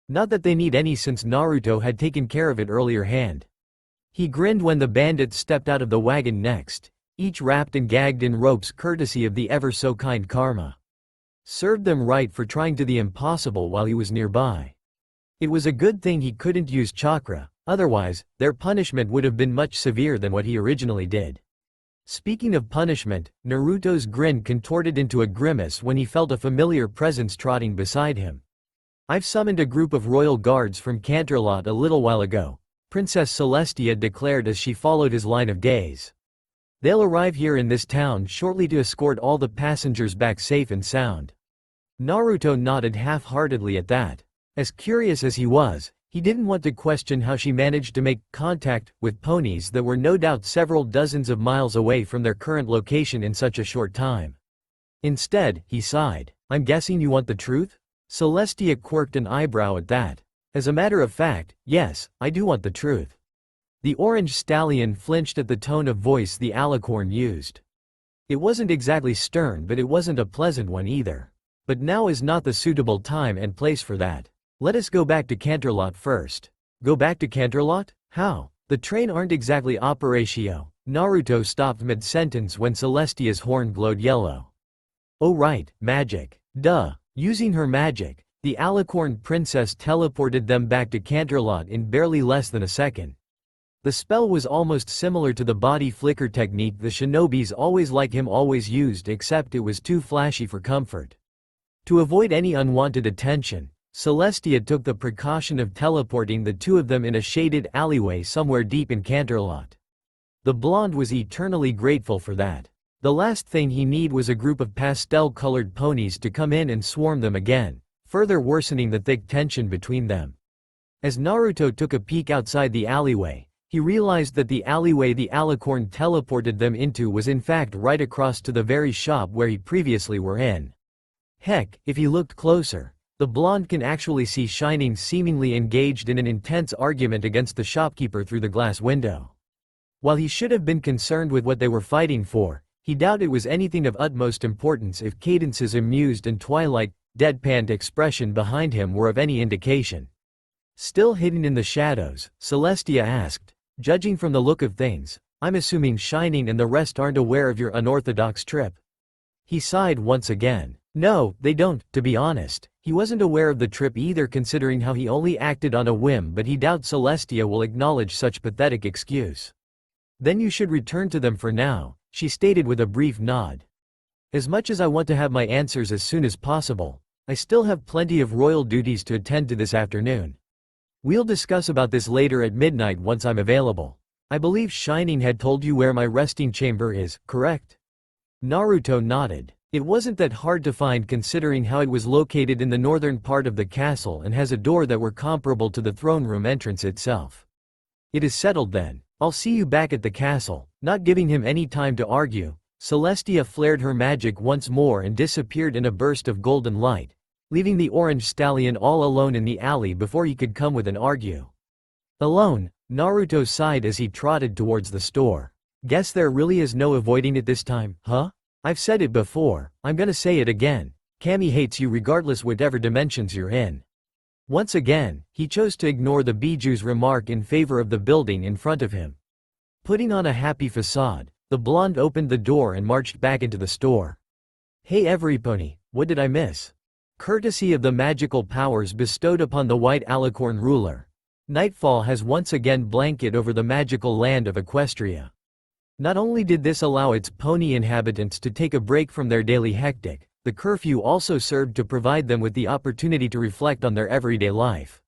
Not that they need any since Naruto had taken care of it earlier hand. He grinned when the bandits stepped out of the wagon next, each wrapped and gagged in ropes courtesy of the ever-so-kind Karma. Served them right for trying to the impossible while he was nearby. It was a good thing he couldn't use chakra, otherwise, their punishment would have been much severe than what he originally did. Speaking of punishment, Naruto's grin contorted into a grimace when he felt a familiar presence trotting beside him. I've summoned a group of royal guards from Canterlot a little while ago, Princess Celestia declared as she followed his line of gaze. They'll arrive here in this town shortly to escort all the passengers back safe and sound. Naruto nodded half-heartedly at that. As curious as he was, he didn't want to question how she managed to make contact with ponies that were no doubt several dozens of miles away from their current location in such a short time. Instead, he sighed. I'm guessing you want the truth? Celestia quirked an eyebrow at that. As a matter of fact, yes, I do want the truth. The orange stallion flinched at the tone of voice the alicorn used. It wasn't exactly stern, but it wasn't a pleasant one either. But now is not the suitable time and place for that. Let us go back to Canterlot first. Go back to Canterlot? How? The train aren't exactly operatio. Naruto stopped mid-sentence when Celestia's horn glowed yellow. Oh right, magic. Duh. Using her magic, the alicorn princess teleported them back to Canterlot in barely less than a second. The spell was almost similar to the body flicker technique the shinobis always used, except it was too flashy for comfort. To avoid any unwanted attention, Celestia took the precaution of teleporting the two of them in a shaded alleyway somewhere deep in Canterlot. The blonde was eternally grateful for that. The last thing he needed was a group of pastel-colored ponies to come in and swarm them again, further worsening the thick tension between them. As Naruto took a peek outside the alleyway, he realized that the alleyway the alicorn teleported them into was in fact right across to the very shop where he previously were in. Heck, if he looked closer, the blonde can actually see Shining seemingly engaged in an intense argument against the shopkeeper through the glass window. While he should have been concerned with what they were fighting for, he doubted it was anything of utmost importance if Cadence's amused and twilight, deadpanned expression behind him were of any indication. Still hidden in the shadows, Celestia asked, judging from the look of things, I'm assuming Shining and the rest aren't aware of your unorthodox trip. He sighed once again. No, they don't, to be honest. He wasn't aware of the trip either, considering how he only acted on a whim, but he doubts Celestia will acknowledge such pathetic excuse. Then you should return to them for now, she stated with a brief nod. As much as I want to have my answers as soon as possible, I still have plenty of royal duties to attend to this afternoon. We'll discuss about this later at midnight once I'm available. I believe Shining had told you where my resting chamber is, correct? Naruto nodded. It wasn't that hard to find considering how it was located in the northern part of the castle and has a door that were comparable to the throne room entrance itself. It is settled then. I'll see you back at the castle. Not giving him any time to argue, Celestia flared her magic once more and disappeared in a burst of golden light, leaving the orange stallion all alone in the alley before he could come with an argue. Alone, Naruto sighed as he trotted towards the store. Guess there really is no avoiding it this time, huh? I've said it before, I'm gonna say it again. Kami hates you regardless whatever dimensions you're in. Once again, he chose to ignore the Biju's remark in favor of the building in front of him. Putting on a happy facade, the blonde opened the door and marched back into the store. Hey everypony, what did I miss? Courtesy of the magical powers bestowed upon the white alicorn ruler, nightfall has once again blanketed over the magical land of Equestria. Not only did this allow its pony inhabitants to take a break from their daily hectic, the curfew also served to provide them with the opportunity to reflect on their everyday life.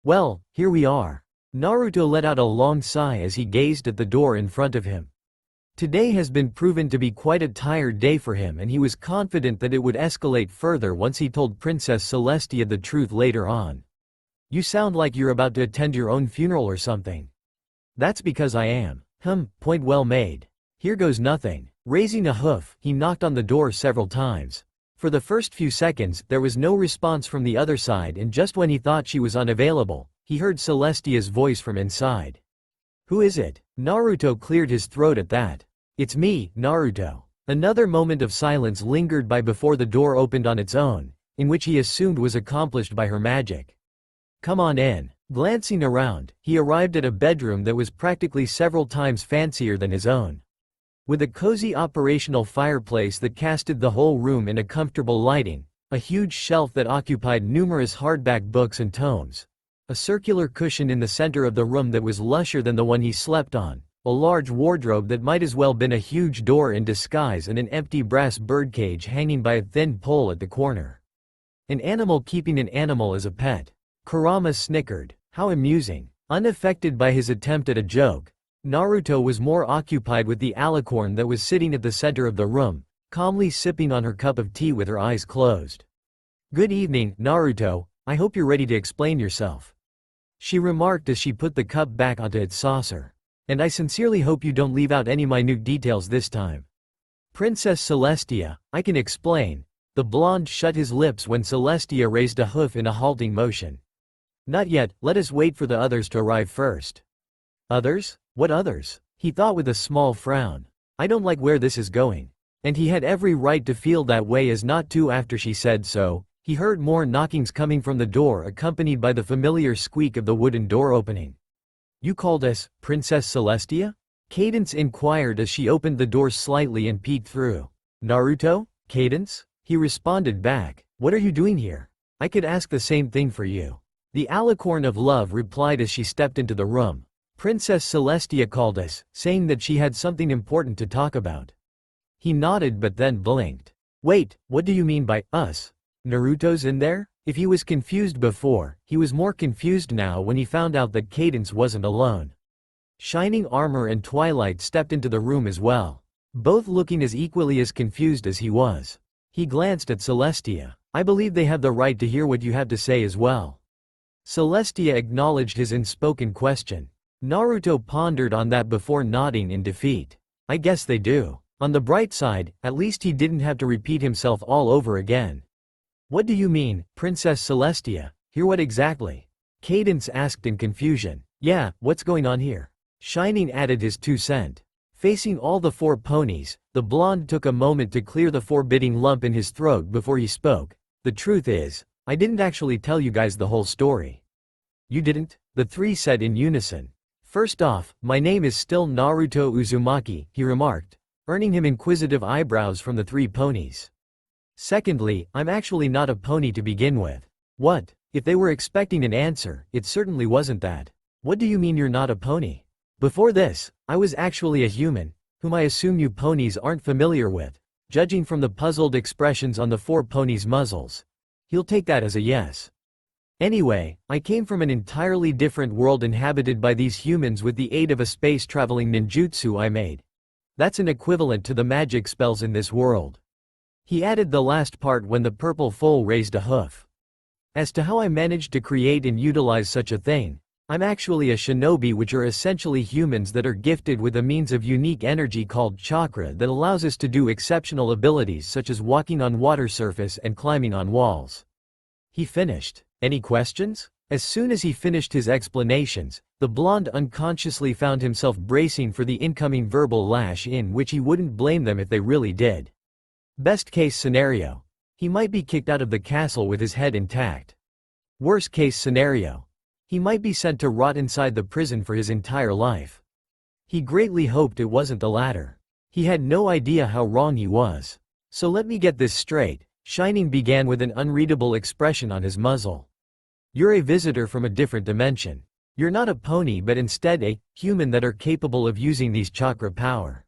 Well, here we are. Naruto let out a long sigh as he gazed at the door in front of him. Today has been proven to be quite a tired day for him, and he was confident that it would escalate further once he told Princess Celestia the truth later on. You sound like you're about to attend your own funeral or something. That's because I am. Point well made. Here goes nothing. Raising a hoof, he knocked on the door several times. For the first few seconds, there was no response from the other side, and just when he thought she was unavailable, he heard Celestia's voice from inside. Who is it? Naruto cleared his throat at that. It's me, Naruto. Another moment of silence lingered by before the door opened on its own, in which he assumed was accomplished by her magic. Come on in. Glancing around, he arrived at a bedroom that was practically several times fancier than his own. With a cozy operational fireplace that casted the whole room in a comfortable lighting, a huge shelf that occupied numerous hardback books and tomes, a circular cushion in the center of the room that was lusher than the one he slept on, a large wardrobe that might as well been a huge door in disguise, and an empty brass birdcage hanging by a thin pole at the corner. An animal keeping an animal as a pet. Kurama snickered. How amusing. Unaffected by his attempt at a joke, Naruto was more occupied with the alicorn that was sitting at the center of the room, calmly sipping on her cup of tea with her eyes closed. Good evening, Naruto, I hope you're ready to explain yourself. She remarked as she put the cup back onto its saucer. And I sincerely hope you don't leave out any minute details this time. Princess Celestia, I can explain. The blonde shut his lips when Celestia raised a hoof in a halting motion. Not yet, let us wait for the others to arrive first. Others? What others? He thought with a small frown. I don't like where this is going. And he had every right to feel that way, as not too after she said so, he heard more knockings coming from the door, accompanied by the familiar squeak of the wooden door opening. You called us, Princess Celestia? Cadence inquired as she opened the door slightly and peeked through. Naruto? Cadence? He responded back. What are you doing here? I could ask the same thing for you. The alicorn of love replied as she stepped into the room. Princess Celestia called us, saying that she had something important to talk about. He nodded but then blinked. Wait, what do you mean by us? Naruto's in there? If he was confused before, he was more confused now when he found out that Cadence wasn't alone. Shining Armor and Twilight stepped into the room as well, both looking as equally as confused as he was. He glanced at Celestia. I believe they have the right to hear what you have to say as well. Celestia acknowledged his unspoken question. Naruto pondered on that before nodding in defeat. I guess they do. On the bright side, at least he didn't have to repeat himself all over again. What do you mean, Princess Celestia? Hear what exactly? Cadence asked in confusion. Yeah, what's going on here? Shining added his 2 cents. Facing all the 4 ponies, the blonde took a moment to clear the forbidding lump in his throat before he spoke. The truth is, I didn't actually tell you guys the whole story. You didn't? The 3 said in unison. First off, my name is still Naruto Uzumaki, he remarked, earning him inquisitive eyebrows from the 3 ponies. Secondly, I'm actually not a pony to begin with. What? If they were expecting an answer, it certainly wasn't that. What do you mean you're not a pony? Before this, I was actually a human, whom I assume you ponies aren't familiar with, judging from the puzzled expressions on the 4 ponies' muzzles. He'll take that as a yes. Anyway, I came from an entirely different world inhabited by these humans with the aid of a space-traveling ninjutsu I made. That's an equivalent to the magic spells in this world. He added the last part when the purple foal raised a hoof. As to how I managed to create and utilize such a thing, I'm actually a shinobi, which are essentially humans that are gifted with a means of unique energy called chakra that allows us to do exceptional abilities such as walking on water surface and climbing on walls. He finished. Any questions? As soon as he finished his explanations, the blonde unconsciously found himself bracing for the incoming verbal lash, in which he wouldn't blame them if they really did. Best case scenario. He might be kicked out of the castle with his head intact. Worst case scenario. He might be sent to rot inside the prison for his entire life. He greatly hoped it wasn't the latter. He had no idea how wrong he was. So let me get this straight, Shining began with an unreadable expression on his muzzle. You're a visitor from a different dimension. You're not a pony but instead a human that are capable of using these chakra power.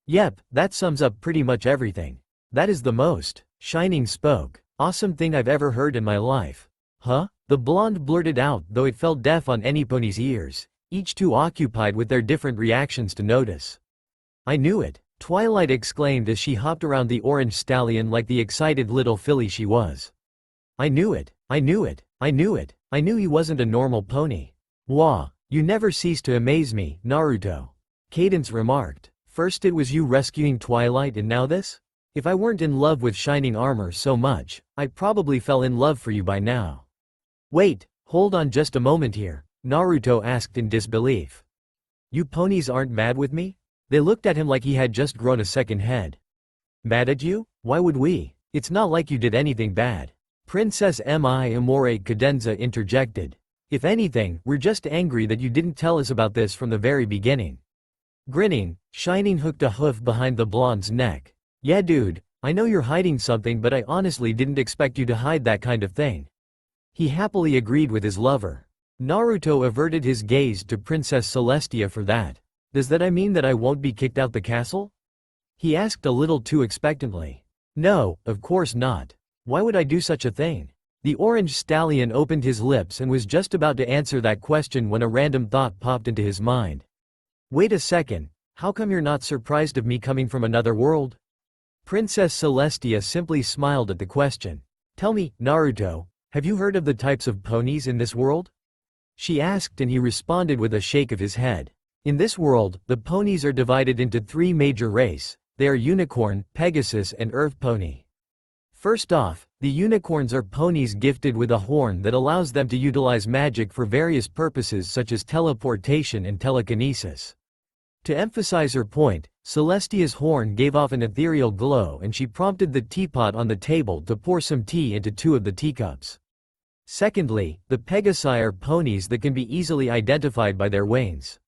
Yep, that sums up pretty much everything. That is the most, Shining spoke, awesome thing I've ever heard in my life. Huh? The blonde blurted out, though it fell deaf on any pony's ears, each too occupied with their different reactions to notice. I knew it, Twilight exclaimed as she hopped around the orange stallion like the excited little filly she was. I knew it, I knew it, I knew it, I knew he wasn't a normal pony. Wah, you never cease to amaze me, Naruto. Cadence remarked. First it was you rescuing Twilight and now this? If I weren't in love with shining armor so much, I probably fell in love for you by now. Wait, hold on just a moment here, Naruto asked in disbelief. You ponies aren't mad with me? They looked at him like he had just grown a second head. Mad at you? Why would we? It's not like you did anything bad. Princess Mi Amore Cadenza interjected. If anything, we're just angry that you didn't tell us about this from the very beginning. Grinning, Shining hooked a hoof behind the blonde's neck. Yeah dude, I know you're hiding something but I honestly didn't expect you to hide that kind of thing. He happily agreed with his lover. Naruto averted his gaze to Princess Celestia for that. Does that mean that I won't be kicked out the castle? He asked a little too expectantly. No, of course not. Why would I do such a thing? The orange stallion opened his lips and was just about to answer that question when a random thought popped into his mind. Wait a second, how come you're not surprised of me coming from another world? Princess Celestia simply smiled at the question. Tell me, Naruto, have you heard of the types of ponies in this world? She asked and he responded with a shake of his head. In this world, the ponies are divided into three major races. They are unicorn, Pegasus and earth pony. First off, the unicorns are ponies gifted with a horn that allows them to utilize magic for various purposes such as teleportation and telekinesis. To emphasize her point, Celestia's horn gave off an ethereal glow and she prompted the teapot on the table to pour some tea into two of the teacups. Secondly, the Pegasi are ponies that can be easily identified by their wings.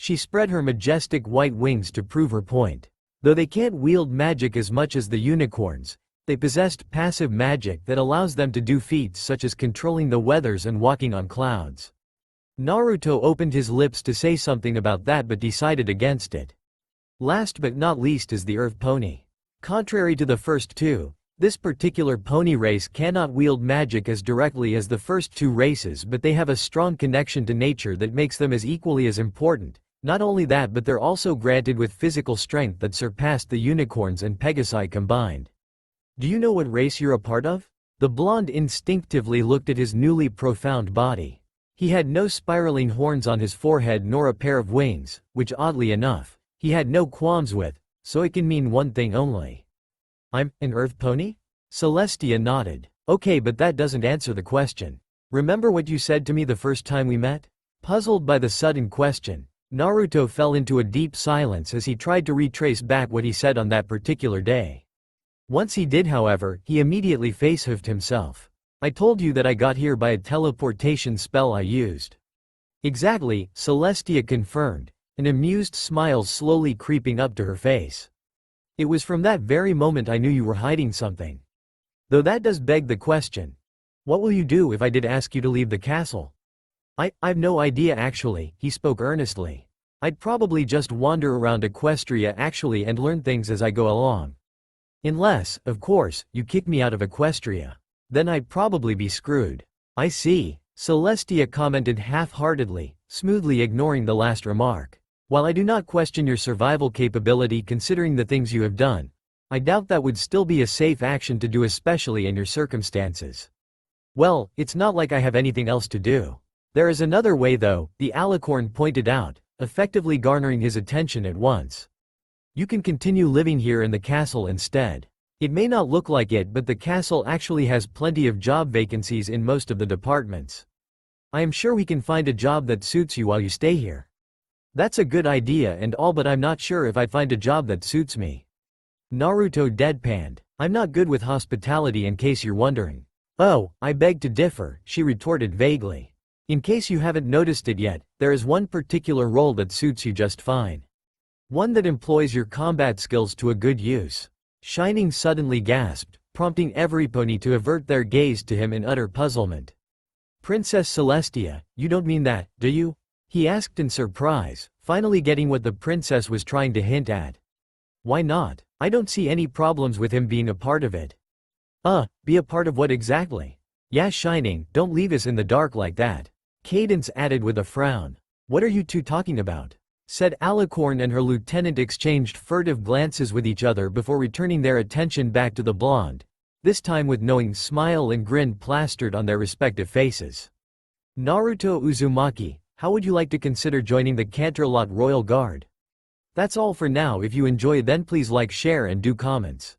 She spread her majestic white wings to prove her point. Though they can't wield magic as much as the unicorns, they possessed passive magic that allows them to do feats such as controlling the weathers and walking on clouds. Naruto opened his lips to say something about that but decided against it. Last but not least is the earth pony. Contrary to the first two, this particular pony race cannot wield magic as directly as the first two races, but they have a strong connection to nature that makes them as equally as important. Not only that, but they're also granted with physical strength that surpassed the unicorns and Pegasi combined. Do you know what race you're a part of? The blonde instinctively looked at his newly profound body. He had no spiraling horns on his forehead nor a pair of wings, which oddly enough, he had no qualms with, so it can mean one thing only. I'm an earth pony? Celestia nodded. Okay, but that doesn't answer the question. Remember what you said to me the first time we met? Puzzled by the sudden question, Naruto fell into a deep silence as he tried to retrace back what he said on that particular day. Once he did, however, he immediately face-huffed himself. I told you that I got here by a teleportation spell I used. Exactly, Celestia confirmed, an amused smile slowly creeping up to her face. It was from that very moment I knew you were hiding something. Though that does beg the question. What will you do if I did ask you to leave the castle? I've no idea actually, he spoke earnestly. I'd probably just wander around Equestria actually and learn things as I go along. Unless, of course, you kick me out of Equestria. Then I'd probably be screwed. I see, Celestia commented half-heartedly, smoothly ignoring the last remark. While I do not question your survival capability considering the things you have done, I doubt that would still be a safe action to do, especially in your circumstances. Well, it's not like I have anything else to do. There is another way though, the alicorn pointed out, effectively garnering his attention at once. You can continue living here in the castle instead. It may not look like it, but the castle actually has plenty of job vacancies in most of the departments. I am sure we can find a job that suits you while you stay here. That's a good idea and all, but I'm not sure if I'd find a job that suits me. Naruto deadpanned. I'm not good with hospitality, in case you're wondering. Oh, I beg to differ, she retorted vaguely. In case you haven't noticed it yet, there is one particular role that suits you just fine. One that employs your combat skills to a good use. Shining suddenly gasped, prompting every pony to avert their gaze to him in utter puzzlement. Princess Celestia, you don't mean that, do you? He asked in surprise, finally getting what the princess was trying to hint at. Why not? I don't see any problems with him being a part of it. Be a part of what exactly? Yeah, Shining, don't leave us in the dark like that. Cadence added with a frown. What are you two talking about? Said Alicorn, and her lieutenant exchanged furtive glances with each other before returning their attention back to the blonde, this time with knowing smile and grin plastered on their respective faces. Naruto Uzumaki, how would you like to consider joining the Canterlot Royal Guard? That's all for now. If you enjoy, then please like, share and do comments.